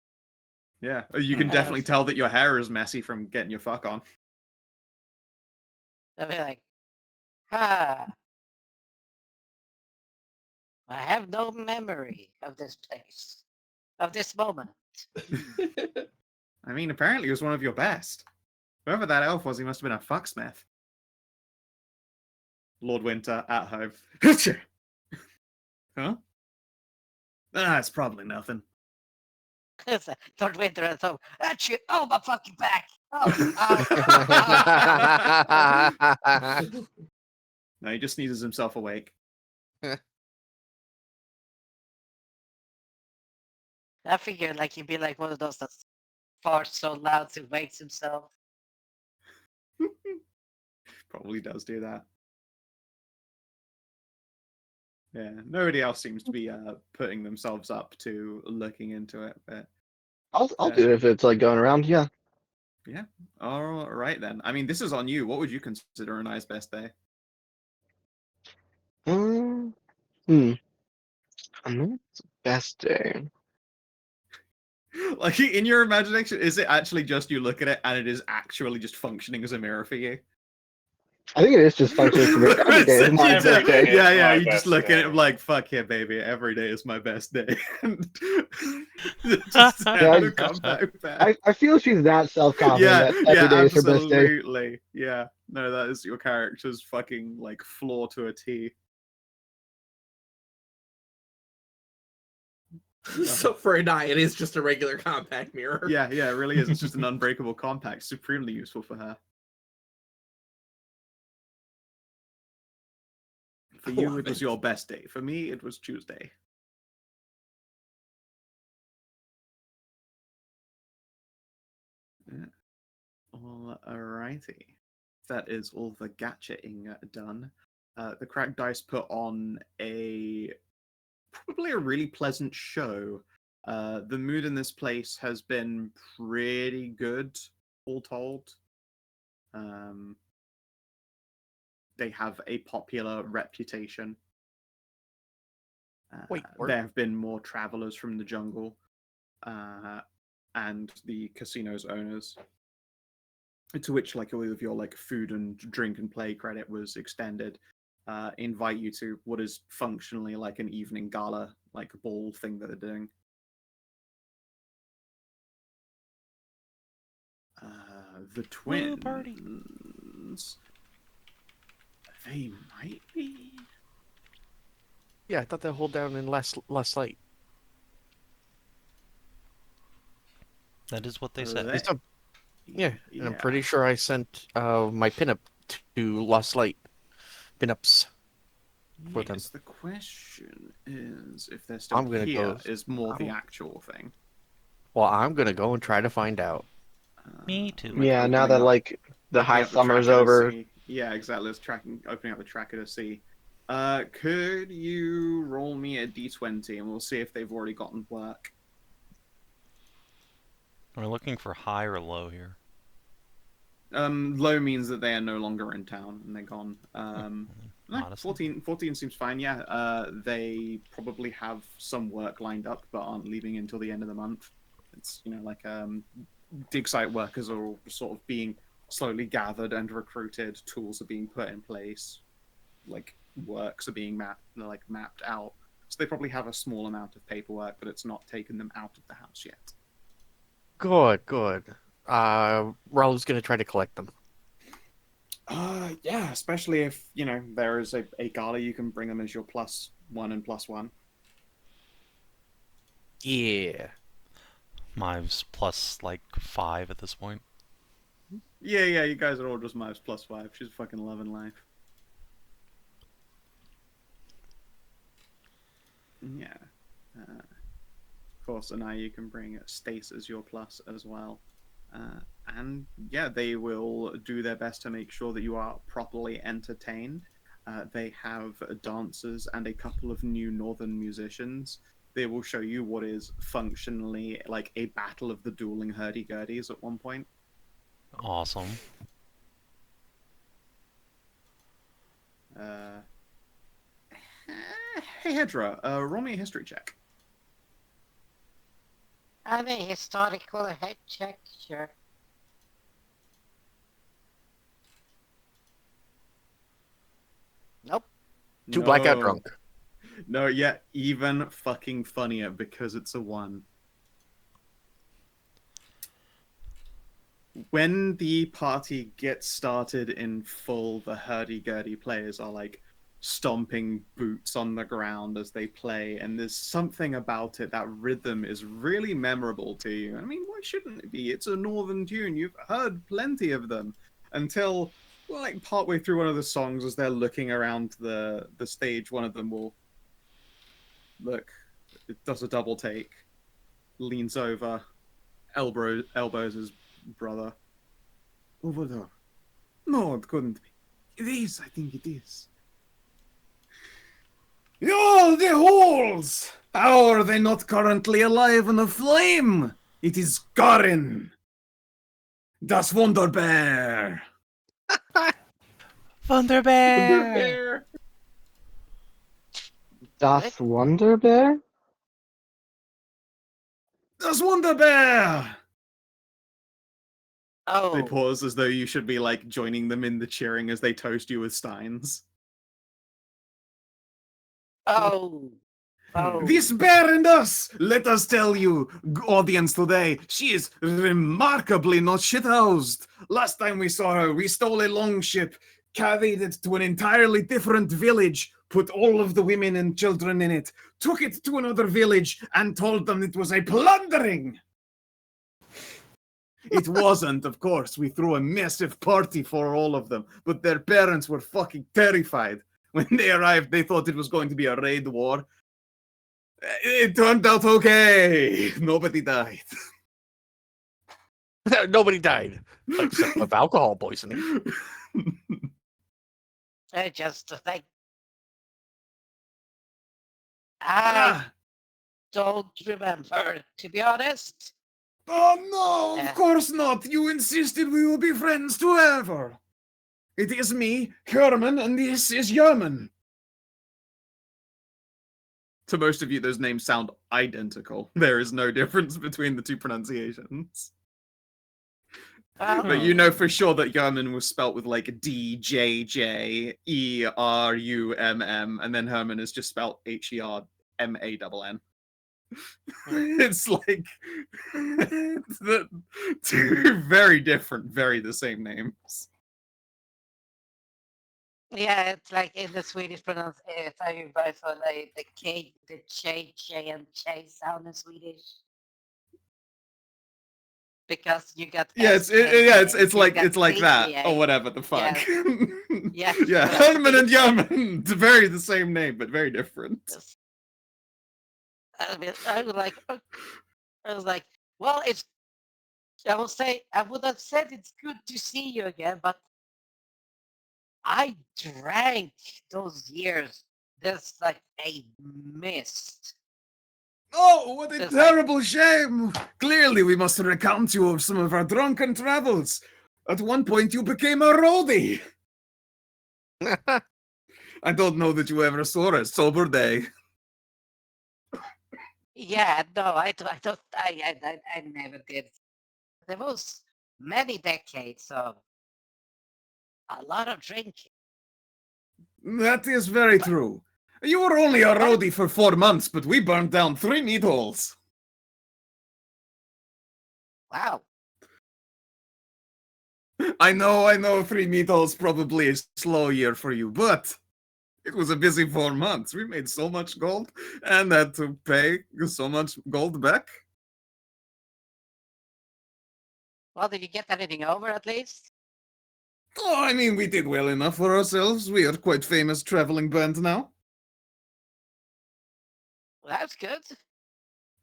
[SPEAKER 1] Yeah, you can definitely tell that your hair is messy from getting your fuck on.
[SPEAKER 2] I'd be like, I have no memory of this place, of this moment.
[SPEAKER 1] I mean, apparently he was one of your best. Whoever that elf was, he must have been a fucksmith. Lord Winter at home. Huh? Ah, it's probably nothing.
[SPEAKER 2] Lord Winter at home. Achoo! Oh, my fucking back! Oh,
[SPEAKER 1] No, he just sneezes himself awake.
[SPEAKER 2] I figured like he'd be like one of those that farts so loud he wakes himself.
[SPEAKER 1] Probably does do that. Yeah, nobody else seems to be putting themselves up to looking into it, but
[SPEAKER 5] I'll do it if it's like going around. Yeah.
[SPEAKER 1] yeah. All right then. I mean, this is on you. What would you consider a nice best day?
[SPEAKER 5] I know it's the best day.
[SPEAKER 1] Like in your imagination, is it actually just you look at it and it is actually just functioning as a mirror for you?
[SPEAKER 5] I think it is just functioning for me. Every day is my
[SPEAKER 1] You
[SPEAKER 5] best
[SPEAKER 1] do.
[SPEAKER 5] day.
[SPEAKER 1] Yeah,
[SPEAKER 6] my
[SPEAKER 1] you just
[SPEAKER 6] best
[SPEAKER 1] look at
[SPEAKER 6] day.
[SPEAKER 1] it like, fuck yeah, baby, every day is my best day. Just have to come back.
[SPEAKER 5] I feel she's that self-confident
[SPEAKER 1] Yeah,
[SPEAKER 5] that every day is her best day.
[SPEAKER 1] absolutely. Yeah, no, that is your character's fucking like flaw to a T.
[SPEAKER 7] So for Anai, it is just a regular compact mirror.
[SPEAKER 1] Yeah, it really is. It's just an unbreakable compact, supremely useful for her. For you,
[SPEAKER 7] Love
[SPEAKER 1] it was
[SPEAKER 7] it.
[SPEAKER 1] your best day. For me, it was Tuesday. Yeah. Alrighty. That is all the gadgeting done. The cracked dice put on probably a really pleasant show. The mood in this place has been pretty good, all told. They have a popular reputation.
[SPEAKER 3] Wait,
[SPEAKER 1] there have been more travelers from the jungle and the casino's owners, to which like all of your like food and drink and play credit was extended, invite you to what is functionally like an evening gala, like ball thing that they're doing. The
[SPEAKER 4] Woo, party.
[SPEAKER 1] twins. They might be.
[SPEAKER 3] Yeah, I thought they hold down in last light.
[SPEAKER 4] That is what they
[SPEAKER 1] Are
[SPEAKER 4] said.
[SPEAKER 1] they?
[SPEAKER 3] Yeah, and I'm
[SPEAKER 1] Yeah.
[SPEAKER 3] pretty sure I sent my pinup to Lost Light pinups for them.
[SPEAKER 1] Yes, the question is if they're still
[SPEAKER 3] I'm gonna
[SPEAKER 1] here
[SPEAKER 3] go.
[SPEAKER 1] is more the
[SPEAKER 3] I'm-
[SPEAKER 1] actual thing.
[SPEAKER 3] Well, I'm gonna go and try to find out.
[SPEAKER 4] Me too.
[SPEAKER 1] Like
[SPEAKER 5] Yeah, now
[SPEAKER 1] opening
[SPEAKER 5] that
[SPEAKER 1] up-
[SPEAKER 5] like the
[SPEAKER 1] opening
[SPEAKER 5] high
[SPEAKER 1] up the
[SPEAKER 5] summer's
[SPEAKER 1] tracker to
[SPEAKER 5] over.
[SPEAKER 1] see- Yeah, exactly. It's opening up the tracker to see. Could you roll me a d20 and we'll see if they've already gotten work.
[SPEAKER 4] We're looking for high or low here.
[SPEAKER 1] Low means that they are no longer in town and they're gone. No,
[SPEAKER 4] Honestly.
[SPEAKER 1] 14 seems fine, yeah. They probably have some work lined up but aren't leaving until the end of the month. It's, like dig site workers are all sort of being slowly gathered and recruited, tools are being put in place, like works are being mapped out. So they probably have a small amount of paperwork, but it's not taken them out of the house yet.
[SPEAKER 3] Good. Ralu's gonna try to collect them.
[SPEAKER 1] Yeah, especially if, there is a gala, you can bring them as your +1 and +1.
[SPEAKER 3] Yeah.
[SPEAKER 4] Mive's plus like 5 at this point.
[SPEAKER 1] Yeah, you guys are all just Mives +5. She's fucking loving life. Yeah. Of course, Anai, you can bring Stace as your plus as well. And yeah, they will do their best to make sure that you are properly entertained. They have dancers and a couple of new northern musicians. They will show you what is functionally like a battle of the dueling hurdy-gurdies at one point.
[SPEAKER 4] Awesome.
[SPEAKER 1] Hey, Hedrah, roll me a history check.
[SPEAKER 2] And a historical head check, sure. Nope.
[SPEAKER 3] Too blackout
[SPEAKER 1] No.
[SPEAKER 3] drunk.
[SPEAKER 1] No, yeah, even fucking funnier because it's a 1. When the party gets started in full, the hurdy-gurdy players are like stomping boots on the ground as they play, and there's something about it, that rhythm is really memorable to you. I mean, why shouldn't it be? It's a northern tune, you've heard plenty of them, until, like, partway through one of the songs, as they're looking around the stage, one of them will look, it does a double take, leans over, elbows his brother. Over there. No, it couldn't be. It is, I think it is. Oh, the holes! How are they not currently alive and aflame? It is Karin! Das Wunderbeer!
[SPEAKER 4] Thunderbear!
[SPEAKER 5] Das Wonderbear?
[SPEAKER 1] Das Wunderbeer!
[SPEAKER 2] Oh.
[SPEAKER 1] They pause as though you should be, like, joining them in the cheering as they toast you with steins.
[SPEAKER 2] Oh.
[SPEAKER 1] This bear and us, let us tell you, audience today, she is remarkably not shithoused. Last time we saw her, we stole a longship, carried it to an entirely different village, put all of the women and children in it, took it to another village, and told them it was a plundering. It wasn't, of course. We threw a massive party for all of them, but their parents were fucking terrified. When they arrived, they thought it was going to be a raid war. It turned out okay. Nobody died.
[SPEAKER 3] Nobody died, except of alcohol poisoning.
[SPEAKER 2] I just like. I don't remember, to be honest.
[SPEAKER 1] Oh no, of course not. You insisted we will be friends forever. It is me, Herman, and this is Yerman. To most of you, those names sound identical. There is no difference between the two pronunciations. But you know for sure that Yerman was spelt with like D-J-J-E-R-U-M-M, and then Herman is just spelt H-E-R-M-A-N-N. It's like two very different, very the same names.
[SPEAKER 2] Yeah, it's like in the Swedish pronunciation. How you guys for like the K, the J, and J sound in Swedish. Because you got
[SPEAKER 1] Yeah, it's like that
[SPEAKER 2] CGA.
[SPEAKER 1] or whatever the fuck.
[SPEAKER 2] Yeah,
[SPEAKER 1] Yeah, Herman and Yerman, it's very the same name but very different.
[SPEAKER 2] Yes. I was like, well, it's. I will say, I would have said it's good to see you again, but I drank those years. There's like a mist.
[SPEAKER 1] Oh, what a
[SPEAKER 2] It's like-
[SPEAKER 1] terrible shame! Clearly, we must recount you of some of our drunken travels. At one point, you became a roadie. I don't know that you ever saw a sober day.
[SPEAKER 2] Yeah, no, I don't, I never did. There was many decades of a lot of drinking.
[SPEAKER 1] That is very true. You were only a roadie for 4 months, but we burned down 3 meat holes.
[SPEAKER 2] Wow.
[SPEAKER 1] I know 3 meat holes probably a slow year for you, but it was a busy 4 months. We made so much gold and had to pay so much gold back.
[SPEAKER 2] Well, did you get anything over at least?
[SPEAKER 1] Oh, I mean, we did well enough for ourselves. We are quite famous traveling band now.
[SPEAKER 2] Well, that's good.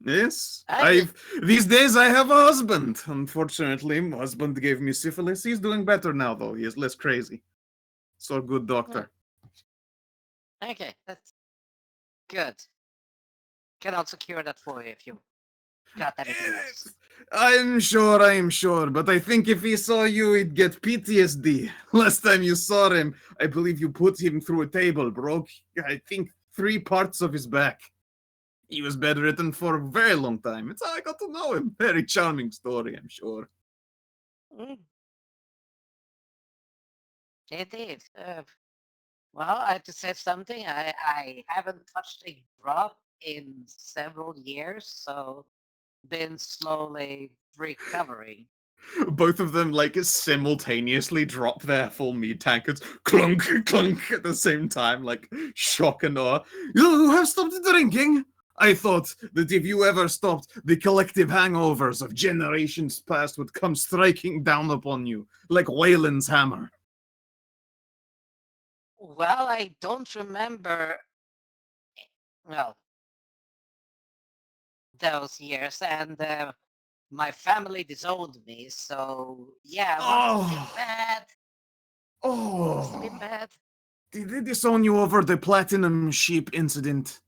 [SPEAKER 1] Yes.
[SPEAKER 2] I
[SPEAKER 1] These days I have a husband. Unfortunately, my husband gave me syphilis. He's doing better now, though. He is less crazy. So good doctor.
[SPEAKER 2] Okay, that's good. Can also cure that for you if you got anything else.
[SPEAKER 1] I'm sure, but I think if he saw you, he'd get PTSD. Last time you saw him, I believe you put him through a table, broke, I think, 3 parts of his back. He was bedridden for a very long time. It's how I got to know him. Very charming story, I'm sure.
[SPEAKER 2] Mm. Indeed. Well, I have to say something. I haven't touched a drop in several years, so been slowly recovering.
[SPEAKER 1] Both of them, like, simultaneously drop their full meat tankards, clunk, clunk, at the same time, like, shock and awe. You have stopped drinking? I thought that if you ever stopped, the collective hangovers of generations past would come striking down upon you, like Wayland's hammer.
[SPEAKER 2] Well, I don't remember, well, those years, and my family disowned me, so yeah, once it's been bad. It's been
[SPEAKER 1] Oh,
[SPEAKER 2] bad.
[SPEAKER 1] did they disown you over the platinum sheep incident?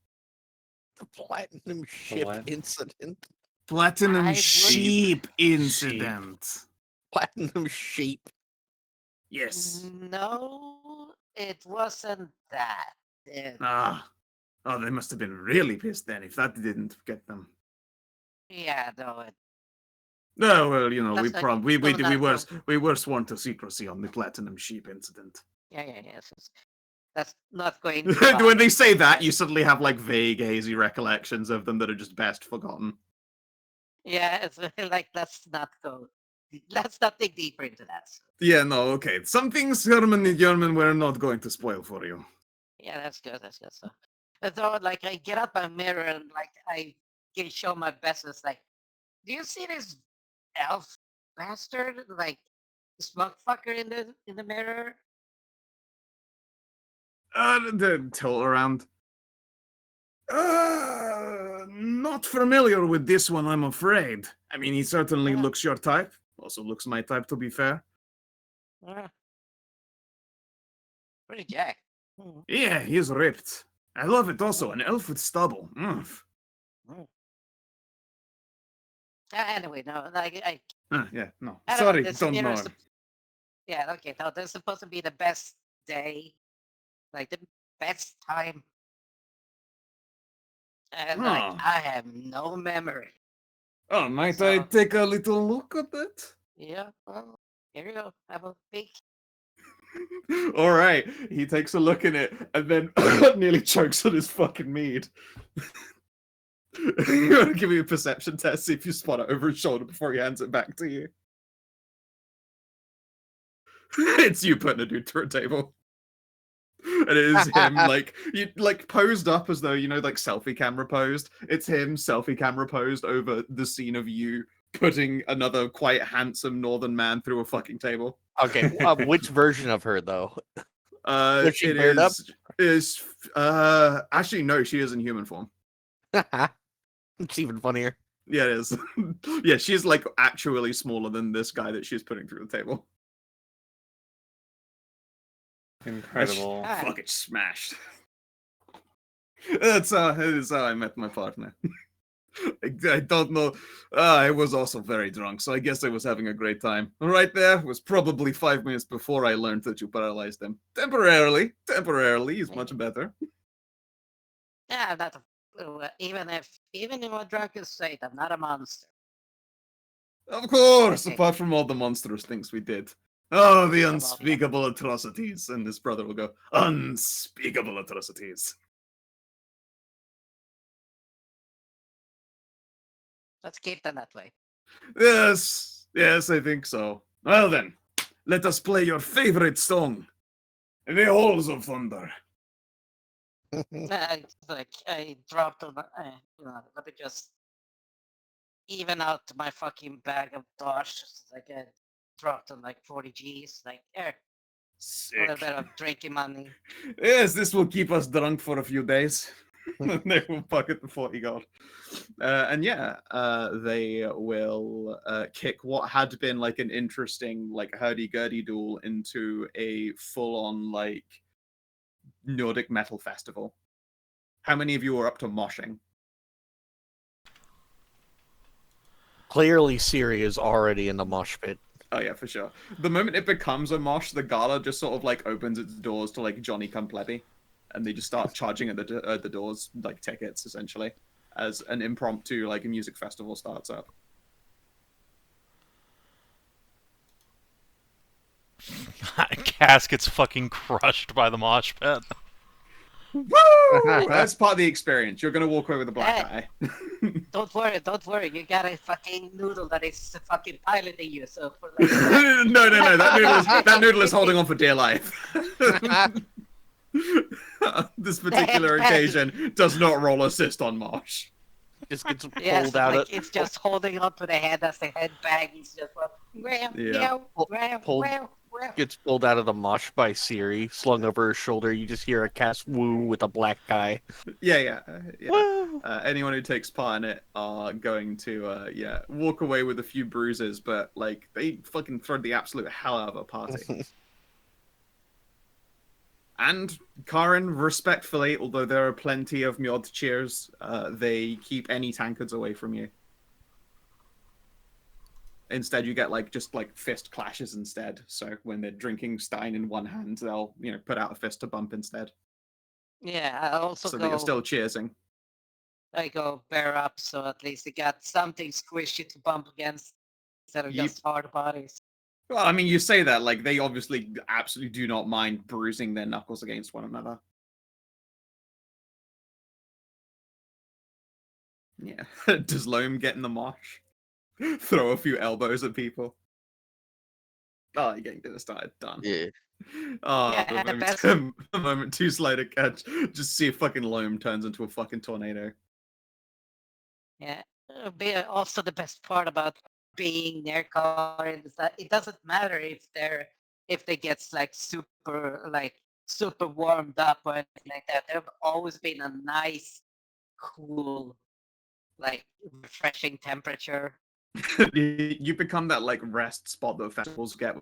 [SPEAKER 3] The platinum ship
[SPEAKER 6] what?
[SPEAKER 3] incident.
[SPEAKER 1] Platinum
[SPEAKER 2] I would-
[SPEAKER 1] sheep incident.
[SPEAKER 3] Platinum sheep.
[SPEAKER 1] Yes.
[SPEAKER 2] No, it wasn't that.
[SPEAKER 1] Ah. Oh, they must have been really pissed then if that didn't get them.
[SPEAKER 2] Yeah, no,
[SPEAKER 1] Oh, well, you know,
[SPEAKER 2] That's like-
[SPEAKER 1] we were sworn to secrecy on the platinum sheep incident.
[SPEAKER 2] yeah. That's not going
[SPEAKER 1] When they say that, you suddenly have like vague, hazy recollections of them that are just best forgotten.
[SPEAKER 2] Yeah, it's like let's not dig deeper into that.
[SPEAKER 1] Yeah, no, okay. Some things Herman and German were not going to spoil for you.
[SPEAKER 2] Yeah, that's good. So like I get out my mirror and like I can show my best. It's like, do you see this elf bastard? Like this motherfucker in the mirror?
[SPEAKER 1] The tilt around. Not familiar with this one, I'm afraid. I mean, he certainly
[SPEAKER 2] Yeah.
[SPEAKER 1] looks your type. Also looks my type, to be fair.
[SPEAKER 2] Yeah. Pretty jack.
[SPEAKER 1] Yeah, he's ripped. I love it also, an elf with stubble.
[SPEAKER 2] Anyway, no, like
[SPEAKER 1] Yeah, no.
[SPEAKER 2] I
[SPEAKER 1] Sorry,
[SPEAKER 2] this
[SPEAKER 1] don't know
[SPEAKER 2] mirror's
[SPEAKER 1] him.
[SPEAKER 2] yeah, okay. No, this is supposed to be the best day, like the best time, and like
[SPEAKER 1] Huh.
[SPEAKER 2] I have no memory.
[SPEAKER 1] Oh, might I
[SPEAKER 2] So-
[SPEAKER 1] take a little look at that?
[SPEAKER 2] Yeah, well, here you go. Have a peek.
[SPEAKER 1] All right. He takes a look at it and then nearly chokes on his fucking mead. You want to give me a perception test, see if you spot it over his shoulder before he hands it back to you. It's you putting a dude through a table. And it is him, like posed up as though, like selfie camera posed. It's him selfie camera posed over the scene of you putting another quite handsome northern man through a fucking table.
[SPEAKER 3] Okay, which version of her though? Was she
[SPEAKER 1] It
[SPEAKER 3] paired up?
[SPEAKER 1] is actually no, she is in human form.
[SPEAKER 3] It's even funnier.
[SPEAKER 1] Yeah, it is. Yeah, she's like actually smaller than this guy that she's putting through the table.
[SPEAKER 6] Incredible.
[SPEAKER 1] Fucking smashed. That's it is how I met my partner. I don't know. I was also very drunk, so I guess I was having a great time. Right there was probably 5 minutes before I learned that you paralyzed him. Temporarily, he's much better.
[SPEAKER 2] Yeah, that even if a drunk is straight, I'm not a monster.
[SPEAKER 1] Of course,
[SPEAKER 2] Okay.
[SPEAKER 1] apart from all the monstrous things we did. Oh, the
[SPEAKER 2] Well, yeah.
[SPEAKER 1] unspeakable atrocities. And his brother will go, unspeakable atrocities.
[SPEAKER 2] Let's keep them that way.
[SPEAKER 1] Yes, I think so. Well then, let us play your favorite song, The Halls of Thunder.
[SPEAKER 2] I dropped on. Let me just even out my fucking bag of dosh. Like I dropped on like 40 G's. Like here, a little
[SPEAKER 1] Sick.
[SPEAKER 2] bit of drinking money.
[SPEAKER 1] Yes, this will keep us drunk for a few days. They will pocket the 40 gold. They will kick what had been like an interesting like hurdy-gurdy duel into a full-on like Nordic metal festival. How many of you are up to moshing?
[SPEAKER 3] Clearly, Siri is already in the mosh pit.
[SPEAKER 1] Oh yeah, for sure. The moment it becomes a mosh, the gala just sort of like opens its doors to like Johnny Come Plebby, and they just start charging at the doors like tickets essentially, as an impromptu like music festival starts up.
[SPEAKER 4] Cass gets fucking crushed by the mosh pit.
[SPEAKER 1] Woo! That's part of the experience. You're gonna walk away with a black eye.
[SPEAKER 2] Don't worry. You got a fucking noodle that is fucking piloting you. So for like,
[SPEAKER 1] No. That noodle is holding on for dear life. This particular occasion does not roll assist on Mosh.
[SPEAKER 3] Just gets pulled
[SPEAKER 2] yes,
[SPEAKER 3] out
[SPEAKER 2] like
[SPEAKER 3] of
[SPEAKER 2] it's just holding on to the head as the head bangs. Just
[SPEAKER 3] gets pulled out of the mosh by Siri, slung over her shoulder. You just hear a Cass woo with a black guy.
[SPEAKER 1] Yeah. Anyone who takes part in it are going to walk away with a few bruises, but like they fucking throw the absolute hell out of a party. And Karin, respectfully, although there are plenty of Mjod cheers, they keep any tankards away from you. Instead, you get just fist clashes instead. So when they're drinking Stein in one hand, they'll put out a fist to bump instead.
[SPEAKER 2] Yeah, I also
[SPEAKER 1] So
[SPEAKER 2] go.
[SPEAKER 1] that you're still cheersing.
[SPEAKER 2] I go bear up, so at least you got something squishy to bump against instead of just hard bodies.
[SPEAKER 1] Well, I mean, you say that like they obviously absolutely do not mind bruising their knuckles against one another. Yeah. Does Loam get in the mosh? Throw a few elbows at people. Oh, you're getting to the start. Done.
[SPEAKER 3] Yeah.
[SPEAKER 1] Oh,
[SPEAKER 2] Yeah,
[SPEAKER 1] the
[SPEAKER 2] the best-
[SPEAKER 1] moment too slow to catch. Just see if fucking Loam turns into a fucking tornado.
[SPEAKER 2] Yeah. Also, the best part about being near Karin is that it doesn't matter if they get super warmed up or anything like that. They've always been a nice, cool, refreshing temperature.
[SPEAKER 1] You become that like rest spot that festivals get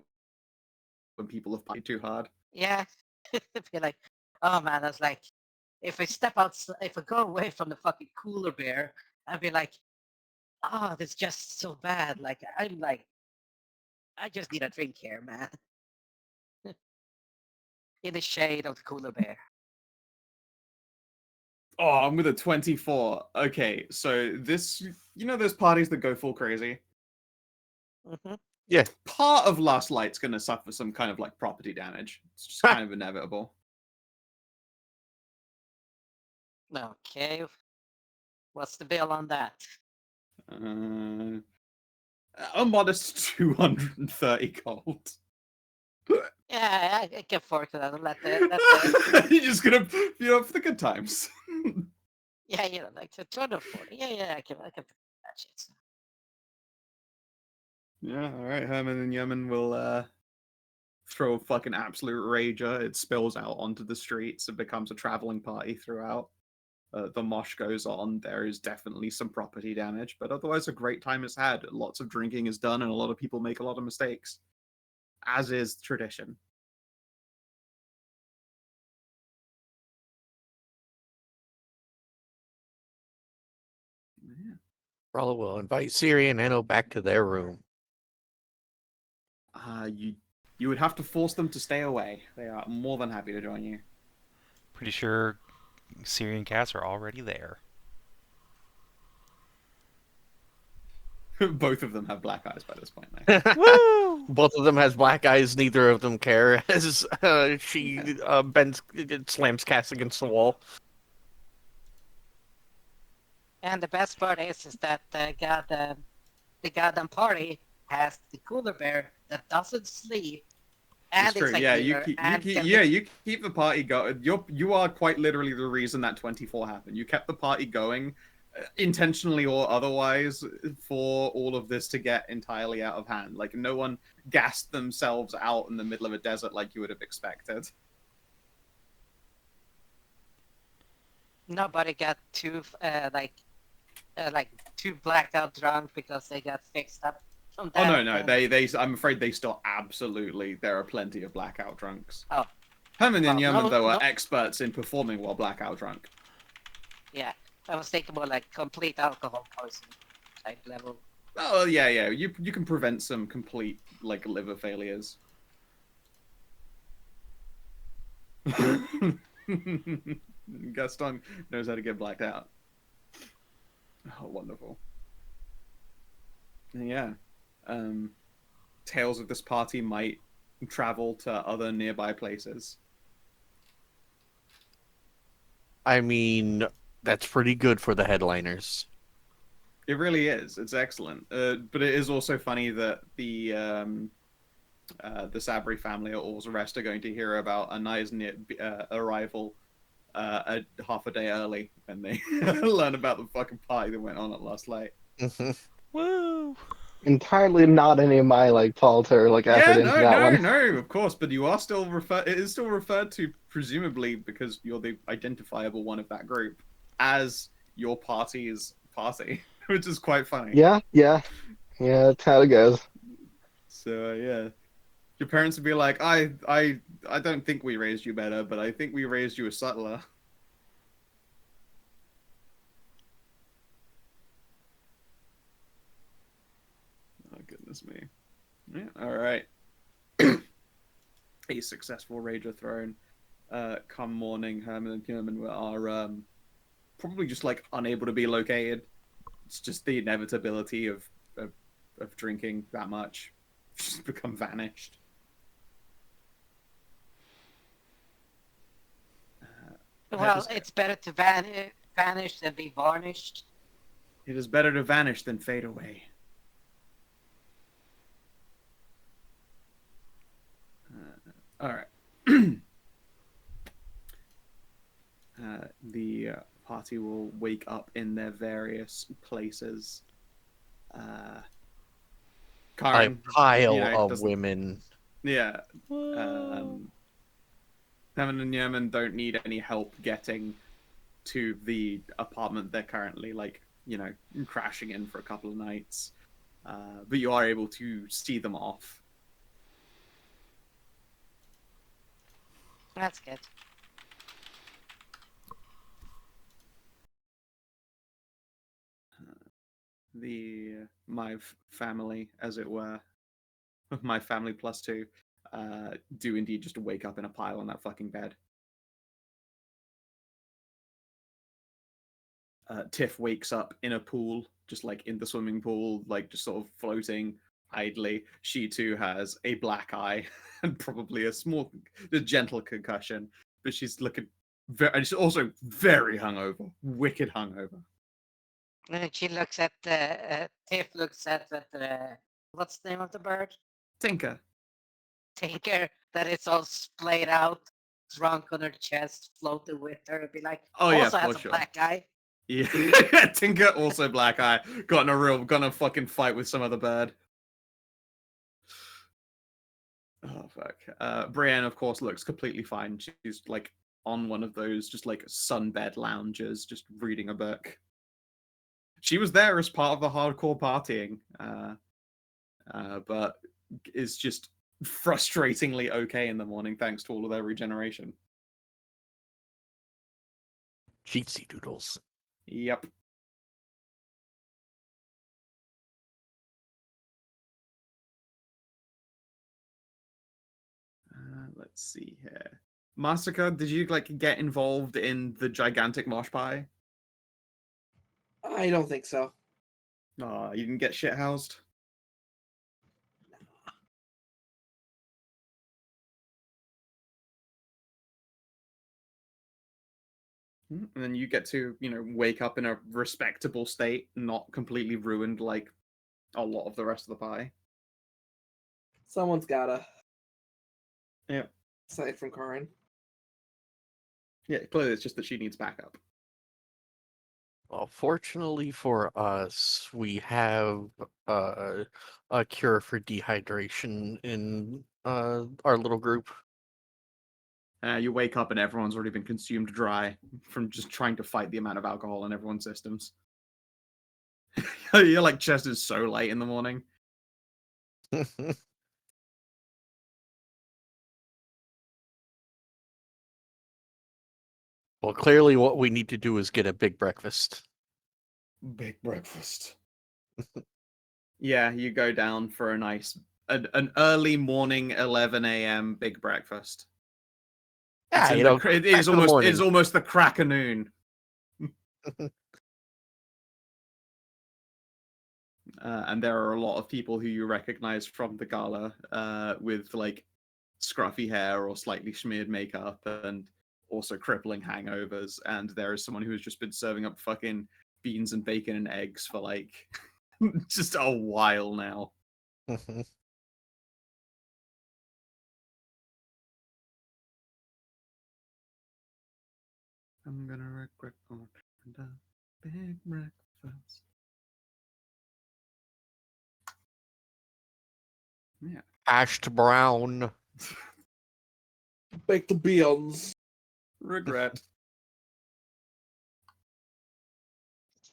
[SPEAKER 1] when people have played too hard.
[SPEAKER 2] Yeah. Be like, oh man, that's like, if I step out, if I go away from the fucking cooler bear, I'd be like, oh, this is just so bad. I just need a drink here, man. In the shade of the cooler bear.
[SPEAKER 1] Oh, I'm with a 24. Okay, so this, those parties that go full crazy.
[SPEAKER 2] Mm-hmm.
[SPEAKER 3] Yeah.
[SPEAKER 1] Part of Last Light's going to suffer some kind of like property damage. It's just kind of inevitable.
[SPEAKER 2] Okay. What's the bill on that?
[SPEAKER 1] A modest 230 gold.
[SPEAKER 2] Yeah, I can afford that. Let the
[SPEAKER 1] You're just gonna, for the good times.
[SPEAKER 2] yeah, like the 240. Yeah, I can that shit.
[SPEAKER 1] Yeah, all right. Herman and Yemen will throw a fucking absolute rager. It spills out onto the streets. It becomes a traveling party throughout. The mosh goes on. There is definitely some property damage, but otherwise a great time is had. Lots of drinking is done, and a lot of people make a lot of mistakes, as is tradition. Yeah.
[SPEAKER 3] Ralu will invite Siri and Anno back to their room.
[SPEAKER 1] You would have to force them to stay away. They are more than happy to join you.
[SPEAKER 4] Pretty sure Syrian cats are already there.
[SPEAKER 1] Both of them have black eyes by this point, though.
[SPEAKER 3] Woo! Both of them has black eyes. Neither of them care as she slams Cass against the wall.
[SPEAKER 2] And the best part is that the goddamn party has the cooler bear that doesn't sleep, and
[SPEAKER 1] It's true.
[SPEAKER 2] it's like
[SPEAKER 1] Yeah,
[SPEAKER 2] healer,
[SPEAKER 1] you keep the party going. You are quite literally the reason that 24 happened. You kept the party going, intentionally or otherwise, for all of this to get entirely out of hand. Like, no one gassed themselves out in the middle of a desert like you would have expected.
[SPEAKER 2] Nobody got too too blacked out drunk because they got fixed up from that.
[SPEAKER 1] Oh no, they I'm afraid they still absolutely. There are plenty of blackout drunks.
[SPEAKER 2] Oh.
[SPEAKER 1] Herman and Yemen, though, are
[SPEAKER 2] no.
[SPEAKER 1] experts in performing while blackout drunk.
[SPEAKER 2] Yeah, I was thinking more like complete alcohol poisoning type level.
[SPEAKER 1] Oh yeah. You can prevent some complete like liver failures. Gaston knows how to get blacked out. Oh, wonderful. Yeah. Tales of this party might travel to other nearby places.
[SPEAKER 3] I mean, that's pretty good for the headliners.
[SPEAKER 1] It really is. It's excellent. But it is also funny that the Sabri family at All's Rest are going to hear about Anai's arrival half a day early when they learn about the fucking party that went on at last light.
[SPEAKER 4] Woo!
[SPEAKER 5] Entirely not any of my fault or effort into that one.
[SPEAKER 1] No, of course, but you are still it is still referred to, presumably because you're the identifiable one of that group, as your party's party, which is quite funny.
[SPEAKER 5] Yeah, that's how it goes.
[SPEAKER 1] So yeah, your parents would be like, I don't think we raised you better, but I think we raised you a subtler. Oh goodness me. Yeah, all right. A successful rager thrown. Come morning, Herman and Yemen are probably just unable to be located. It's just the inevitability of drinking that much. Just become vanished.
[SPEAKER 2] Well, it's better to vanish than be varnished.
[SPEAKER 1] It is better to vanish than fade away. All right. The party will wake up in their various places. Karin,
[SPEAKER 3] A pile of women.
[SPEAKER 1] Yeah. Heaven and Yemen don't need any help getting to the apartment they're currently, crashing in for a couple of nights. But you are able to see them off.
[SPEAKER 2] That's good.
[SPEAKER 1] My family, as it were, my family plus two, do indeed just wake up in a pile on that fucking bed. Tiff wakes up in a pool, just in the swimming pool, just sort of floating idly. She too has a black eye and probably a gentle concussion, but she's looking and she's also very hungover, wicked hungover.
[SPEAKER 2] And she looks at Tiff looks at the what's the name of the bird?
[SPEAKER 1] Tinker.
[SPEAKER 2] Tinker, that it's all splayed out, drunk on her chest, floating with her, and be like,
[SPEAKER 1] Oh, yeah,
[SPEAKER 2] also has
[SPEAKER 1] for
[SPEAKER 2] a
[SPEAKER 1] sure.
[SPEAKER 2] black eye.
[SPEAKER 1] Yeah, Tinker also black eye. Gonna fucking fight with some other bird. Oh fuck. Brienne, of course, looks completely fine. She's like on one of those just like sunbed lounges, just reading a book. She was there as part of the hardcore partying, but is just frustratingly okay in the morning thanks to all of their regeneration.
[SPEAKER 3] Cheatsy doodles.
[SPEAKER 1] Yep. Let's see here. Masika, did you like get involved in the gigantic mosh pie?
[SPEAKER 7] I don't think so.
[SPEAKER 1] Oh, you didn't get shit housed? And then you get to, wake up in a respectable state, not completely ruined like a lot of the rest of the pie.
[SPEAKER 7] Someone's gotta.
[SPEAKER 1] Yep.
[SPEAKER 7] Aside from Karin.
[SPEAKER 3] Yeah,
[SPEAKER 1] Clearly it's just that she needs backup.
[SPEAKER 3] Well, fortunately for us, we have a cure for dehydration in our little group.
[SPEAKER 1] You wake up and everyone's already been consumed dry from just trying to fight the amount of alcohol in everyone's systems. Your like chest is so light in the morning.
[SPEAKER 3] Well, clearly what we need to do is get a big breakfast.
[SPEAKER 1] Big breakfast. Yeah, you go down for a nice, an early morning 11 a.m. big breakfast.
[SPEAKER 3] Yeah,
[SPEAKER 1] It is almost the crack of noon. And there are a lot of people who you recognize from the gala with like scruffy hair or slightly smeared makeup and also crippling hangovers. And there is someone who has just been serving up fucking beans and bacon and eggs for like just a while now. I'm gonna regret going to big breakfast. Yeah.
[SPEAKER 3] Hashed brown.
[SPEAKER 7] Bake the beans.
[SPEAKER 1] Regret.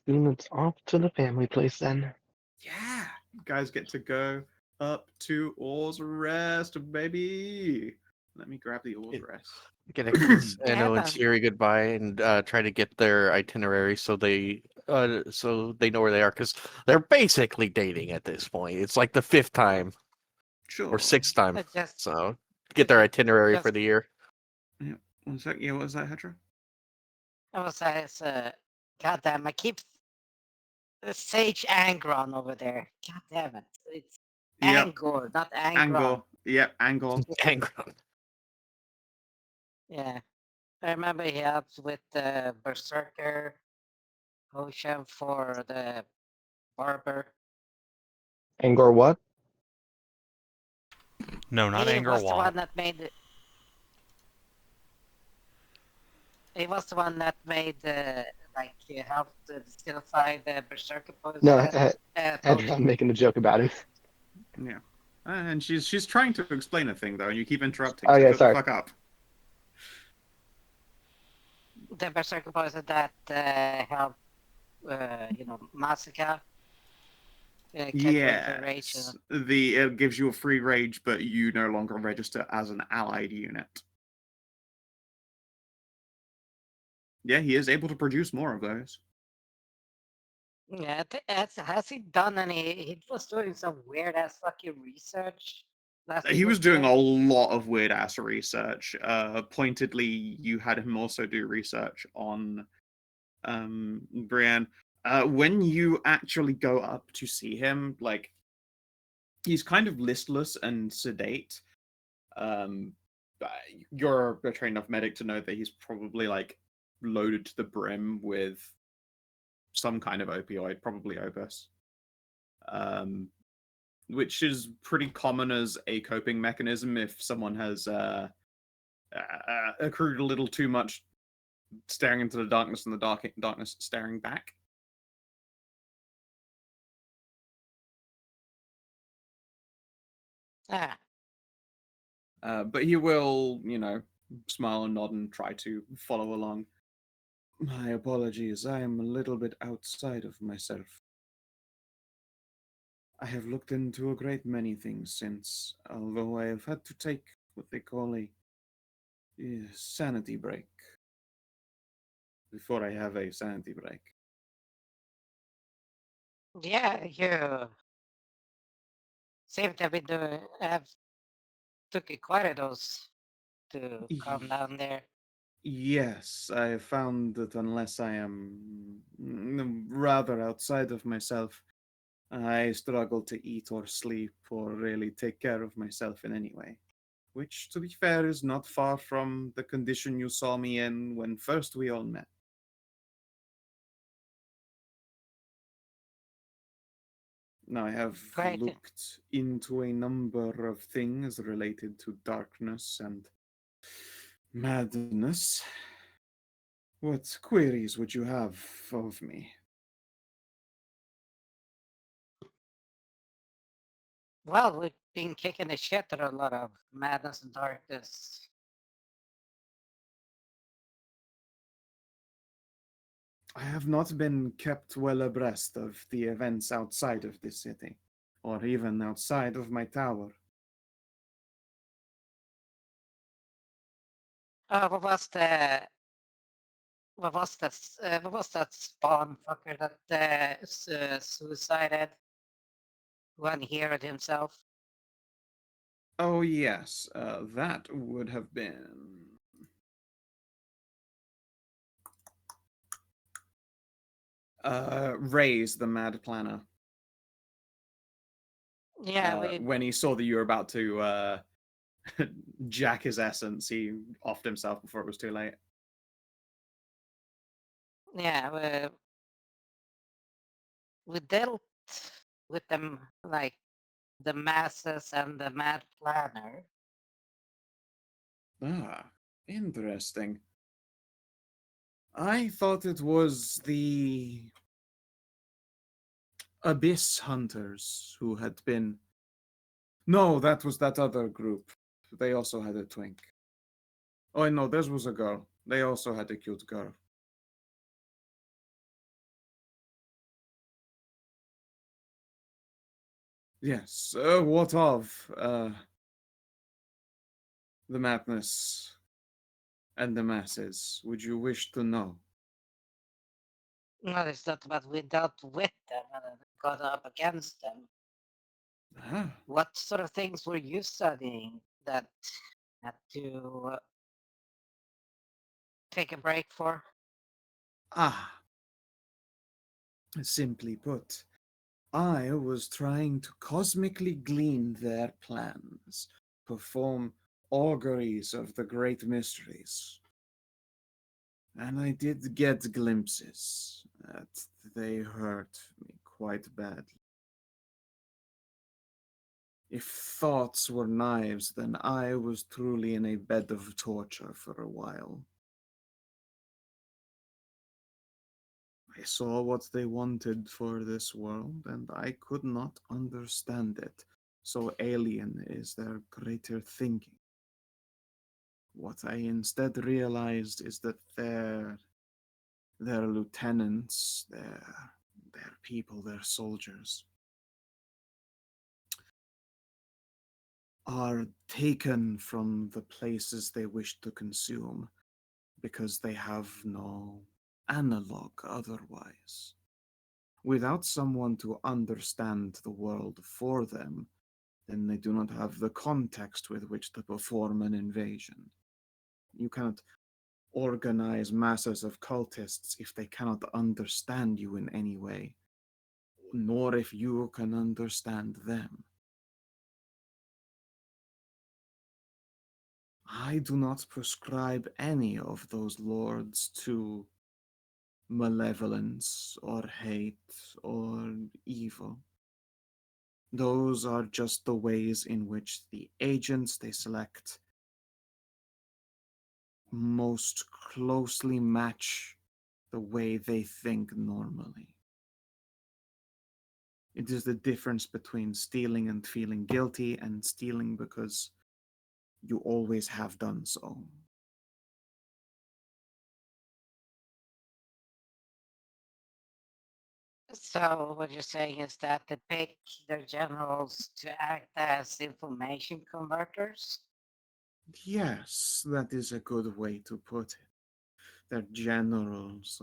[SPEAKER 5] Soon it's off to the family place then.
[SPEAKER 1] Yeah. You guys get to go up to Oars Rest, baby. Let me grab the Oars Rest.
[SPEAKER 3] Get a kiss
[SPEAKER 2] Yeah,
[SPEAKER 3] and
[SPEAKER 2] man.
[SPEAKER 3] Siri goodbye and try to get their itinerary so they know where they are, because they're basically dating at this point. It's like the 5th time
[SPEAKER 1] Sure.
[SPEAKER 3] or 6th time.
[SPEAKER 2] But just
[SPEAKER 3] So get their itinerary for
[SPEAKER 2] just-
[SPEAKER 3] the year.
[SPEAKER 1] Yeah. One sec. Yeah, what was that, Hedrah?
[SPEAKER 2] I was goddamn, I keep Sage Angron over there. God damn it. It's
[SPEAKER 1] Yep.
[SPEAKER 2] Angor, not Angron.
[SPEAKER 1] Angor. Yep, Angor.
[SPEAKER 3] Angron.
[SPEAKER 2] Yeah. I remember he helped with the Berserker potion for the Barber.
[SPEAKER 5] Angor what?
[SPEAKER 4] No, not
[SPEAKER 2] he
[SPEAKER 4] Angor
[SPEAKER 2] was the
[SPEAKER 4] Wall.
[SPEAKER 2] one that made it. He was the one that made he helped distilify the Berserker potion.
[SPEAKER 5] No,
[SPEAKER 2] potion.
[SPEAKER 5] I'm making a joke about it.
[SPEAKER 1] Yeah. And she's trying to explain a thing though, and you keep interrupting.
[SPEAKER 5] Oh,
[SPEAKER 1] so
[SPEAKER 5] yeah,
[SPEAKER 1] shut
[SPEAKER 5] sorry.
[SPEAKER 1] the fuck up.
[SPEAKER 2] The Berserker poison that helped, Masika.
[SPEAKER 1] Yes. It gives you a free rage, but you no longer register as an allied unit. Yeah, he is able to produce more of those.
[SPEAKER 2] Yeah, has he done any? He was doing some weird ass fucking research.
[SPEAKER 1] He was doing a lot of weird ass research. Pointedly, you had him also do research on Brienne. When you actually go up to see him, like he's kind of listless and sedate. You're a trained enough medic to know that he's probably like loaded to the brim with some kind of opioid, probably opus, which is pretty common as a coping mechanism if someone has accrued a little too much staring into the darkness and the darkness staring back.
[SPEAKER 2] Ah,
[SPEAKER 1] But he will, smile and nod and try to follow along. My apologies, I am a little bit outside of myself. I have looked into a great many things since, although I have had to take what they call a sanity break. Before I have a sanity break.
[SPEAKER 2] yeah, you seem to have been doing, have took quite a dose to calm down there.
[SPEAKER 1] Yes, I have found that unless I am rather outside of myself, I struggle to eat or sleep or really take care of myself in any way. Which, to be fair, is not far from the condition you saw me in when first we all met. Now, I have
[SPEAKER 2] Great.
[SPEAKER 1] looked into a number of things related to darkness and madness. What queries would you have of me?
[SPEAKER 2] Well, we've been kicking the shit out of a lot of madness and darkness.
[SPEAKER 1] I have not been kept well abreast of the events outside of this city, or even outside of my tower.
[SPEAKER 2] What was the what was that spawn fucker that suicided when he heard himself?
[SPEAKER 1] Oh, yes, that would have been. Raise the Mad Planner.
[SPEAKER 2] Yeah,
[SPEAKER 1] When he saw that you were about to jack his essence, he offed himself before it was too late.
[SPEAKER 2] yeah, we dealt with them like the masses and the mad planner.
[SPEAKER 1] Ah, interesting. I thought it was the Abyss Hunters who had been. No, that was that other group. They also had a twink. Oh, no, theirs was a girl. They also had a cute girl. Yes, what of the madness and the masses? Would you wish to know?
[SPEAKER 2] No, it's not about we dealt with them and got up against them.
[SPEAKER 1] Ah,
[SPEAKER 2] What sort of things were you studying that had to take a break for?
[SPEAKER 1] ah, simply put, I was trying to cosmically glean their plans, perform auguries of the great mysteries. And I did get glimpses that they hurt me quite badly. If thoughts were knives, then I was truly in a bed of torture for a while. I saw what they wanted for this world, and I could not understand it. So alien is their greater thinking. What I instead realized is that their lieutenants, their people, their soldiers, are taken from the places they wish to consume because they have no analog otherwise. Without someone to understand the world for them, then they do not have the context with which to perform an invasion. You cannot organize masses of cultists if they cannot understand you in any way, nor if you can understand them. I do not prescribe any of those lords to malevolence or hate or evil. Those are just the ways in which the agents they select most closely match the way they think normally. It is the difference between stealing and feeling guilty and stealing because you always have done so.
[SPEAKER 2] So what you're saying is that they pick their generals to act as information converters?
[SPEAKER 1] Yes, that is a good way to put it. They're generals,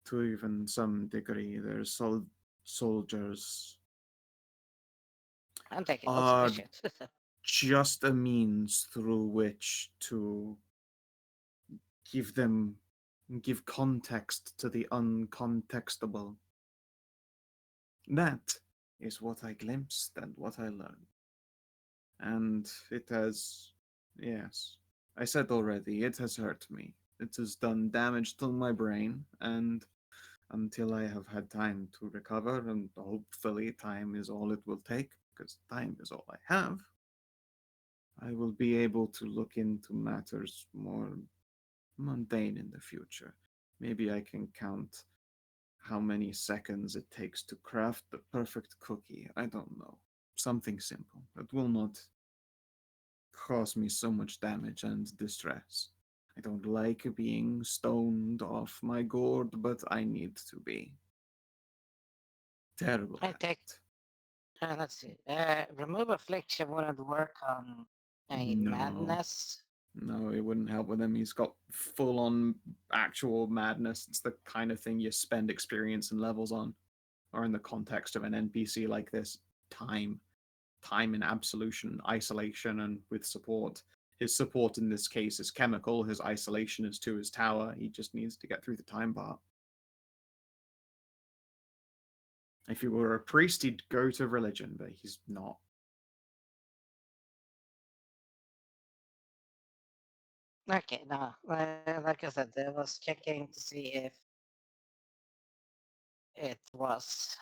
[SPEAKER 1] to even some degree. They're soldiers.
[SPEAKER 2] I'm taking notes of
[SPEAKER 1] Are
[SPEAKER 2] this shit.
[SPEAKER 1] just a means through which to give context to the uncontextable. That is what I glimpsed and what I learned. And it has, yes, I said already, it has hurt me. It has done damage to my brain, and until I have had time to recover, and hopefully time is all it will take, because time is all I have, I will be able to look into matters more mundane in the future. Maybe I can count how many seconds it takes to craft the perfect cookie. I don't know. Something simple that will not cause me so much damage and distress. I don't like being stoned off my gourd, but I need to be. Terrible
[SPEAKER 2] I
[SPEAKER 1] at
[SPEAKER 2] take,
[SPEAKER 1] it.
[SPEAKER 2] let's see, remove affliction wouldn't work on a
[SPEAKER 1] No.
[SPEAKER 2] madness.
[SPEAKER 1] No, it wouldn't help with him. He's got full on actual madness. It's the kind of thing you spend experience and levels on. Or in the context of an NPC like this, time. Time in absolution, isolation, and with support. His support in this case is chemical, his isolation is to his tower. He just needs to get through the time part. If he were a priest, he'd go to religion, but he's not.
[SPEAKER 2] Okay, no, like I said, I was checking to see if it was.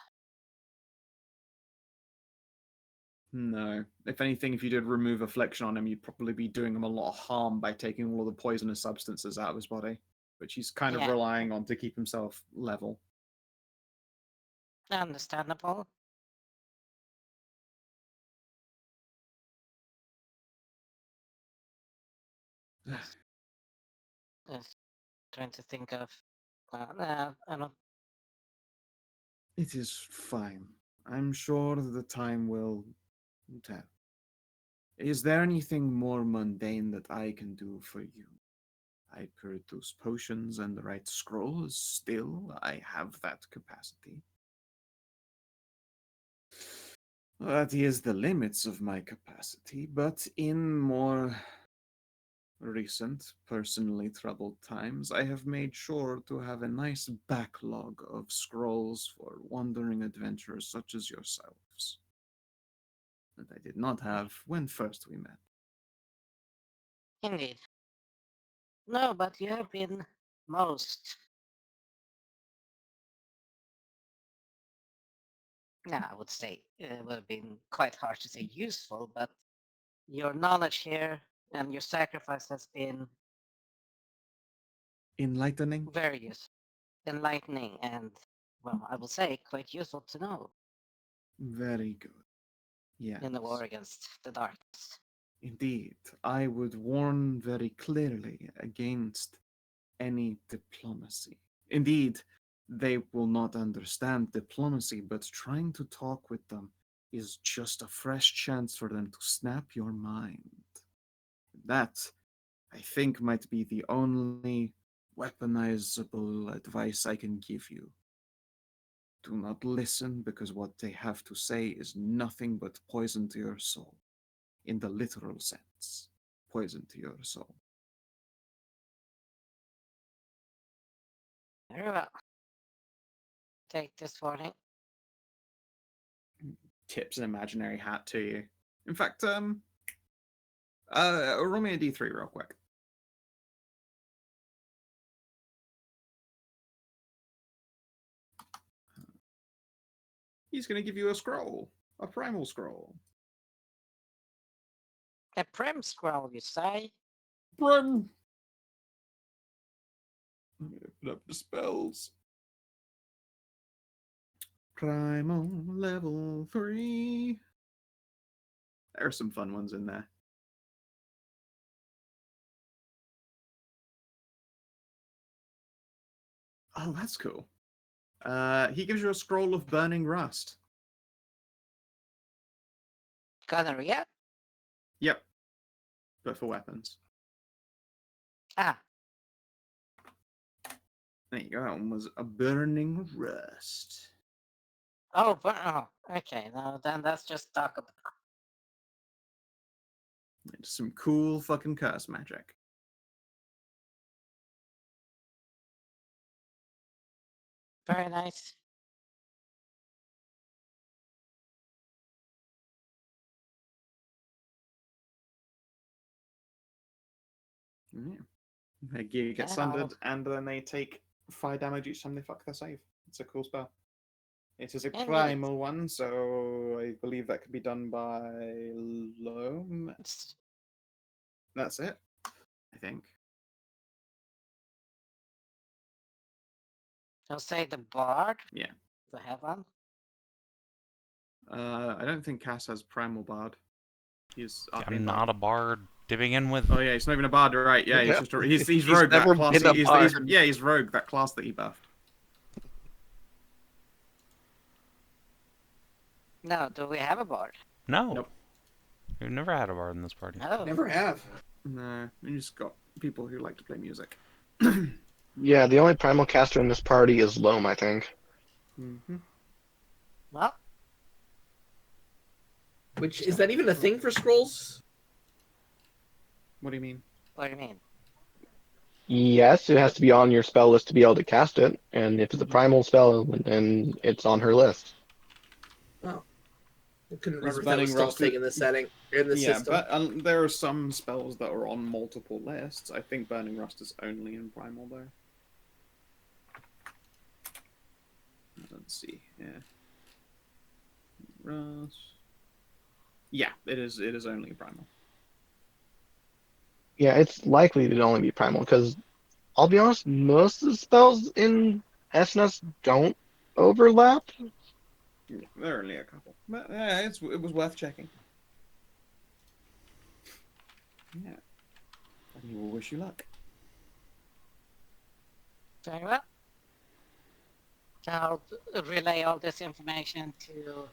[SPEAKER 1] No. If anything, if you did remove affliction on him, you'd probably be doing him a lot of harm by taking all of the poisonous substances out of his body, which he's kind of
[SPEAKER 2] Yeah.
[SPEAKER 1] relying on to keep himself level.
[SPEAKER 2] Understandable. Just trying to think of. I don't.
[SPEAKER 1] It is fine. I'm sure the time will tell. Is there anything more mundane that I can do for you? I produce potions and write scrolls. Still, I have that capacity. That is the limits of my capacity, but in more recent, personally troubled times, I have made sure to have a nice backlog of scrolls for wandering adventurers such as yourselves. That I did not have when first we met.
[SPEAKER 2] Indeed. No, but you have been most. Yeah, I would say it would have been quite hard to say useful, but your knowledge here and your sacrifice has been
[SPEAKER 1] Enlightening?
[SPEAKER 2] very useful, enlightening, and, well, I will say quite useful to know
[SPEAKER 1] Very good. Yes.
[SPEAKER 2] in the war against the darkness.
[SPEAKER 1] Indeed, I would warn very clearly against any diplomacy. Indeed, they will not understand diplomacy, but trying to talk with them is just a fresh chance for them to snap your mind. That, I think, might be the only weaponizable advice I can give you. Do not listen, because what they have to say is nothing but poison to your soul. In the literal sense, poison to your soul.
[SPEAKER 2] Very well. Take this warning.
[SPEAKER 1] Tips an imaginary hat to you. In fact, roll me a d3 real quick. He's going to give you a scroll, a primal scroll.
[SPEAKER 2] A prim scroll, you say?
[SPEAKER 1] Prim. Open up the spells. Primal level 3. There are some fun ones in there. Oh, that's cool. He gives you a scroll of burning rust.
[SPEAKER 2] Gonorrhea?
[SPEAKER 1] Yep. But for weapons.
[SPEAKER 2] Ah,
[SPEAKER 1] There you go. That one was a burning rust.
[SPEAKER 2] oh, okay. No, then let's just talk about.
[SPEAKER 1] It's some cool fucking curse magic.
[SPEAKER 2] Very nice.
[SPEAKER 1] Yeah. Their gear gets
[SPEAKER 2] Yeah.
[SPEAKER 1] sundered, and then they take 5 damage each time they fuck their save. It's a cool spell. It is a
[SPEAKER 2] Indeed.
[SPEAKER 1] primal one, so I believe that can be done by Loam.
[SPEAKER 2] It's-
[SPEAKER 1] That's it, I think.
[SPEAKER 2] I'll say the bard.
[SPEAKER 1] Yeah.
[SPEAKER 2] The have one.
[SPEAKER 1] I don't think Cass has primal bard. He's Arcane
[SPEAKER 4] I'm
[SPEAKER 1] bard.
[SPEAKER 4] not a bard to begin with.
[SPEAKER 1] Oh yeah, he's not even a bard, right? Yeah, he's
[SPEAKER 3] Yeah.
[SPEAKER 1] just he's
[SPEAKER 3] He's
[SPEAKER 1] rogue. That
[SPEAKER 3] never
[SPEAKER 1] class.
[SPEAKER 3] been a
[SPEAKER 1] He's
[SPEAKER 3] bard.
[SPEAKER 1] yeah, he's rogue. That class that he buffed.
[SPEAKER 2] No, do we have a bard?
[SPEAKER 4] No.
[SPEAKER 1] Nope.
[SPEAKER 4] We've never had a bard in this party.
[SPEAKER 2] No.
[SPEAKER 7] Never have.
[SPEAKER 1] No, you just got people who like to play music.
[SPEAKER 5] Yeah, the only primal caster in this party is Loam, I think.
[SPEAKER 1] Mm-hmm.
[SPEAKER 2] Well,
[SPEAKER 7] Which is that even a thing for scrolls?
[SPEAKER 1] What do you mean?
[SPEAKER 2] what do you mean?
[SPEAKER 5] Yes, it has to be on your spell list to be able to cast it, and if it's a primal spell, then it's on her list.
[SPEAKER 7] I couldn't
[SPEAKER 1] Is
[SPEAKER 7] remember if that was
[SPEAKER 1] Burning
[SPEAKER 7] still a
[SPEAKER 1] Rust
[SPEAKER 7] thing in the setting, in the
[SPEAKER 1] Yeah,
[SPEAKER 7] system.
[SPEAKER 1] but there are some spells that are on multiple lists. I think Burning Rust is only in primal though. Let's see. Yeah. Rust. Yeah, it is. It is only primal.
[SPEAKER 5] Yeah, it's likely to only be primal, because I'll be honest, most of the spells in SNS don't overlap.
[SPEAKER 1] Yeah, there are only a couple, but yeah, it was worth checking. Yeah, and he will wish you luck.
[SPEAKER 2] Very well. I'll relay all this information to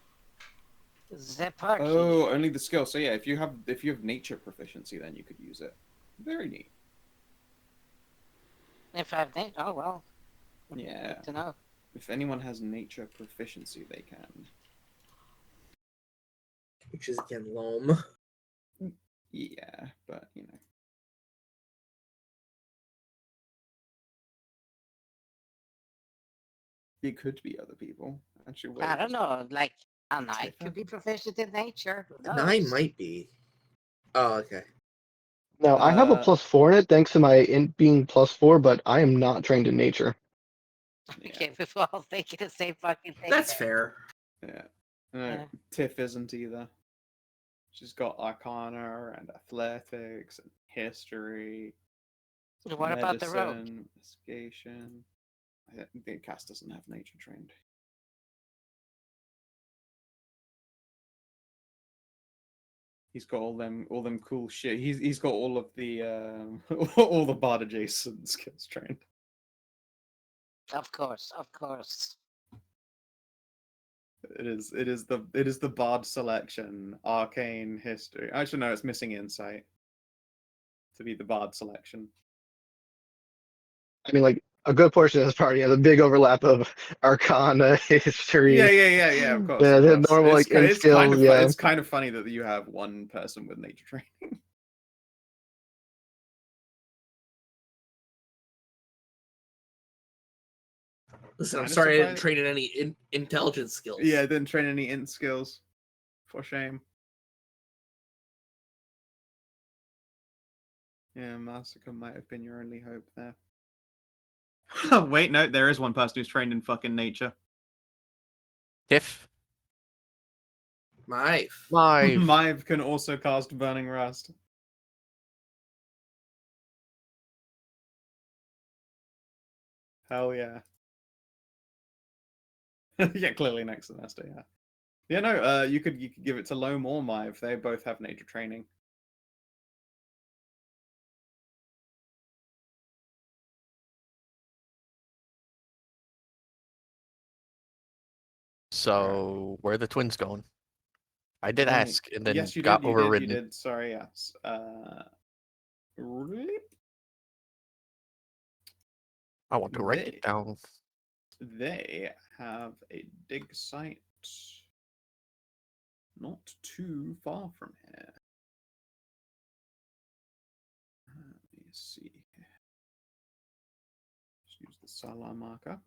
[SPEAKER 2] the party.
[SPEAKER 1] Oh, only the skill. So yeah, if you have nature proficiency, then you could use it. Very neat.
[SPEAKER 2] If I've named, oh well.
[SPEAKER 1] Yeah.
[SPEAKER 2] Good to know.
[SPEAKER 1] If anyone has nature proficiency, they can.
[SPEAKER 7] Which is again Loam.
[SPEAKER 1] Yeah, but you know. It could be other people. Actually, wait,
[SPEAKER 2] I don't know. Like Anai
[SPEAKER 1] Tifa?
[SPEAKER 2] could be proficient in nature. Who
[SPEAKER 7] And I
[SPEAKER 2] knows?
[SPEAKER 7] might be. Oh, okay.
[SPEAKER 5] Now, I have a
[SPEAKER 1] Uh,
[SPEAKER 5] +4 in it thanks to my being +4, but I am not trained in nature.
[SPEAKER 1] Yeah.
[SPEAKER 2] Okay, we're all thinking the same fucking thing.
[SPEAKER 7] That's
[SPEAKER 2] there.
[SPEAKER 7] fair.
[SPEAKER 1] Yeah. No,
[SPEAKER 2] Yeah.
[SPEAKER 1] Tiff isn't either. She's got Arcana and Athletics and History.
[SPEAKER 2] What about the rogue?
[SPEAKER 1] Medicine, Investigation. I think the cast doesn't have nature trained. He's got all them cool shit. He's got all of the all the bard adjacent skills trained.
[SPEAKER 2] Of course, of course.
[SPEAKER 1] It is the bard selection, arcane history. Actually, no, it's missing insight to be the bard selection.
[SPEAKER 5] I mean, like, a good portion of this party has a big overlap of Arcana, history.
[SPEAKER 1] Yeah. Of course.
[SPEAKER 5] Yeah,
[SPEAKER 1] of
[SPEAKER 5] the
[SPEAKER 1] course.
[SPEAKER 5] normal, like, in skills, yeah.
[SPEAKER 1] It's kind of funny that you have one person with nature training.
[SPEAKER 7] Listen, I'm
[SPEAKER 1] Kinda
[SPEAKER 7] sorry I didn't
[SPEAKER 1] surprised-
[SPEAKER 7] train in any intelligence skills.
[SPEAKER 1] Yeah, I didn't train any int skills. For shame. Yeah, Masika might have been your only hope there. Wait, no, there is one person who's trained in fucking nature.
[SPEAKER 3] Tiff.
[SPEAKER 7] Mive.
[SPEAKER 5] My
[SPEAKER 1] Mive can also cast Burning Rust. Hell yeah. Yeah, clearly next semester, yeah. Yeah, no, you could give it to Loam or Mive. They both have nature training.
[SPEAKER 3] So where are the twins going? I did
[SPEAKER 1] Right.
[SPEAKER 3] ask and then
[SPEAKER 1] Yes, you
[SPEAKER 3] got
[SPEAKER 1] did. You
[SPEAKER 3] overridden.
[SPEAKER 1] did. Sorry, yes. Rip.
[SPEAKER 3] I want to write it down.
[SPEAKER 1] They have a dig site not too far from here. Let me see. Just use the Salar marker.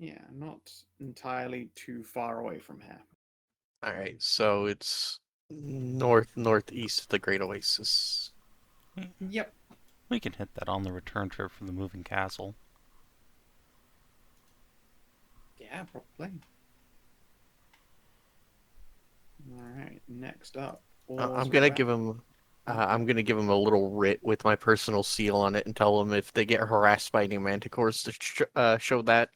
[SPEAKER 1] Yeah, not entirely too far away from here.
[SPEAKER 3] All right, so it's northeast of the Great Oasis.
[SPEAKER 1] Yep.
[SPEAKER 4] We can hit that on the return trip from the moving castle.
[SPEAKER 1] Yeah, probably. All right. Next up,
[SPEAKER 3] I'm gonna give him. I'm gonna give him a little writ with my personal seal on it and tell him if they get harassed by any manticores to show that,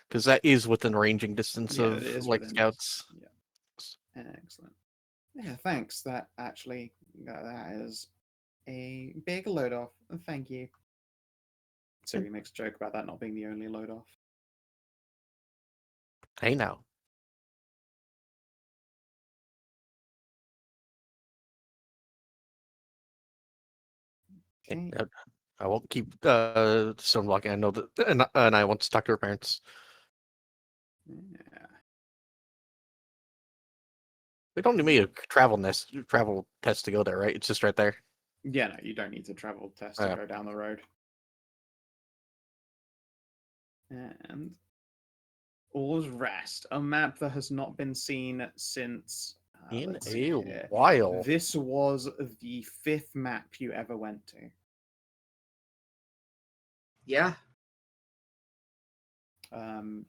[SPEAKER 3] because that is within ranging distance
[SPEAKER 1] Yeah,
[SPEAKER 3] of
[SPEAKER 1] it is
[SPEAKER 3] like
[SPEAKER 1] within.
[SPEAKER 3] scouts.
[SPEAKER 1] Yeah. Excellent. Yeah, thanks. That actually, that is a big load off. Thank you. So he makes a joke about that not being the only load off.
[SPEAKER 3] Hey now.
[SPEAKER 1] Okay.
[SPEAKER 3] I won't keep stone blocking. I know that, and I want to talk to her parents.
[SPEAKER 1] Yeah.
[SPEAKER 3] We don't need a travel test to go there, right? It's just right there.
[SPEAKER 1] Yeah, no, you don't need to travel test to
[SPEAKER 3] Yeah.
[SPEAKER 1] go down the road. And All's Rest, a map that has not been seen since.
[SPEAKER 3] In
[SPEAKER 1] Let's see
[SPEAKER 3] a
[SPEAKER 1] here.
[SPEAKER 3] while.
[SPEAKER 1] This was the 5th map you ever went to.
[SPEAKER 7] Yeah.
[SPEAKER 1] The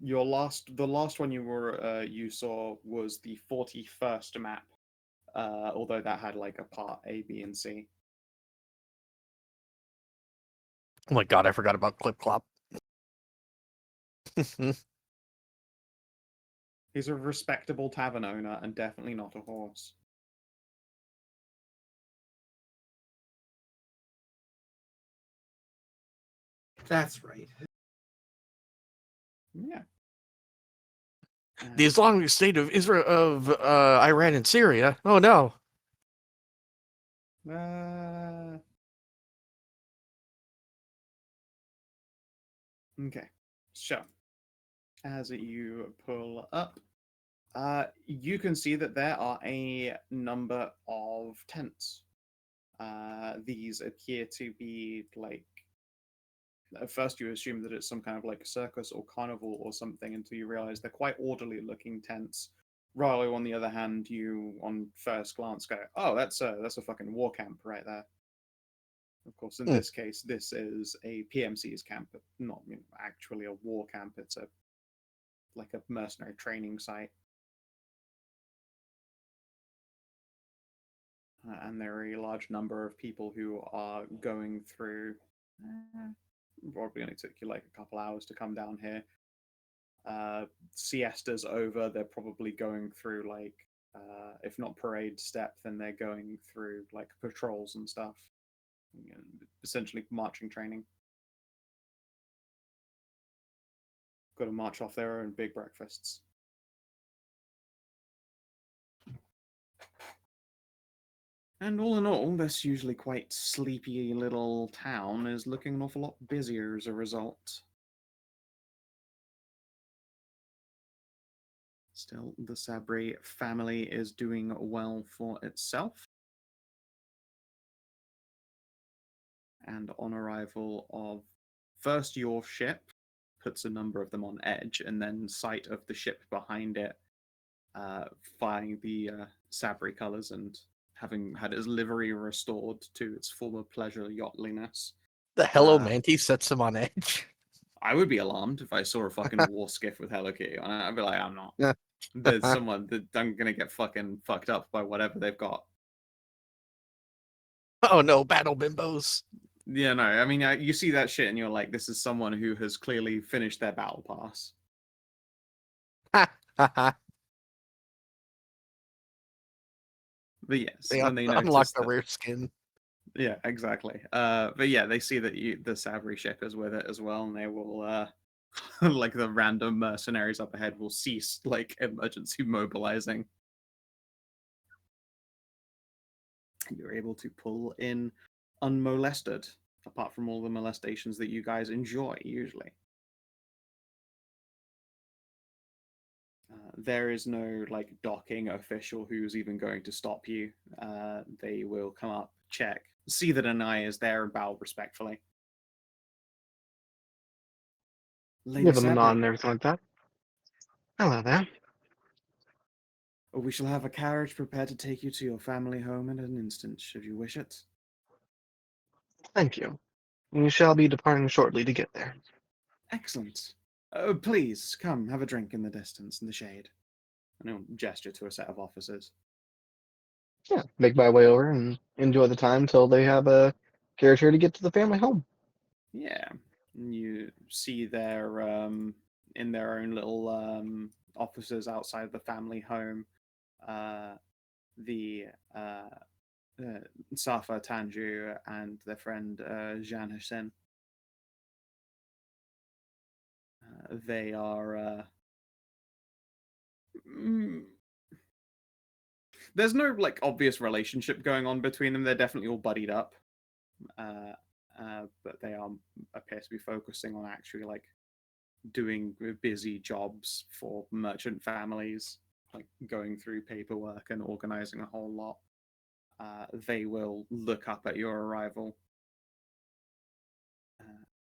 [SPEAKER 1] last one you saw was the 41st map. Although that had like a part A, B, and C.
[SPEAKER 3] Oh my god, I forgot about Clip Clop.
[SPEAKER 1] He's a respectable tavern owner and definitely not a horse.
[SPEAKER 7] That's right.
[SPEAKER 1] Yeah.
[SPEAKER 3] The Islamic State of Israel of Iran and Syria. Oh no.
[SPEAKER 1] Okay. So, as you pull up, you can see that there are a number of tents. These appear to be like. At first, you assume that it's some kind of like a circus or carnival or something until you realize they're quite orderly looking tents. Ralu, on the other hand, you on first glance go, "Oh, that's a fucking war camp right there." Of course, in this case, this is a PMC's camp, but not actually a war camp. It's a mercenary training site. And there are a large number of people who are going through. Probably only took you like a couple hours to come down here. Siesta's over. They're probably going through like, if not parade step, then they're going through like patrols and stuff. Essentially marching training. Got to march off their own big breakfasts. And all in all, this usually quite sleepy little town is looking an awful lot busier as a result. Still, the Sabri family is doing well for itself. And on arrival of first your ship, puts a number of them on edge, and then sight of the ship behind it, flying the Sabri colours and having had its livery restored to its former pleasure yachtliness.
[SPEAKER 3] The Hello Manti sets him on edge.
[SPEAKER 1] I would be alarmed if I saw a fucking war skiff with Hello Kitty on it. I'd be like, I'm not.
[SPEAKER 3] Yeah.
[SPEAKER 1] There's someone that I'm gonna get fucking fucked up by whatever they've got.
[SPEAKER 3] Oh no, battle bimbos.
[SPEAKER 1] Yeah, no, I mean, you see that shit and you're like, this is someone who has clearly finished their battle pass.
[SPEAKER 3] Ha ha ha.
[SPEAKER 1] But yes,
[SPEAKER 3] They
[SPEAKER 1] when they
[SPEAKER 3] unlock
[SPEAKER 1] notice
[SPEAKER 3] the
[SPEAKER 1] that,
[SPEAKER 3] rare skin.
[SPEAKER 1] yeah, exactly. But yeah, they see that the Savri ship is with it as well, and they will, like the random mercenaries up ahead will cease like emergency mobilizing. You're able to pull in unmolested, apart from all the molestations that you guys enjoy usually. There is no like docking official who's even going to stop you. They will come up, check, see that Anai is there, and bow respectfully. Lady
[SPEAKER 5] Give them a nod
[SPEAKER 1] Sabri,
[SPEAKER 5] and everything like that. Hello there.
[SPEAKER 1] we shall have a carriage prepared to take you to your family home in an instant, should you wish it.
[SPEAKER 5] Thank you. We shall be departing shortly to get there.
[SPEAKER 1] Excellent. Please, come, have a drink in the distance, in the shade. And he'll gesture to a set of officers.
[SPEAKER 5] Yeah, make my way over and enjoy the time till they have a carriage here to get to the family home.
[SPEAKER 1] Yeah. And you see their, in their own little offices outside the family home, the Safa Tanju and their friend Jean Hussein. They are. There's no like obvious relationship going on between them. They're definitely all buddied up, but they appear to be focusing on actually like doing busy jobs for merchant families, like going through paperwork and organizing a whole lot. They will look up at your arrival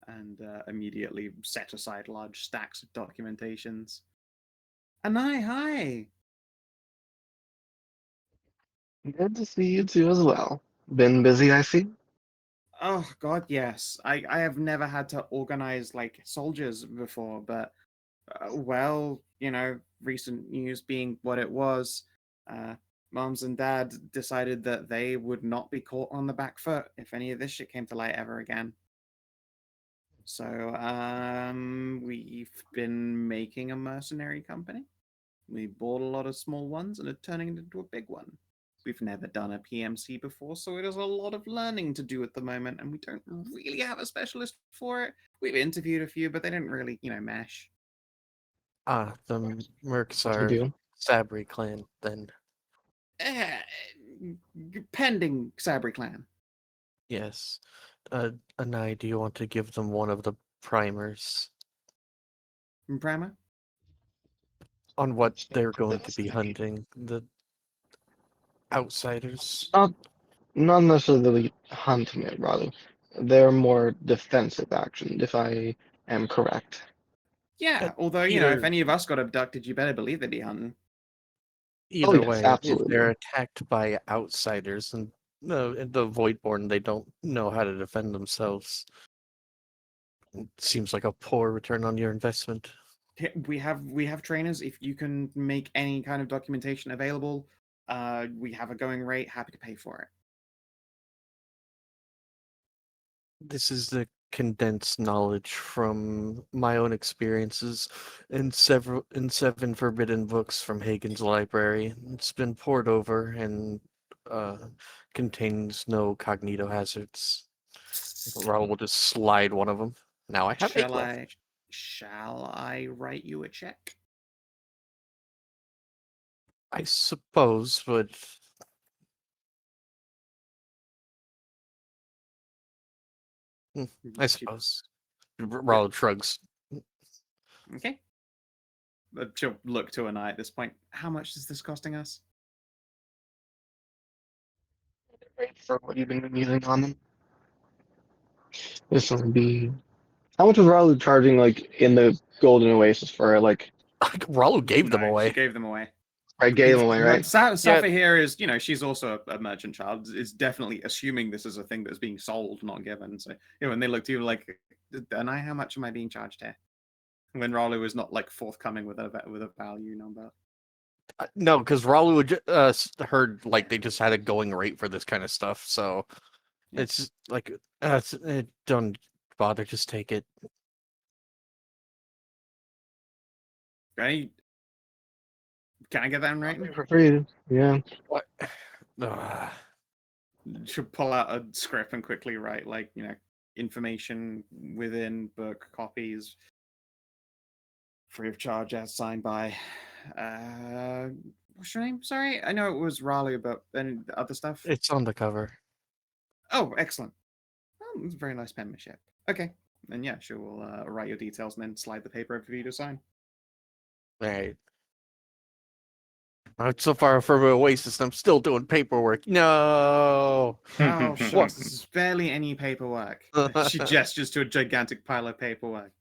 [SPEAKER 1] and immediately set aside large stacks of documentations. Anai, hi!
[SPEAKER 5] Good to see you too as well. Been busy, I see.
[SPEAKER 1] Oh God, yes. I have never had to organize like soldiers before, but well, you know, recent news being what it was, moms and dad decided that they would not be caught on the back foot if any of this shit came to light ever again. So, we've been making a mercenary company. We bought a lot of small ones and are turning it into a big one. We've never done a PMC before, so it is a lot of learning to do at the moment, and we don't really have a specialist for it. We've interviewed a few, but they didn't really, mesh.
[SPEAKER 3] Ah, the Mercs
[SPEAKER 5] What you
[SPEAKER 3] are
[SPEAKER 5] do?
[SPEAKER 3] Sabri clan, then.
[SPEAKER 1] Eh, pending Sabri clan.
[SPEAKER 3] Yes. Anai, do you want to give them one of the primers
[SPEAKER 1] Primer?
[SPEAKER 3] on what they're going to be hunting? The outsiders?
[SPEAKER 5] Not necessarily hunting it, rather. They're more defensive action, if I am correct.
[SPEAKER 1] Yeah, although, if any of us got abducted, you better believe they'd be hunting.
[SPEAKER 5] Oh,
[SPEAKER 3] Either
[SPEAKER 5] yes,
[SPEAKER 3] way, if they're
[SPEAKER 5] absolutely.
[SPEAKER 3] attacked by outsiders and the Voidborn, they don't know how to defend themselves. It seems like a poor return on your investment.
[SPEAKER 1] We have trainers. If you can make any kind of documentation available, we have a going rate. Happy to pay for it.
[SPEAKER 3] This is the condensed knowledge from my own experiences in seven forbidden books from Hagen's library. It's been poured over and contains no cognito hazards. Raul will just slide one of them. Now I have 8 left.
[SPEAKER 1] Shall I write you a check?
[SPEAKER 3] I suppose, but I suppose. Raul shrugs.
[SPEAKER 1] Okay. She'll look to Anai at this point. How much is this costing us?
[SPEAKER 5] For what you've been using on them. This will be. How much was Ralu charging like in the Golden Oasis for it? Like
[SPEAKER 3] Ralu gave them
[SPEAKER 1] No,
[SPEAKER 3] away.
[SPEAKER 1] She gave them away.
[SPEAKER 5] I gave them away, right?
[SPEAKER 1] Safa here is, she's also a merchant child. Is definitely assuming this is a thing that's being sold, not given. So, when they look to you like, Anai, how much am I being charged here? When Ralu is not like forthcoming with a value number.
[SPEAKER 3] No, because Ralu heard like they just had a going rate for this kind of stuff, so
[SPEAKER 1] Yeah.
[SPEAKER 3] it's like don't bother, just take it.
[SPEAKER 1] Right? Can I get that in writing?
[SPEAKER 5] For free, yeah.
[SPEAKER 3] What? Ugh.
[SPEAKER 1] She'll pull out a script and quickly write information within book copies free of charge as signed by what's your name? Sorry, I know it was Ralu, but then the other stuff.
[SPEAKER 3] It's on the cover.
[SPEAKER 1] Oh, excellent. Oh, it's a very nice penmanship. Okay, and yeah, she'll write your details and then slide the paper over for you to sign.
[SPEAKER 3] Right. So far from Oasis, I'm still doing paperwork. No.
[SPEAKER 1] Oh, shucks, this is barely any paperwork. She gestures to a gigantic pile of paperwork.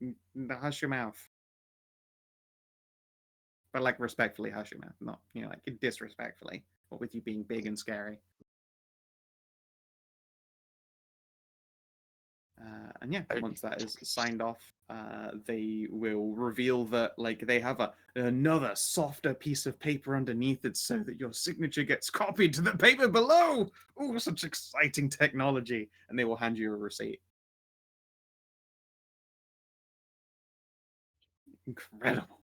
[SPEAKER 1] Hush your mouth. But respectfully, hush your mouth, not disrespectfully, or with you being big and scary. And yeah, once that is signed off, they will reveal that they have another softer piece of paper underneath it, so that your signature gets copied to the paper below. Oh, such exciting technology! And they will hand you a receipt. Incredible.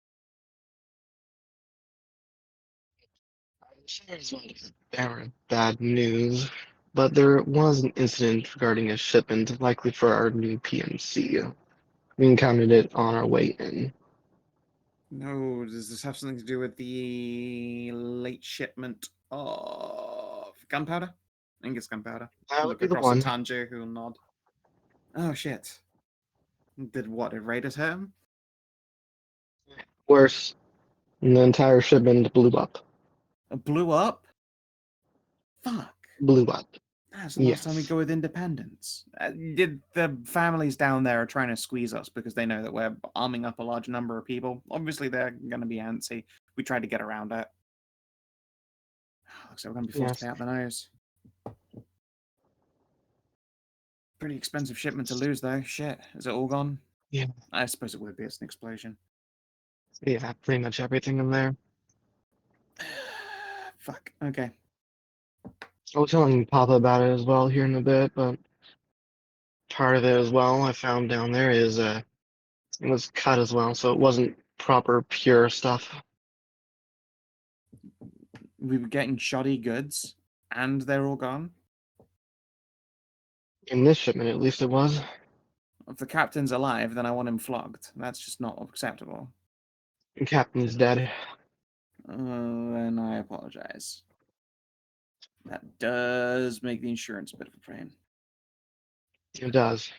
[SPEAKER 5] There's very bad news, but there was an incident regarding a shipment, likely for our new PMC. We encountered it on our way in.
[SPEAKER 1] No, does this have something to do with the late shipment of gunpowder? I think it's gunpowder.
[SPEAKER 5] That would
[SPEAKER 1] Look
[SPEAKER 5] be the
[SPEAKER 1] across
[SPEAKER 5] one.
[SPEAKER 1] at Tangier, who'll nod. Oh shit! Did raiders hurt him?
[SPEAKER 5] Worse, the entire shipment blew up.
[SPEAKER 1] It blew up? Fuck!
[SPEAKER 5] Blew up.
[SPEAKER 1] That's the last time we
[SPEAKER 5] Yes.
[SPEAKER 1] go with independence. Did the families down there are trying to squeeze us because they know that we're arming up a large number of people? Obviously, they're going to be antsy. We tried to get around it. Looks like we're going to be forced to
[SPEAKER 5] Yes.
[SPEAKER 1] pay out the nose. Pretty expensive shipment to lose, though. Shit. Is it all gone?
[SPEAKER 5] Yeah.
[SPEAKER 1] I suppose it would be. It's an explosion.
[SPEAKER 5] Yeah, pretty much everything in there.
[SPEAKER 1] Fuck. Okay.
[SPEAKER 5] I was telling Papa about it as well here in a bit, but part of it as well I found down there is it was cut as well, so it wasn't proper pure stuff.
[SPEAKER 1] We were getting shoddy goods, and they're all gone.
[SPEAKER 5] In this shipment, at least it was.
[SPEAKER 1] If the captain's alive, then I want him flogged. That's just not acceptable.
[SPEAKER 5] The captain's dead.
[SPEAKER 1] Then I apologize. That does make the insurance a bit of a pain.
[SPEAKER 5] It does.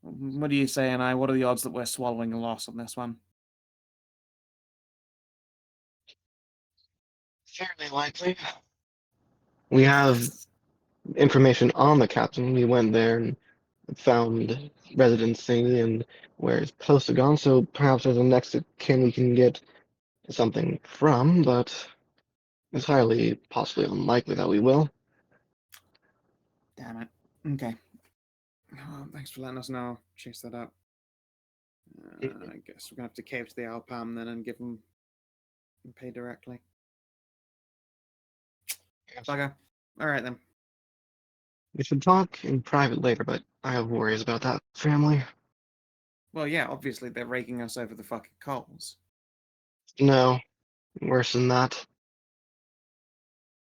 [SPEAKER 1] What do you say, Anai? What are the odds that we're swallowing a loss on this one?
[SPEAKER 5] Fairly likely. We have information on the captain. We went there and found residency and where his post had gone, so perhaps there's a next of kin we can get something from, but it's highly possibly unlikely that we will.
[SPEAKER 1] Damn it. Okay. Oh, thanks for letting us know. Chase that up. I guess we're gonna have to cave to the Alpam then and give them pay directly. Bugger. All right then.
[SPEAKER 5] We should talk in private later, but I have worries about that family.
[SPEAKER 1] Well, yeah, obviously they're raking us over the fucking coals.
[SPEAKER 5] No, worse than that.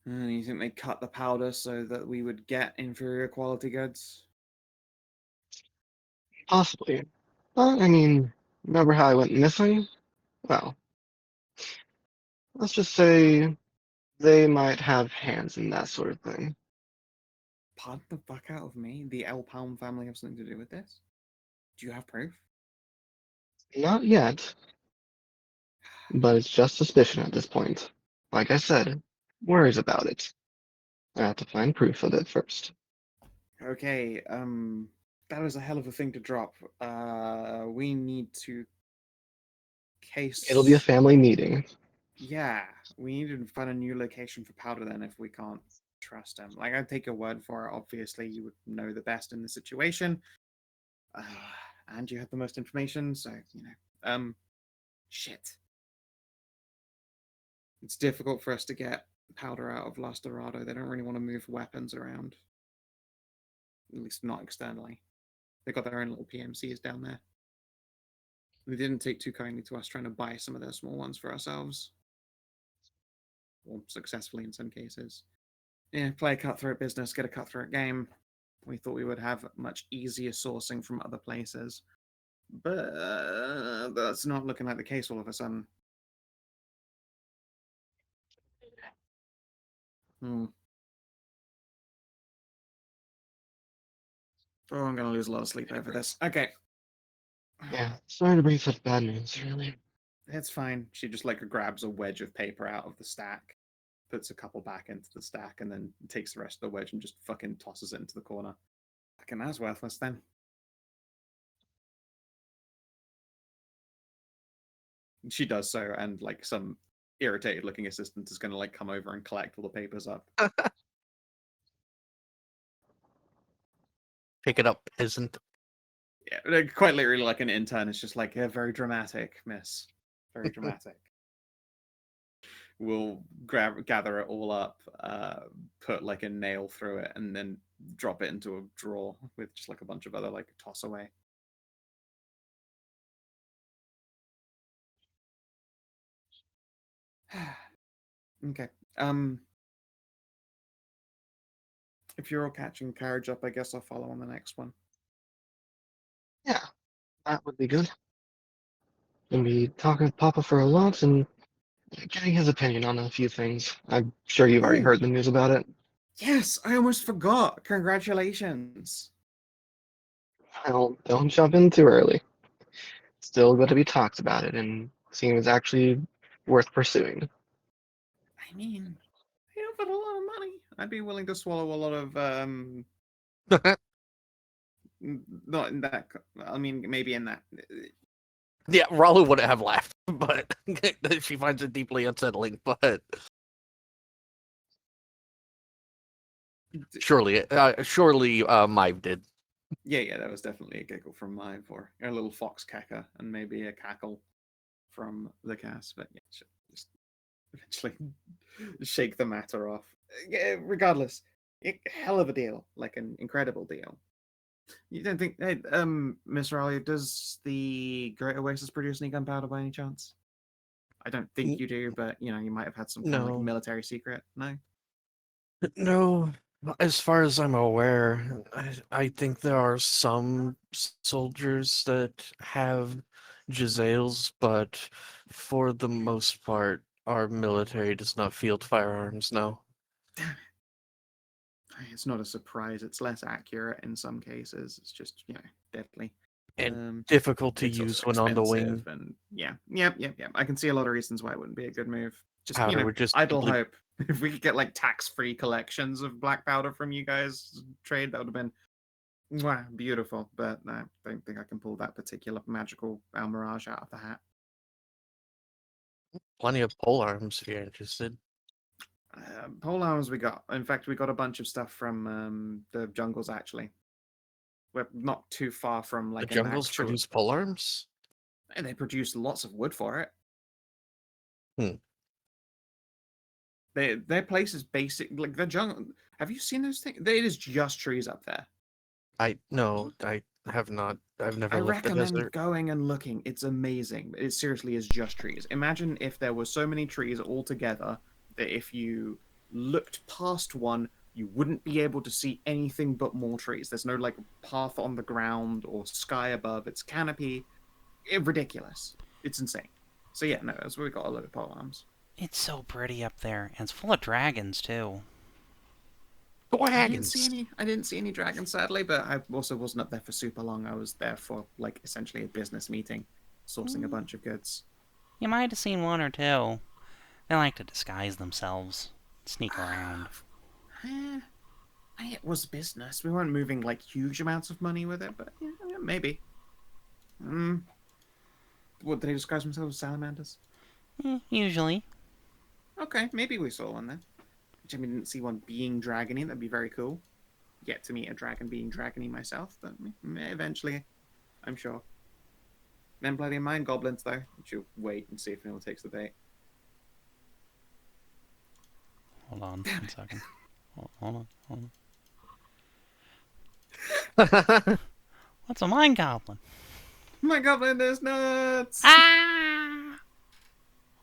[SPEAKER 1] You think they cut the powder so that we would get inferior quality goods?
[SPEAKER 5] Possibly. But, I mean, remember how I went missing? Well, let's just say they might have hands in that sort of thing.
[SPEAKER 1] Pardon the fuck out of me? The El Palm family have something to do with this? Do you have proof?
[SPEAKER 5] Not yet. but it's just suspicion at this point. Like I said, worries about it. I have to find proof of it first.
[SPEAKER 1] Okay, that was a hell of a thing to drop. We need to case.
[SPEAKER 5] It'll be a family meeting.
[SPEAKER 1] Yeah, we need to find a new location for powder then if we can't trust him. Like, I'd take your word for it. Obviously, you would know the best in the situation. And you have the most information, so, shit. It's difficult for us to get powder out of Las Dorado. They don't really want to move weapons around. At least not externally. They got their own little PMCs down there. They didn't take too kindly to us trying to buy some of their small ones for ourselves. Or successfully in some cases. Yeah, play a cutthroat business, get a cutthroat game. We thought we would have much easier sourcing from other places. But that's not looking like the case all of a sudden. Oh, I'm going to lose a lot of sleep over this. Okay.
[SPEAKER 5] Yeah, sorry to bring such bad news, really.
[SPEAKER 1] It's fine. She just grabs a wedge of paper out of the stack, puts a couple back into the stack, and then takes the rest of the wedge and just fucking tosses it into the corner. Fucking that's worthless then. She does so, and some irritated looking assistant is gonna come over and collect all the papers up.
[SPEAKER 3] Pick it up, peasant.
[SPEAKER 1] Yeah, quite literally an intern. It's just yeah, very dramatic, miss. Very dramatic. We'll gather it all up, put a nail through it, and then drop it into a drawer with just a bunch of other toss away. Okay. If you're all catching carriage up, I guess I'll follow on the next one.
[SPEAKER 5] Yeah, that would be good. Gonna be talking with Papa for a lot and getting his opinion on a few things. I'm sure you've already
[SPEAKER 1] Ooh.
[SPEAKER 5] heard the news about it.
[SPEAKER 1] Yes, I almost forgot. Congratulations.
[SPEAKER 5] Well, don't jump in too early. Still got to be talked about it and seems actually worth pursuing.
[SPEAKER 1] I mean, they offered a lot of money. I'd be willing to swallow a lot of not in that. I mean, maybe in that.
[SPEAKER 3] Yeah, Ralu wouldn't have laughed, but she finds it deeply unsettling. But surely, Mive did.
[SPEAKER 1] Yeah, that was definitely a giggle from mine for a little fox cacker and maybe a cackle from the cast. But yeah, just eventually shake the matter off. Yeah, regardless, hell of a deal, an incredible deal. You don't think, hey, Miss Raleigh, does the Great Oasis produce any gunpowder by any chance? I don't think you do, but you might have had some kind of military secret. No.
[SPEAKER 3] No, as far as I'm aware, I think there are some soldiers that have Giselles, but for the most part, our military does not field firearms. No.
[SPEAKER 1] It's not a surprise. It's less accurate in some cases. It's just deadly
[SPEAKER 3] and difficult to use when on the wing.
[SPEAKER 1] And yeah. I can see a lot of reasons why it wouldn't be a good move. Just
[SPEAKER 3] Powder would just
[SPEAKER 1] idle hope. If we could get tax-free collections of black powder from you guys trade, that would have been beautiful. But I don't think I can pull that particular magical Almirage out of the hat.
[SPEAKER 3] Plenty of pole arms if you're interested.
[SPEAKER 1] Pole arms we got. In fact, we got a bunch of stuff from the jungles actually. We're not too far from
[SPEAKER 3] the jungles produce pole arms.
[SPEAKER 1] And they produce lots of wood for it. Their place is basic, the jungle. Have you seen those things? It is just trees up there.
[SPEAKER 3] I have not. I've never.
[SPEAKER 1] I
[SPEAKER 3] left the
[SPEAKER 1] recommend
[SPEAKER 3] desert.
[SPEAKER 1] going and looking. It's amazing. It seriously is just trees. Imagine if there were so many trees all together that if you looked past one, you wouldn't be able to see anything but more trees. There's no path on the ground or sky above. It's canopy. Ridiculous. It's insane. So yeah, no, that's where we got a load of pole arms.
[SPEAKER 8] It's so pretty up there, and it's full of dragons too.
[SPEAKER 3] Dragons.
[SPEAKER 1] I didn't see any dragons, sadly, but I also wasn't up there for super long. I was there for essentially a business meeting, sourcing a bunch of goods.
[SPEAKER 8] You might have seen one or two. They like to disguise themselves, sneak around.
[SPEAKER 1] It was business. We weren't moving like huge amounts of money with it, but yeah, maybe. What, did they disguise themselves as salamanders?
[SPEAKER 8] Usually.
[SPEAKER 1] Okay, maybe we saw one then. Which I mean, didn't see one being dragony. That'd be very cool. Yet to meet a dragon being dragony myself, but eventually, I'm sure. Then bloody mind goblins though. We should wait and see if anyone takes the bait.
[SPEAKER 8] Hold on 1 second. Hold on. What's a mind goblin?
[SPEAKER 1] My goblin is nuts!
[SPEAKER 8] Ah!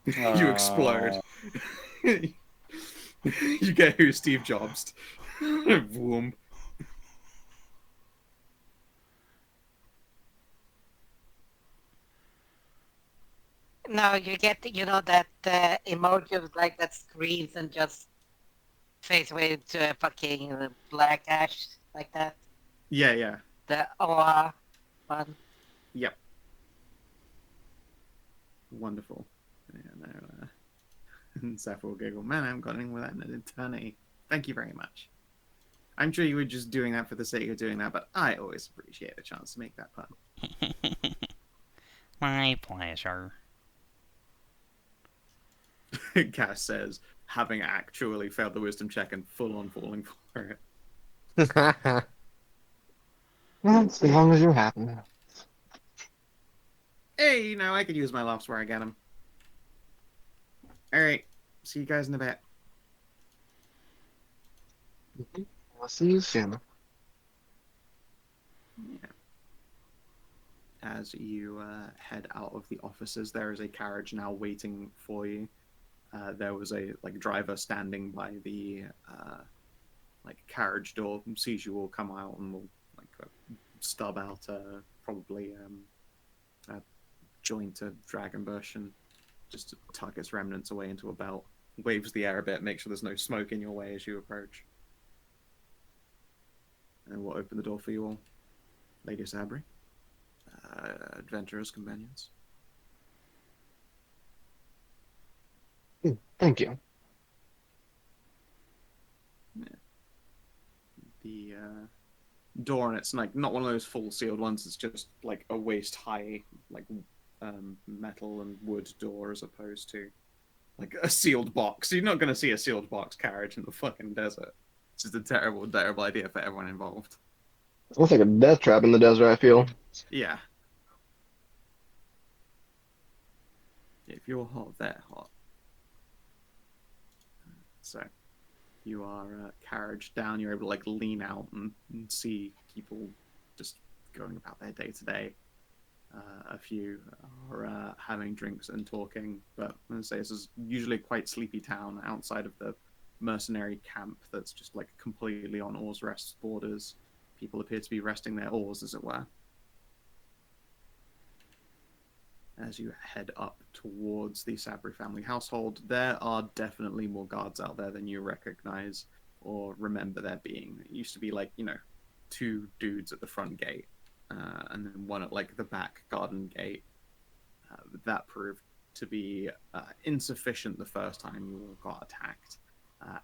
[SPEAKER 1] You explode. You get who Steve Jobs. Boom.
[SPEAKER 2] No, you get, that emoji of like that screens and just fades away into a fucking black ash like that.
[SPEAKER 1] Yeah.
[SPEAKER 2] The one.
[SPEAKER 1] Yep. Wonderful. Yeah, no, and Seth will giggle. Man, I haven't got anything with that in an eternity. Thank you very much. I'm sure you were just doing that for the sake of doing that, but I always appreciate a chance to make that pun.
[SPEAKER 8] My pleasure.
[SPEAKER 1] Cass says, having actually failed the wisdom check and full on falling for it.
[SPEAKER 5] Well, as long as you're happy.
[SPEAKER 1] Hey, I could use my laughs where I get them. Alright, see you guys in a bit.
[SPEAKER 5] I'll see you soon.
[SPEAKER 1] Yeah. As you head out of the offices, there is a carriage now waiting for you. There was a driver standing by the carriage door, sees you all come out and will stub out probably a joint of dragon bush and just tuck its remnants away into a belt. Waves the air a bit, make sure there's no smoke in your way as you approach. And we'll open the door for you all. Lady Sabri. Adventurers, companions.
[SPEAKER 5] Thank you.
[SPEAKER 1] Yeah. The door, and it's not one of those full sealed ones. It's just like a waist high, metal and wood door, as opposed to like a sealed box. You're not going to see a sealed box carriage in the fucking desert. It's just a terrible, terrible idea for everyone involved.
[SPEAKER 5] It's almost like a death trap in the desert, I feel.
[SPEAKER 1] Yeah. If you're hot, they're hot. So you are carriage down. You're able to lean out and see people just going about their day to day. A few are having drinks and talking, but I'm going to say this is usually a quite sleepy town outside of the mercenary camp that's just completely on oars rest borders. People appear to be resting their oars, as it were. As you head up towards the Sabri family household, there are definitely more guards out there than you recognize or remember there being. It used to be 2 dudes at the front gate, and then one at the back garden gate. That proved to be insufficient the first time you all got attacked.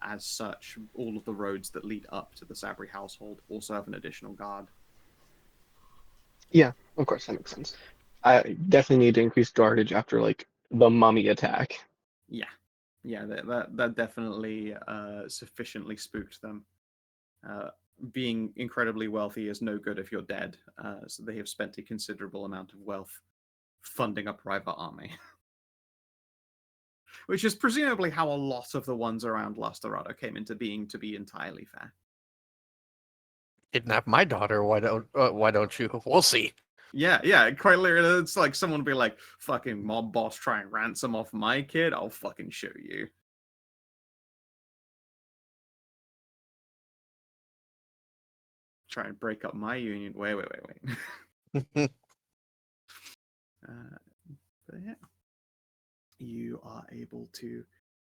[SPEAKER 1] As such, all of the roads that lead up to the Sabri household also have an additional guard.
[SPEAKER 5] Yeah, of course, that makes sense. I definitely need to increase guardage after the mummy attack.
[SPEAKER 1] Yeah, that definitely sufficiently spooked them. Being incredibly wealthy is no good if you're dead, so they have spent a considerable amount of wealth funding a private army. Which is presumably how a lot of the ones around Las Dorado came into being, to be entirely fair.
[SPEAKER 3] Kidnap my daughter. Why don't you? We'll see.
[SPEAKER 1] Yeah, quite literally. It's like someone would be like, fucking mob boss try and ransom off my kid, I'll fucking show you. Try and break up my union. Wait. But yeah. You are able to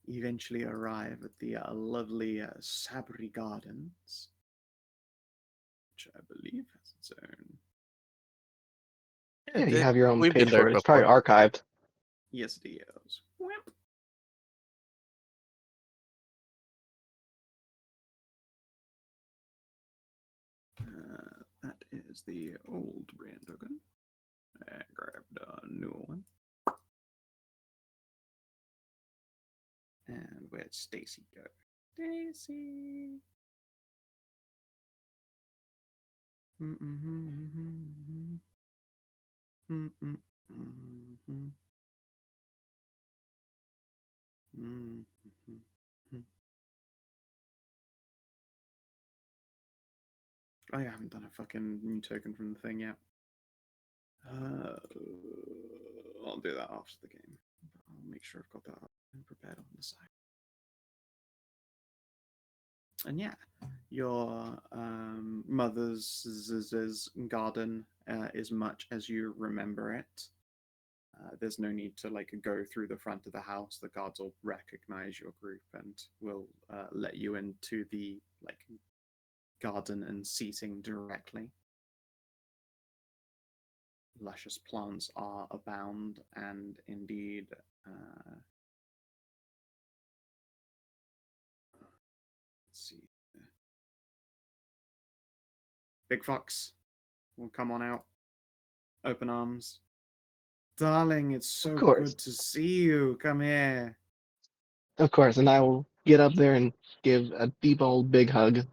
[SPEAKER 1] eventually arrive at the lovely Sabri Gardens, which I believe has its own.
[SPEAKER 5] Yeah, you have your own
[SPEAKER 3] We've
[SPEAKER 5] page
[SPEAKER 3] been there
[SPEAKER 5] for it. It's probably
[SPEAKER 3] before.
[SPEAKER 5] archived.
[SPEAKER 1] Yes, it is. Whap. That is the old brand token. I grabbed a new one. And where'd Stacy go? Stacy. I haven't done a fucking new token from the thing yet. I'll do that after the game. I'll make sure I've got that up and prepared on the side. And yeah, your mother's garden is much as you remember it. There's no need to like go through the front of the house. The guards will recognize your group and will let you into the like garden and seating directly. Luscious plants are abound, and indeed, let's see. Big Fox will come on out. Open arms. Darling, it's so good to see you. Come here.
[SPEAKER 5] Of course, and I will get up there and give a deep old big hug.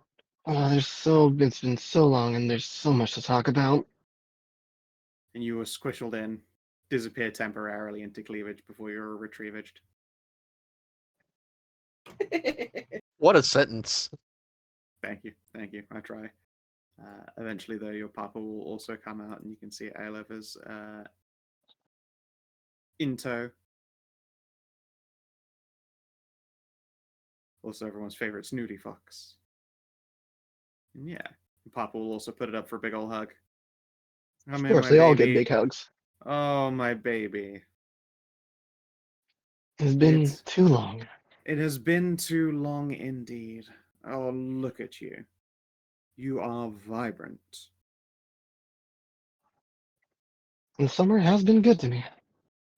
[SPEAKER 5] Oh, it's been so long, and there's so much to talk about.
[SPEAKER 1] And you were squished in, disappear temporarily into cleavage before you were retrieved.
[SPEAKER 3] What a sentence.
[SPEAKER 1] Thank you. I try. Eventually, though, your papa will also come out, and you can see Alepha's in tow. Also, everyone's favorite Snooty Fox. And yeah, papa will also put it up for a big old hug.
[SPEAKER 5] Of course, they all get big hugs.
[SPEAKER 1] Oh, my baby.
[SPEAKER 5] It's been too long.
[SPEAKER 1] It has been too long indeed. Oh, look at you. You are vibrant.
[SPEAKER 5] The summer has been good to me.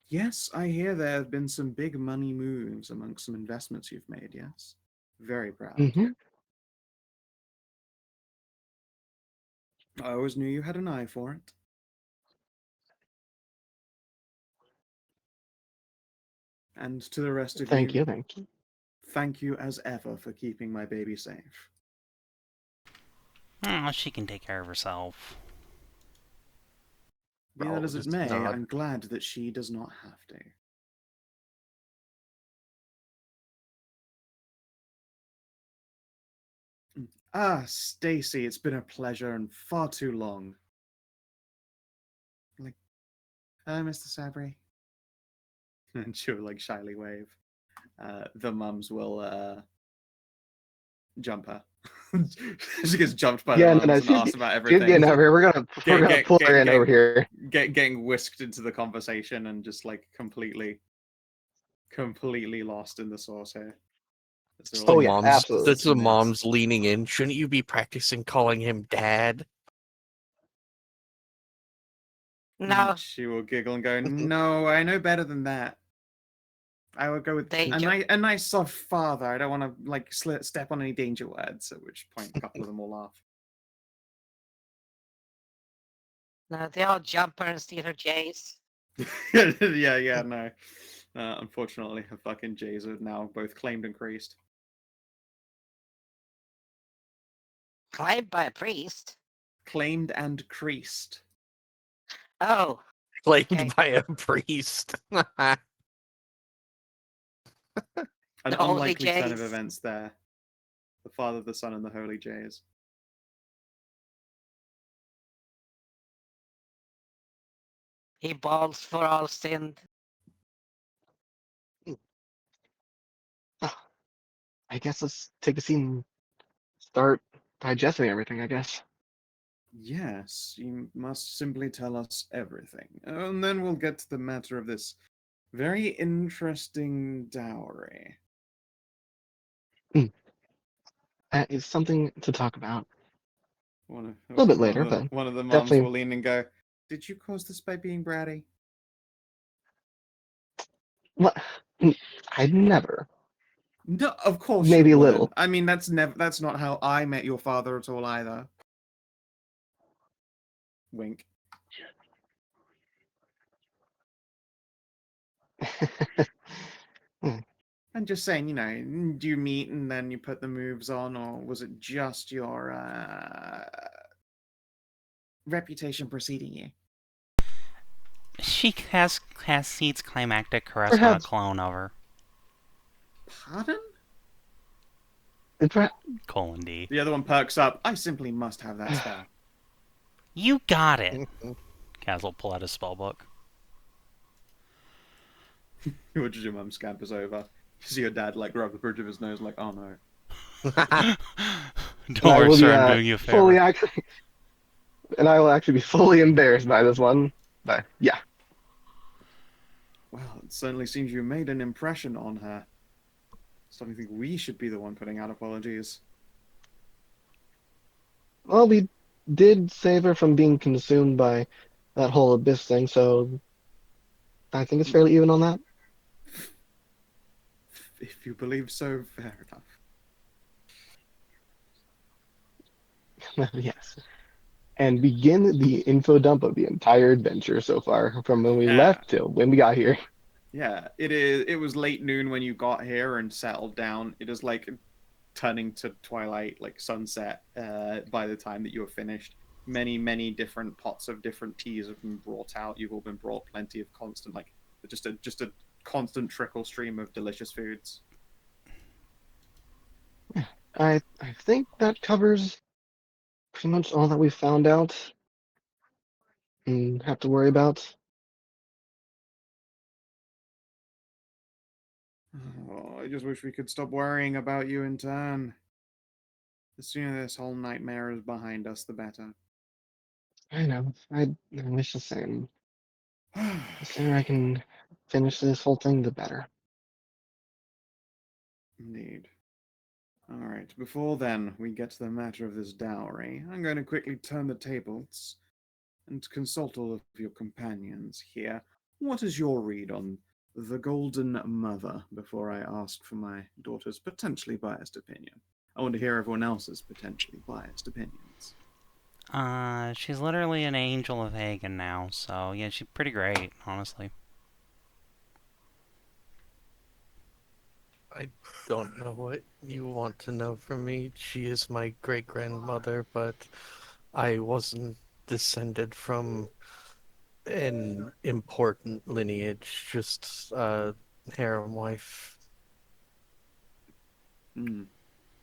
[SPEAKER 1] Yes, I hear there have been some big money moves amongst some investments you've made, yes? Very proud.
[SPEAKER 5] Mm-hmm.
[SPEAKER 1] I always knew you had an eye for it. And to the rest of
[SPEAKER 5] Thank you.
[SPEAKER 1] thank you as ever for keeping my baby safe.
[SPEAKER 8] Oh, she can take care of herself.
[SPEAKER 1] Be that as it may, I'm glad that she does not have to. Ah, Stacy, it's been a pleasure and far too long. Like, hello, Mr. Sabri. And she'll like shyly wave. The mums will jump her. She gets jumped by the mums and asked about everything.
[SPEAKER 5] She's getting over here. We're gonna pull her in over here.
[SPEAKER 1] Getting whisked into the conversation and just like completely lost in the sauce here.
[SPEAKER 5] Absolutely.
[SPEAKER 3] That's the mom's leaning in. Shouldn't you be practicing calling him dad?
[SPEAKER 2] No.
[SPEAKER 1] She will giggle and go, no, I know better than that. I would go with a nice soft father. I don't want to like step on any danger words, at which point a couple of them will laugh.
[SPEAKER 2] No, they all jump her and steal her Jays.
[SPEAKER 1] yeah, no. Unfortunately, her fucking Jays are now both claimed and creased.
[SPEAKER 2] Claimed by a priest?
[SPEAKER 1] Claimed and creased.
[SPEAKER 2] Oh.
[SPEAKER 3] Claimed by a priest.
[SPEAKER 1] An unlikely turn of events there. The Father, the Son, and the Holy Jays.
[SPEAKER 2] He balls for all sinned.
[SPEAKER 5] I guess let's take a seat and start digesting everything, I guess.
[SPEAKER 1] Yes, you must simply tell us everything. And then we'll get to the matter of this very interesting dowry.
[SPEAKER 5] That is something to talk about.
[SPEAKER 1] A
[SPEAKER 5] little bit later, but
[SPEAKER 1] one of the moms
[SPEAKER 5] definitely
[SPEAKER 1] will lean and go, did you cause this by being bratty?
[SPEAKER 5] What? I'd never.
[SPEAKER 1] No, of course
[SPEAKER 5] Maybe
[SPEAKER 1] you
[SPEAKER 5] a
[SPEAKER 1] wouldn't.
[SPEAKER 5] little.
[SPEAKER 1] I mean, that's not how I met your father at all either. Wink. I'm just saying, you know, do you meet and then you put the moves on, or was it just your reputation preceding you?
[SPEAKER 8] She has Khassid's climactic caress on a
[SPEAKER 5] Perhaps.
[SPEAKER 8] clone of her.
[SPEAKER 1] Pardon?
[SPEAKER 8] Colon D.
[SPEAKER 1] The other one perks up. I simply must have that spell.
[SPEAKER 8] You got it! Kaz will pull out his spellbook.
[SPEAKER 1] You watch as your mum scampers over. You see your dad like rub the bridge of his nose, like, oh no.
[SPEAKER 8] Don't worry, sir, I'm doing you a favor.
[SPEAKER 5] And I will actually be fully embarrassed by this one. But yeah.
[SPEAKER 1] Well, it certainly seems you made an impression on her. So I think we should be the one putting out apologies.
[SPEAKER 5] Well, we did save her from being consumed by that whole abyss thing, so I think it's fairly even on that.
[SPEAKER 1] If you believe so, fair enough.
[SPEAKER 5] Yes. And begin the info dump of the entire adventure so far, from when we left till when we got here.
[SPEAKER 1] Yeah, it was late noon when you got here and settled down. It is like turning to twilight, like sunset, by the time that you were finished. Many different pots of different teas have been brought out. You've all been brought plenty of constant, like just a constant trickle stream of delicious foods.
[SPEAKER 5] I think that covers pretty much all that we found out and have to worry about.
[SPEAKER 1] Oh, I just wish we could stop worrying about you in turn. The sooner this whole nightmare is behind us, the better.
[SPEAKER 5] I know. I wish the same. The sooner I can finish this whole thing, the better.
[SPEAKER 1] Indeed. Alright, before then we get to the matter of this dowry, I'm going to quickly turn the tables and consult all of your companions here. What is your read on the Golden Mother before I ask for my daughter's potentially biased opinion? I want to hear everyone else's potentially biased opinions.
[SPEAKER 8] She's literally an angel of Hagen now, so yeah, she's pretty great, honestly.
[SPEAKER 3] I don't know what you want to know from me. She is my great-grandmother, but I wasn't descended from an important lineage, just a harem wife.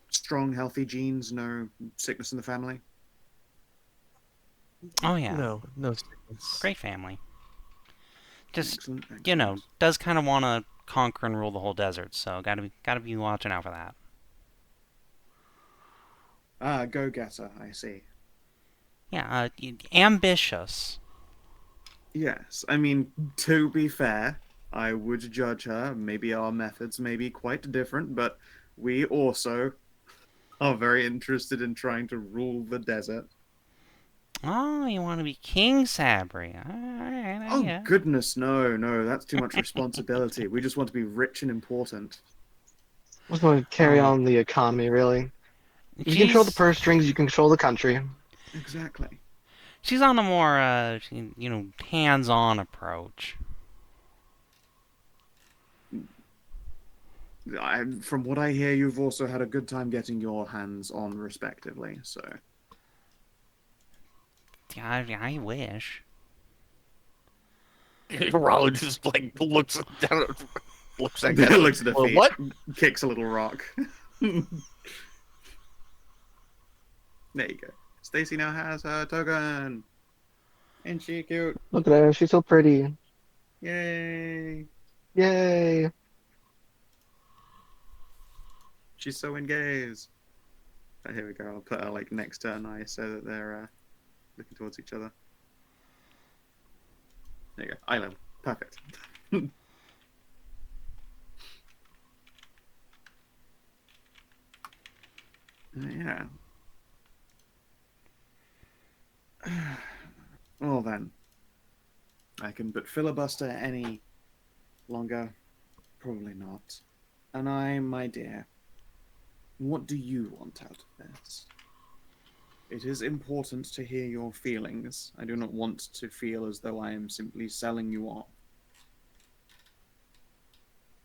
[SPEAKER 1] Strong, healthy genes, no sickness in the family?
[SPEAKER 8] Oh yeah.
[SPEAKER 3] No sickness.
[SPEAKER 8] Great family. Just,
[SPEAKER 1] Excellent.
[SPEAKER 8] you know, does kind of want to conquer and rule the whole desert, so gotta be watching out for that.
[SPEAKER 1] Go-getter, I see.
[SPEAKER 8] Yeah, ambitious.
[SPEAKER 1] Yes, I mean, to be fair, I would judge her. Maybe our methods may be quite different, but we also are very interested in trying to rule the desert.
[SPEAKER 8] Oh, you want to be King Sabri. Alright,
[SPEAKER 1] Oh,
[SPEAKER 8] yeah.
[SPEAKER 1] goodness, no, that's too much responsibility. We just want to be rich and important.
[SPEAKER 5] We're going to carry on the economy, really. You control the purse strings, you control the country.
[SPEAKER 1] Exactly.
[SPEAKER 8] She's on a more, hands-on approach.
[SPEAKER 1] From what I hear, you've also had a good time getting your hands on, respectively, so...
[SPEAKER 8] I wish.
[SPEAKER 3] Ralu just like looks down, looks at
[SPEAKER 1] looks at her feet,
[SPEAKER 3] what?
[SPEAKER 1] Kicks a little rock. There you go. Stacy now has her token. Ain't she cute?
[SPEAKER 5] Look at her, she's so pretty.
[SPEAKER 1] Yay!
[SPEAKER 5] Yay!
[SPEAKER 1] She's so engaged. Oh, here we go. I'll put her like next to Anai so that they're looking towards each other. There you go. Eye level. Perfect. Yeah. Well then, I can but filibuster any longer. Probably not. Anai, my dear, what do you want out of this? It is important to hear your feelings. I do not want to feel as though I am simply selling you off.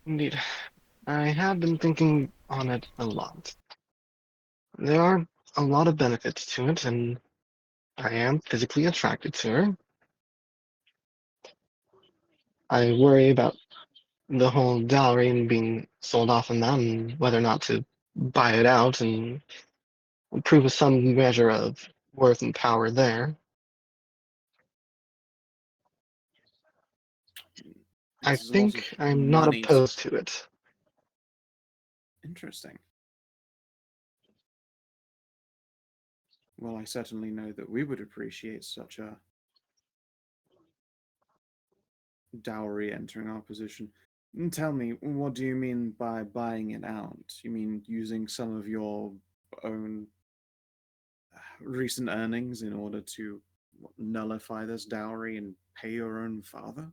[SPEAKER 5] Indeed. I have been thinking on it a lot. There are a lot of benefits to it, and I am physically attracted to her. I worry about the whole dowry and being sold off and that, and whether or not to buy it out and prove some measure of worth and power there. I
[SPEAKER 1] It's a lot of
[SPEAKER 5] think I'm not
[SPEAKER 1] money to...
[SPEAKER 5] opposed to it.
[SPEAKER 1] Interesting. Well, I certainly know that we would appreciate such a dowry entering our position. Tell me, what do you mean by buying it out? You mean using some of your own recent earnings in order to nullify this dowry and pay your own father?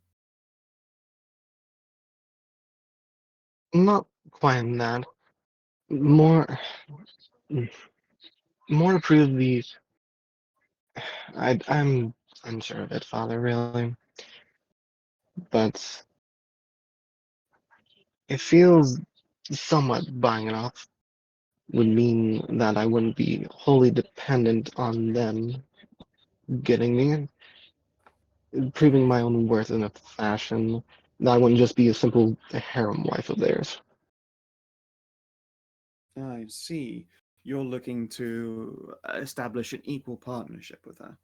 [SPEAKER 5] Not quite in that. More, more to prove the. I'm unsure of it, Father, really. But it feels somewhat buying it off would mean that I wouldn't be wholly dependent on them getting me, proving my own worth in a fashion that I wouldn't just be a simple harem wife of theirs.
[SPEAKER 1] I see. You're looking to establish an equal partnership with her.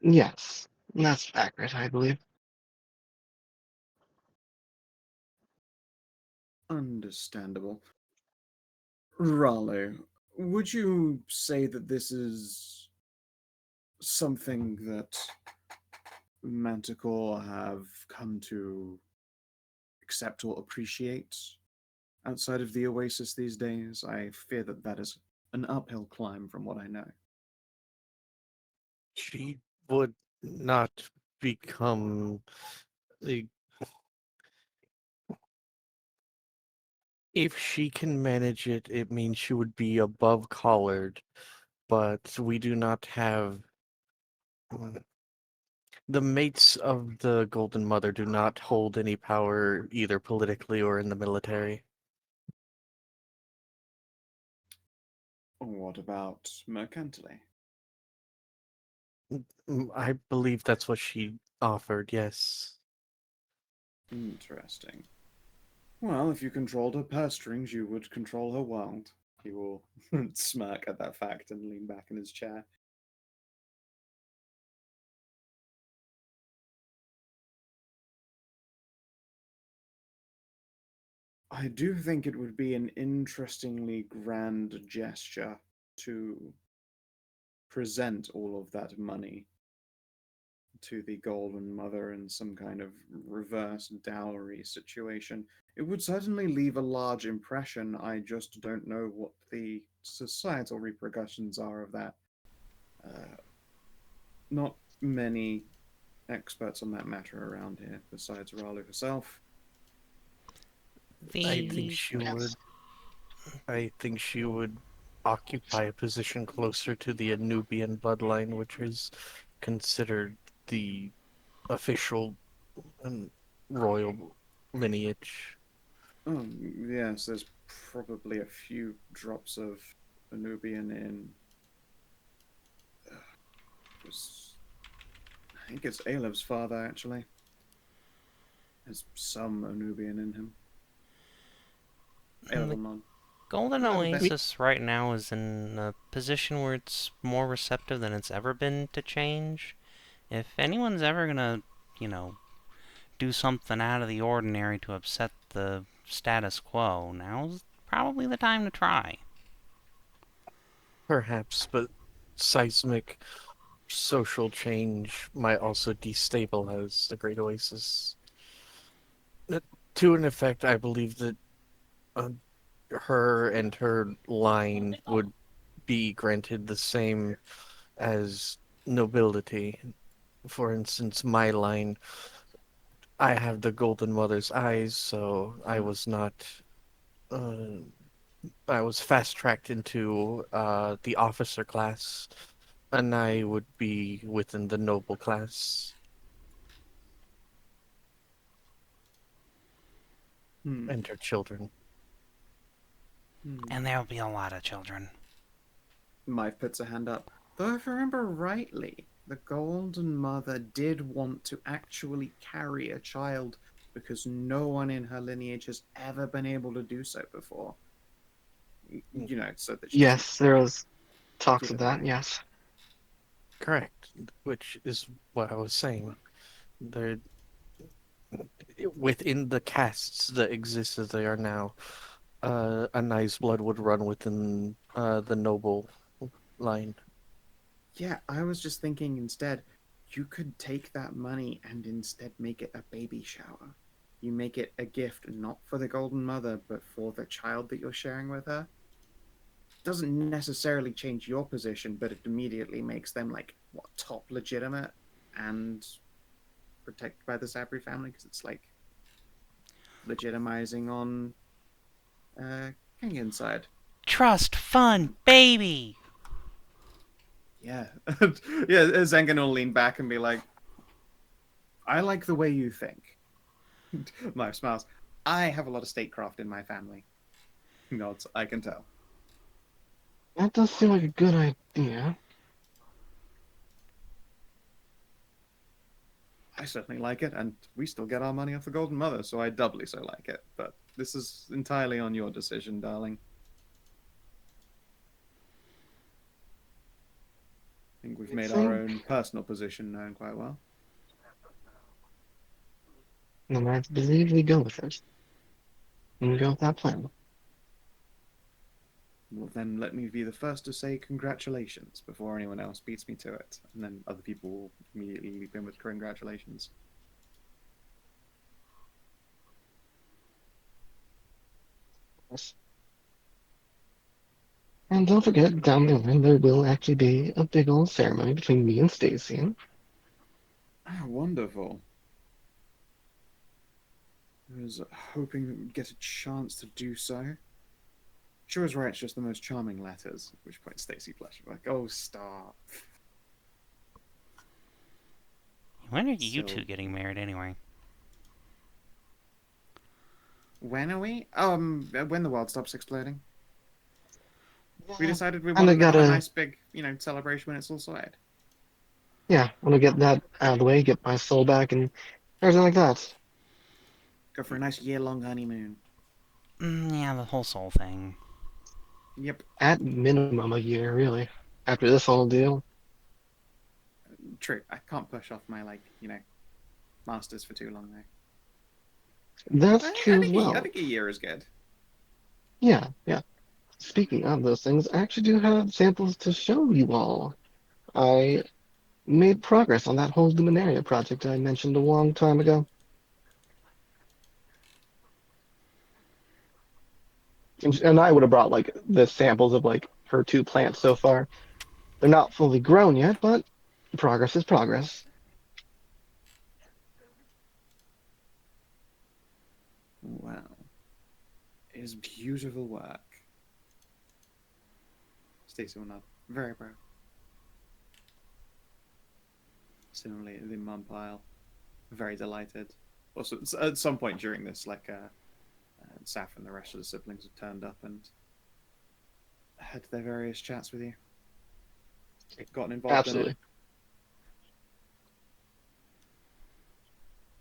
[SPEAKER 5] Yes, that's accurate, I believe.
[SPEAKER 1] Understandable. Ralu, would you say that this is something that Manticore have come to accept or appreciate outside of the Oasis these days? I fear that that is an uphill climb from what I know.
[SPEAKER 3] She would not become a... If she can manage it, it means she would be above collared, but we do not have... The mates of the Golden Mother do not hold any power either politically or in the military.
[SPEAKER 1] What about mercantily?
[SPEAKER 3] I believe that's what she offered, yes.
[SPEAKER 1] Interesting. Well, if you controlled her purse strings, you would control her world. He will smirk at that fact and lean back in his chair. I do think it would be an interestingly grand gesture to present all of that money to the Golden Mother in some kind of reverse dowry situation. It would certainly leave a large impression. I just don't know what the societal repercussions are of that. Not many experts on that matter around here besides Ralu herself.
[SPEAKER 3] I think
[SPEAKER 8] The
[SPEAKER 3] she would. I think she would occupy a position closer to the Anubian bloodline, which is considered the official royal lineage.
[SPEAKER 1] Oh, yes, there's probably a few drops of Anubian in. I think it's Alev's father, actually. There's some Anubian in him.
[SPEAKER 8] and
[SPEAKER 1] Alev
[SPEAKER 8] the
[SPEAKER 1] or none.
[SPEAKER 8] Golden
[SPEAKER 1] Whatever they-
[SPEAKER 8] Oasis right now is in a position where it's more receptive than it's ever been to change. If anyone's ever gonna, you know, do something out of the ordinary to upset the status quo, now's probably the time to try.
[SPEAKER 3] Perhaps, but seismic social change might also destabilize the Great Oasis. To an effect, I believe that uh, her and her line would be granted the same as nobility. For instance, my line, I have the Golden Mother's eyes, so I was not. Uh, I was fast tracked into the officer class, and I would be within the noble class.
[SPEAKER 1] Hmm.
[SPEAKER 3] Enter children.
[SPEAKER 1] Hmm.
[SPEAKER 8] And there'll be a lot of children.
[SPEAKER 1] Mike puts a hand up. Though if I remember rightly, the Golden Mother did want to actually carry a child because no one in her lineage has ever been able to do so before. You know, so that she doesn't
[SPEAKER 5] Yes, there was talks
[SPEAKER 1] give
[SPEAKER 5] of
[SPEAKER 1] it
[SPEAKER 5] that.
[SPEAKER 1] away.
[SPEAKER 5] Yes.
[SPEAKER 3] Correct. Which is what I was saying. They're within the castes that exist as they are now. Anai's blood would run within the noble line.
[SPEAKER 1] Yeah, I was just thinking instead, you could take that money and instead make it a baby shower. You make it a gift not for the Golden Mother, but for the child that you're sharing with her. Doesn't necessarily change your position, but it immediately makes them like what, top legitimate and protected by the Sabri family because it's like legitimizing on Kenyan's side.
[SPEAKER 8] Trust fund baby.
[SPEAKER 1] Yeah, yeah. Zengan will lean back and be like, "I like the way you think." My smiles. I have a lot of statecraft in my family. Nods. I can tell.
[SPEAKER 5] That does seem like a good idea.
[SPEAKER 1] I certainly like it, and we still get our money off the Golden Mother, so I doubly so like it. But this is entirely on your decision, darling. I think we've made our own personal position known quite well.
[SPEAKER 5] And I believe we go with it. And we go with that plan.
[SPEAKER 1] Well, then let me be the first to say congratulations before anyone else beats me to it. And then other people will immediately leap in with congratulations.
[SPEAKER 5] Yes. And don't forget, down the line, there will actually be a big old ceremony between me and Stacy.
[SPEAKER 1] Ah, wonderful. I was hoping that we'd get a chance to do so. Sure is right, it's just the most charming letters. At which point Stacy blushed, like, oh, stop.
[SPEAKER 8] When are you
[SPEAKER 1] So-
[SPEAKER 8] two getting married anyway?
[SPEAKER 1] When are we? When the world stops exploding. We decided we
[SPEAKER 5] Kinda
[SPEAKER 1] wanted to have a
[SPEAKER 5] gotta-
[SPEAKER 1] nice big, celebration when it's all sorted.
[SPEAKER 5] Yeah, want to get that out of the way, get my soul back, and everything like that.
[SPEAKER 1] Go for a nice year-long honeymoon.
[SPEAKER 8] Yeah, the whole soul thing.
[SPEAKER 1] Yep,
[SPEAKER 5] At minimum a year, really. After this whole deal.
[SPEAKER 1] true. I can't push off my, masters for too long, though.
[SPEAKER 5] That's true as
[SPEAKER 1] I
[SPEAKER 5] well.
[SPEAKER 1] think a year is good.
[SPEAKER 5] Yeah, yeah. Speaking of those things, I actually do have samples to show you all. I made progress on that whole Luminaria project I mentioned a long time ago. And I would have brought like the samples of like her two plants so far. They're not fully grown yet, but progress is progress.
[SPEAKER 1] Wow. It is beautiful work. Stacey will nod. Very proud. Similarly, the mum pile. Very delighted. Also, at some point during this, Saf and the rest of the siblings have turned up and had their various chats with you. Gotten involved in
[SPEAKER 5] Absolutely.
[SPEAKER 1] it.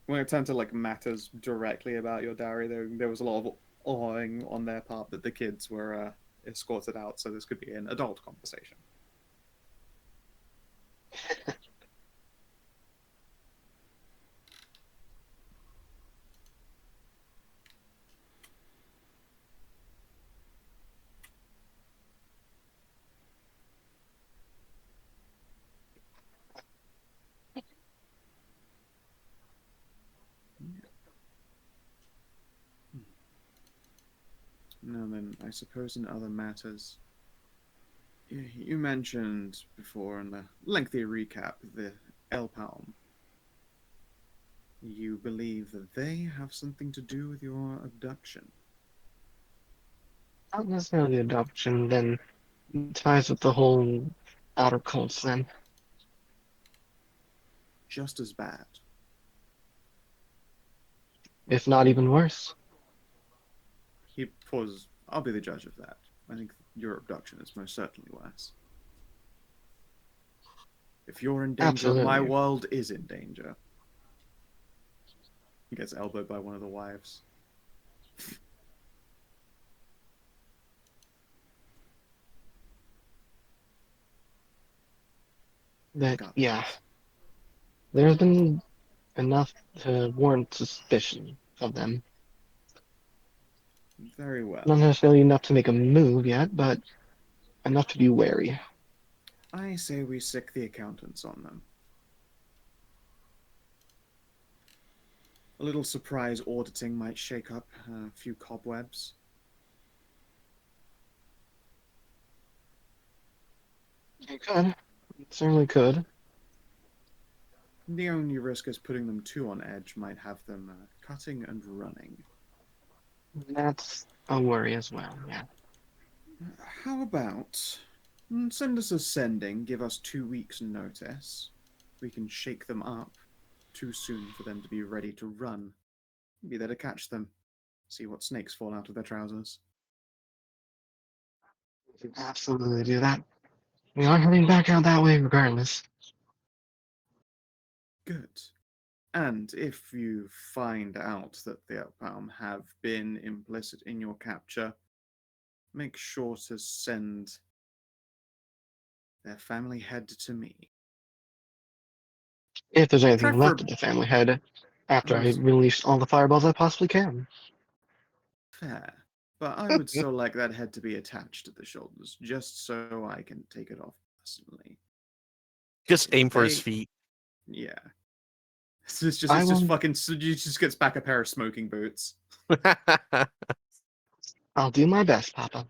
[SPEAKER 1] When it turned to matters directly about your dowry, there was a lot of awing on their part that the kids were escorted out, so this could be an adult conversation. Now then, I suppose in other matters, you mentioned before in the lengthy recap the Elpalm. You believe that they have something to do with your abduction?
[SPEAKER 5] Not necessarily adoption, then ties with the whole outer cults then.
[SPEAKER 1] Just as bad.
[SPEAKER 5] If not even worse.
[SPEAKER 1] He pauses. I'll be the judge of that. I think your abduction is most certainly worse. If you're in danger, my
[SPEAKER 5] Absolutely.
[SPEAKER 1] world is in danger. He gets elbowed by one of the wives.
[SPEAKER 5] That,
[SPEAKER 1] Got
[SPEAKER 5] yeah. There's been enough to warrant suspicion of them.
[SPEAKER 1] Very well.
[SPEAKER 5] Not necessarily enough to make a move yet, but enough to be wary.
[SPEAKER 1] I say we sick the accountants on them. A little surprise auditing might shake up a few cobwebs.
[SPEAKER 5] You could. You certainly could.
[SPEAKER 1] The only risk is putting them too on edge might have them cutting and running.
[SPEAKER 5] That's a worry as well, yeah.
[SPEAKER 1] How about send us a sending, give us 2 weeks notice. We can shake them up too soon for them to be ready to run. Be there to catch them. See what snakes fall out of their trousers.
[SPEAKER 5] We can absolutely do that. We are heading back out that way regardless.
[SPEAKER 1] Good. And if you find out that the Upalm have been implicit in your capture, make sure to send their family head to me.
[SPEAKER 5] If there's anything
[SPEAKER 1] Prefer-
[SPEAKER 5] left of the family head after I release all the fireballs I possibly can.
[SPEAKER 1] Fair. But I would still like that head to be attached to the shoulders, just so I can take it off personally.
[SPEAKER 3] Just aim for his
[SPEAKER 1] They-
[SPEAKER 3] feet.
[SPEAKER 1] Yeah. It's just
[SPEAKER 5] I won't-
[SPEAKER 1] fucking. He just gets back a pair of smoking boots.
[SPEAKER 5] I'll do my best, Papa.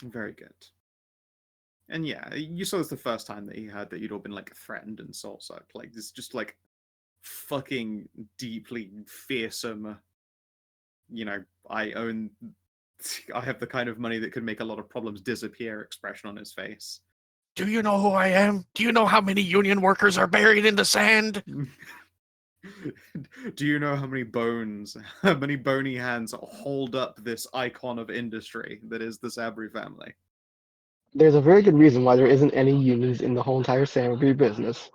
[SPEAKER 1] Very good. And yeah, you saw this the first time that he heard that you'd all been like threatened and soul sucked. Like this, just like fucking deeply fearsome. You know, I have the kind of money that could make a lot of problems disappear expression on his face.
[SPEAKER 3] Do you know who I am? Do you know how many union workers are buried in the sand?
[SPEAKER 1] Do you know how many bony hands hold up this icon of industry that is the Sabri family?
[SPEAKER 5] There's a very good reason why there isn't any unions in the whole entire Sandry business.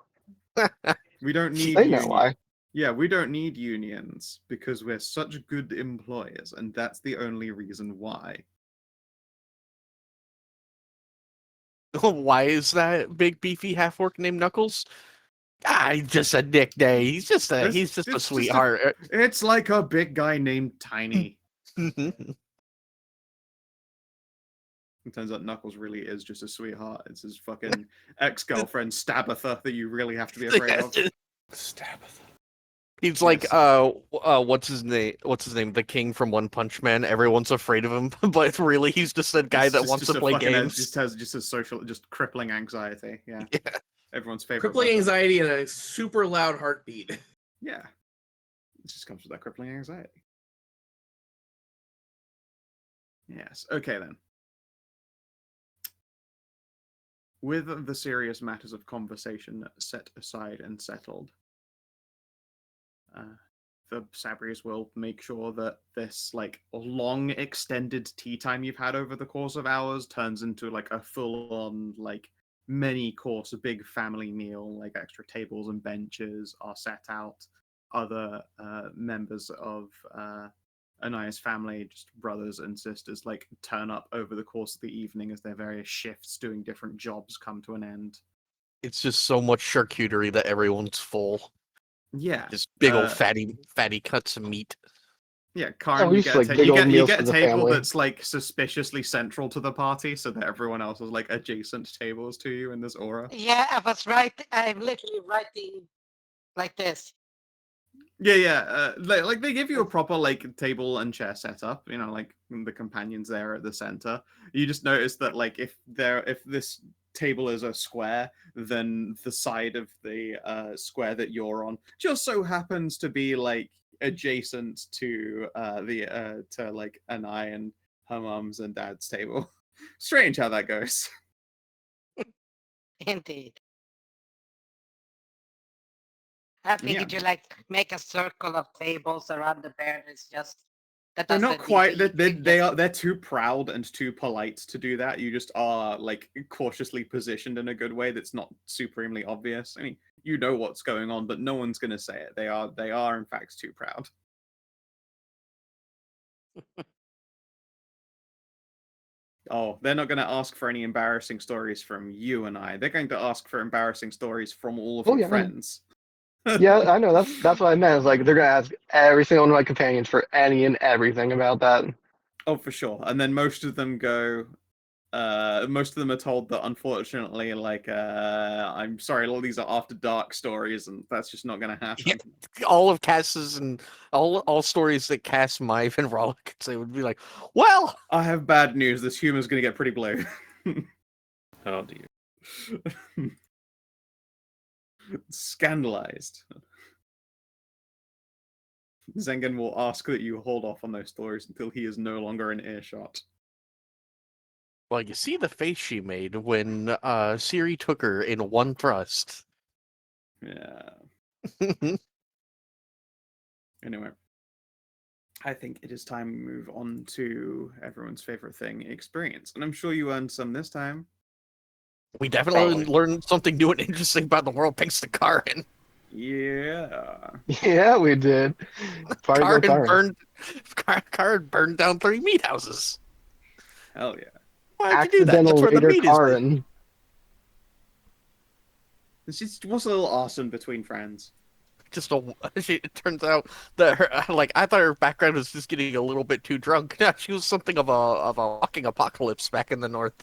[SPEAKER 1] We don't need
[SPEAKER 5] They know why.
[SPEAKER 1] Yeah, we don't need unions because we're such good employers, and that's the only reason why.
[SPEAKER 3] Why is that big beefy half orc named Knuckles? He's just a nickname. He's just a
[SPEAKER 1] It's
[SPEAKER 3] sweetheart.
[SPEAKER 1] It's like a big guy named Tiny. It turns out Knuckles really is just a sweetheart. It's his fucking ex-girlfriend Stabitha that you really have to be afraid of.
[SPEAKER 6] Stabitha.
[SPEAKER 3] He's like what's his name? The king from One Punch Man. Everyone's afraid of him, but really he's just a guy that wants to play games.
[SPEAKER 1] Just has just a social, just crippling anxiety. Yeah.
[SPEAKER 3] Yeah.
[SPEAKER 1] Everyone's favorite.
[SPEAKER 7] Crippling
[SPEAKER 1] weapon.
[SPEAKER 7] anxiety and a super loud heartbeat.
[SPEAKER 1] Yeah. It just comes with that crippling anxiety. Yes. Okay then. With the serious matters of conversation set aside and settled, the Sabris will make sure that this like long extended tea time you've had over the course of hours turns into like a full-on like many course, a big family meal. Like extra tables and benches are set out. Other members of Anai's family, just brothers and sisters, like turn up over the course of the evening as their various shifts doing different jobs come to an end.
[SPEAKER 3] It's just so much charcuterie that everyone's full.
[SPEAKER 1] Yeah,
[SPEAKER 3] Just big old fatty cuts of meat.
[SPEAKER 1] Yeah, Karin,
[SPEAKER 5] we
[SPEAKER 1] you
[SPEAKER 5] just,
[SPEAKER 1] get,
[SPEAKER 5] like, big old
[SPEAKER 1] you
[SPEAKER 5] meals
[SPEAKER 1] get
[SPEAKER 5] for
[SPEAKER 1] a
[SPEAKER 5] the
[SPEAKER 1] table
[SPEAKER 5] family.
[SPEAKER 1] that's like suspiciously central to the party, so that everyone else is like adjacent tables to you in this aura.
[SPEAKER 2] Yeah, I was right. I'm literally writing like this.
[SPEAKER 1] Yeah. Like they give you a proper like table and chair setup. You know, like the companions there at the center. You just notice that like if this table is a square, then the side of the square that you're on just so happens to be like adjacent to like Anai and her mom's and dad's table. Strange how that goes.
[SPEAKER 2] Indeed. I figured you like make a circle of tables around the bear. It's just that
[SPEAKER 1] They're
[SPEAKER 2] doesn't
[SPEAKER 1] not quite.
[SPEAKER 2] need to eat it.
[SPEAKER 1] They're too proud and too polite to do that. You just are like cautiously positioned in a good way that's not supremely obvious. I mean, you know what's going on, but no one's gonna say it. They are in fact too proud. Oh, they're not going to ask for any embarrassing stories from you and I. They're going to ask for embarrassing stories from all of your friends.
[SPEAKER 5] Yeah, I know. That's what I meant. It's like they're gonna ask every single one of my companions for any and everything about that.
[SPEAKER 1] Oh, for sure. And then most of them go. Most of them are told that unfortunately, like, I'm sorry, all these are after dark stories, and that's just not going to happen.
[SPEAKER 3] Yeah, all of Cass's and all stories that Cass, Mive, and Rollick could say would be like, well,
[SPEAKER 1] I have bad news. This humor's going to get pretty blue.
[SPEAKER 6] Oh dear.
[SPEAKER 1] Scandalized. Zengen will ask that you hold off on those stories until he is no longer in earshot.
[SPEAKER 3] well, you see the face she made when Siri took her in one thrust.
[SPEAKER 1] Yeah. Anyway, I think it is time to move on to everyone's favorite thing, experience. And I'm sure you earned some this time.
[SPEAKER 3] We definitely
[SPEAKER 5] Probably.
[SPEAKER 3] learned something new and interesting about the world thanks to Karin.
[SPEAKER 1] Yeah.
[SPEAKER 5] Yeah, we did. Party go Karin.
[SPEAKER 3] Karin burned down 3 meat houses.
[SPEAKER 1] Hell yeah.
[SPEAKER 3] Why'd you do that? That's
[SPEAKER 5] Accidental
[SPEAKER 3] where the
[SPEAKER 5] raider
[SPEAKER 3] meat is.
[SPEAKER 5] Karin.
[SPEAKER 1] It's just what's a little arson between friends.
[SPEAKER 3] It turns out that her, I thought her background was just getting a little bit too drunk. Yeah, she was something of a walking apocalypse back in the north.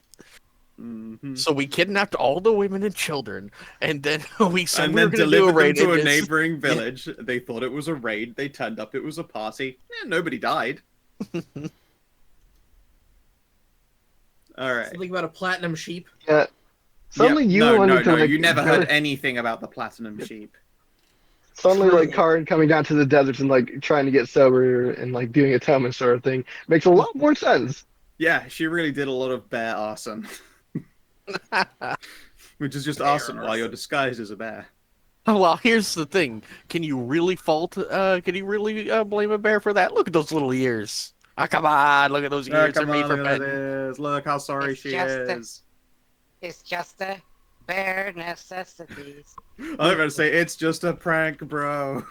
[SPEAKER 1] Mm-hmm.
[SPEAKER 3] So we kidnapped all the women and children, and then we said
[SPEAKER 1] And
[SPEAKER 3] we were
[SPEAKER 1] then
[SPEAKER 3] going to do a
[SPEAKER 1] delivered them
[SPEAKER 3] raid.
[SPEAKER 1] to a neighboring village. They thought it was a raid. They turned up. It was a party. Nobody died. All right.
[SPEAKER 7] Something about a platinum sheep.
[SPEAKER 5] Yeah. Suddenly
[SPEAKER 1] Yep.
[SPEAKER 5] you
[SPEAKER 1] No,
[SPEAKER 5] wanted to like
[SPEAKER 1] you never
[SPEAKER 5] go-
[SPEAKER 1] heard anything about the platinum sheep.
[SPEAKER 5] Suddenly like
[SPEAKER 7] True.
[SPEAKER 5] Karin coming down to the deserts and like trying to get sober and like doing atonement sort of thing makes a lot more sense.
[SPEAKER 1] Yeah, she really did a lot of bear arson. Which is just arson while you're disguised as a bear.
[SPEAKER 3] Well, here's the thing: can you really blame a bear for that? Look at those little ears. Ah, come on! Look at those ears. They're
[SPEAKER 1] Come
[SPEAKER 3] made
[SPEAKER 1] on,
[SPEAKER 3] for
[SPEAKER 1] look at
[SPEAKER 3] petting.
[SPEAKER 1] this. Look how sorry
[SPEAKER 2] It's
[SPEAKER 1] she
[SPEAKER 2] just a-
[SPEAKER 1] is.
[SPEAKER 2] It's just a bare necessities.
[SPEAKER 1] I'm about to say, it's just a prank, bro.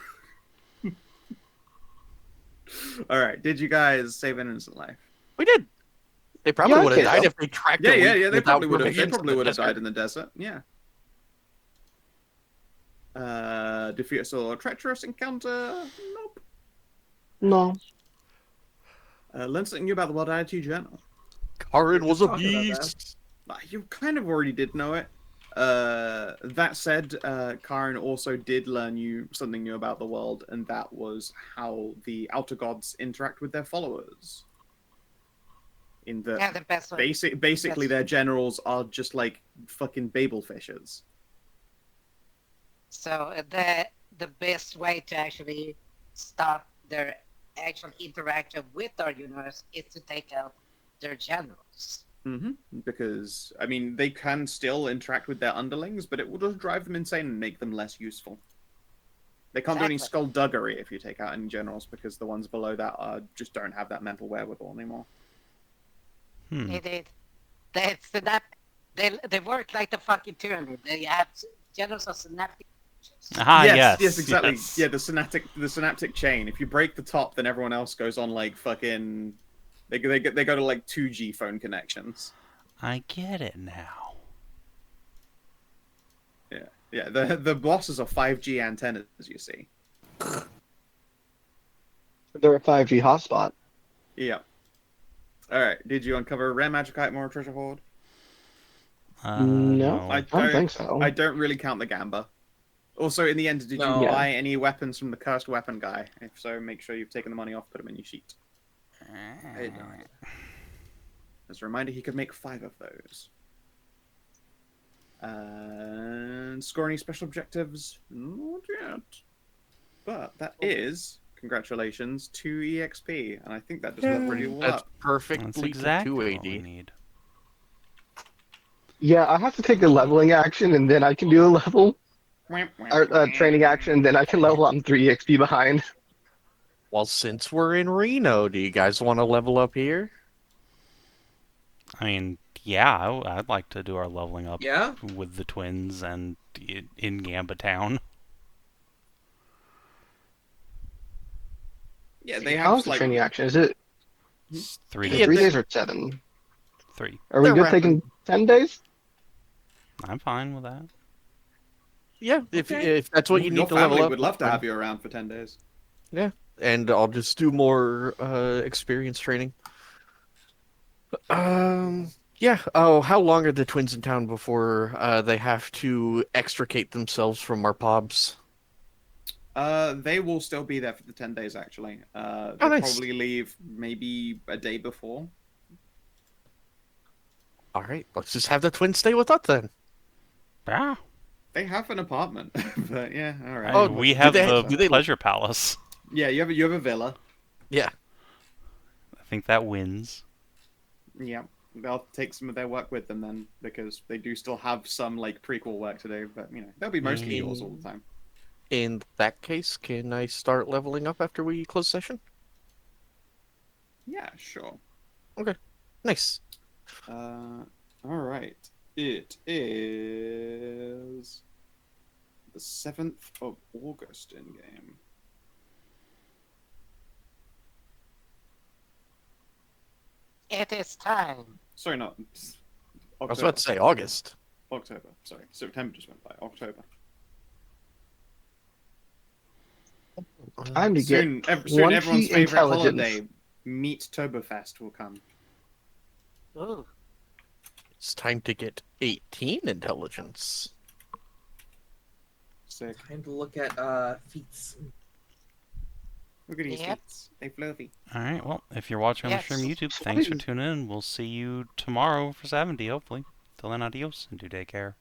[SPEAKER 1] Alright, did you guys save an innocent life?
[SPEAKER 3] We did. They probably
[SPEAKER 5] Yeah,
[SPEAKER 3] would have
[SPEAKER 5] okay,
[SPEAKER 3] died
[SPEAKER 5] though.
[SPEAKER 3] if they tracked.
[SPEAKER 1] Yeah,
[SPEAKER 3] a week
[SPEAKER 1] they
[SPEAKER 3] without
[SPEAKER 1] probably would have. They
[SPEAKER 3] provisions
[SPEAKER 1] probably
[SPEAKER 3] in the
[SPEAKER 1] would have
[SPEAKER 3] desert.
[SPEAKER 1] died in the desert. Yeah. Defeat a solo treacherous encounter? Nope.
[SPEAKER 5] No.
[SPEAKER 1] Learn something new about the World Attitude Journal.
[SPEAKER 3] Karin
[SPEAKER 1] Yeah,
[SPEAKER 3] was
[SPEAKER 1] just
[SPEAKER 3] a
[SPEAKER 1] talking about that.
[SPEAKER 3] beast.
[SPEAKER 1] You kind of already did know it. That said, Karin also did learn you something new about the world, and that was how the outer gods interact with their followers. In the
[SPEAKER 2] Yeah, the best way.
[SPEAKER 1] basically, their generals are just like fucking Babel fishers.
[SPEAKER 2] So the best way to actually stop their actual interaction with our universe is to take out their generals.
[SPEAKER 1] Mm-hmm. Because, I mean, they can still interact with their underlings, but it will just drive them insane and make them less useful. They can't do any
[SPEAKER 2] Exactly.
[SPEAKER 1] skullduggery if you take out any generals, because the ones below that just don't have that mental wherewithal anymore.
[SPEAKER 2] They work like the fucking tyranny. They have generals of synaptic.
[SPEAKER 8] Ah, yes.
[SPEAKER 1] Yes, exactly.
[SPEAKER 8] Yes.
[SPEAKER 1] Yeah, the synaptic chain. If you break the top, then everyone else goes on like fucking. They go to like 2G phone connections.
[SPEAKER 8] I get it now.
[SPEAKER 1] Yeah. The bosses are 5G antennas, you see.
[SPEAKER 5] They're a 5G hotspot.
[SPEAKER 1] Yeah. All right. Did you uncover a rare magic item or a treasure hoard?
[SPEAKER 5] No.
[SPEAKER 1] I
[SPEAKER 5] I don't think so.
[SPEAKER 1] I don't really count the gamba. Also, in the end, did you
[SPEAKER 7] No.
[SPEAKER 5] Yeah.
[SPEAKER 1] buy any weapons from the cursed weapon guy? If so, make sure you've taken the money off, put them in your sheet. As a reminder, he could make 5 of those. And score any special objectives? Not yet. But that is, congratulations, 2 EXP. And I think that just leveled you all
[SPEAKER 3] That's
[SPEAKER 1] up.
[SPEAKER 3] perfectly
[SPEAKER 8] That's
[SPEAKER 3] to
[SPEAKER 8] exactly what we
[SPEAKER 3] 280.
[SPEAKER 8] need.
[SPEAKER 5] Yeah, I have to take a leveling action and then I can do a level. Or a training action, then I can level. I'm 3 XP behind.
[SPEAKER 3] Well, since we're in Reno, do you guys want to level up here?
[SPEAKER 8] I mean, yeah, I'd like to do our leveling up
[SPEAKER 7] Yeah.
[SPEAKER 8] with the twins and in Gamba Town.
[SPEAKER 1] Yeah, they
[SPEAKER 5] How
[SPEAKER 1] have
[SPEAKER 5] is the
[SPEAKER 1] like
[SPEAKER 5] training action? Is it
[SPEAKER 8] It's 3
[SPEAKER 5] is it
[SPEAKER 3] Yeah,
[SPEAKER 5] 3
[SPEAKER 8] days.
[SPEAKER 5] days or 7?
[SPEAKER 8] 3.
[SPEAKER 5] Are we
[SPEAKER 3] They're
[SPEAKER 5] good
[SPEAKER 3] wrapping-
[SPEAKER 5] taking 10 days?
[SPEAKER 8] I'm fine with that.
[SPEAKER 3] Yeah, if
[SPEAKER 7] Okay.
[SPEAKER 3] that's what you
[SPEAKER 1] your
[SPEAKER 3] need to level
[SPEAKER 1] family
[SPEAKER 3] up.
[SPEAKER 1] would love to
[SPEAKER 3] fine.
[SPEAKER 1] have you around for 10 days.
[SPEAKER 3] And I'll just do more experience training. Yeah. Oh, how long are the twins in town before they have to extricate themselves from our pobs?
[SPEAKER 1] They will still be there for the 10 days, actually. They'll
[SPEAKER 3] nice.
[SPEAKER 1] probably leave maybe a day before.
[SPEAKER 3] All right, let's just have the twins stay with us then.
[SPEAKER 8] Yeah.
[SPEAKER 1] They have an apartment, but yeah, all right.
[SPEAKER 3] Oh,
[SPEAKER 8] We
[SPEAKER 3] do
[SPEAKER 8] have
[SPEAKER 3] they-
[SPEAKER 8] the
[SPEAKER 3] do they-
[SPEAKER 8] Pleasure Palace.
[SPEAKER 1] Yeah, you have a villa.
[SPEAKER 3] Yeah.
[SPEAKER 8] I think that wins.
[SPEAKER 1] Yeah, they'll take some of their work with them then, because they do still have some like prequel work to do. But you know, they'll be mostly yours all the time.
[SPEAKER 3] In that case, can I start leveling up after we close session?
[SPEAKER 1] Yeah, sure.
[SPEAKER 3] Nice.
[SPEAKER 1] All right. It is the 7th of August in game.
[SPEAKER 2] It is time.
[SPEAKER 1] Sorry, not
[SPEAKER 3] I was
[SPEAKER 1] October.
[SPEAKER 3] about to say August.
[SPEAKER 1] October. Sorry, September just went by. October.
[SPEAKER 5] Time to get
[SPEAKER 1] Soon, soon
[SPEAKER 5] 20
[SPEAKER 1] everyone's favorite
[SPEAKER 5] intelligence.
[SPEAKER 1] holiday, Meet Toberfest, will come.
[SPEAKER 2] Ooh.
[SPEAKER 3] It's time to get 18 intelligence.
[SPEAKER 1] Sick.
[SPEAKER 7] Time to look at feats.
[SPEAKER 1] Look at these
[SPEAKER 2] Yep.
[SPEAKER 1] feats. They fluffy.
[SPEAKER 8] Alright, well, if you're watching on the stream
[SPEAKER 2] Yes.
[SPEAKER 8] YouTube, thanks for tuning in. We'll see you tomorrow for 70, hopefully. Till then, adios and do take care.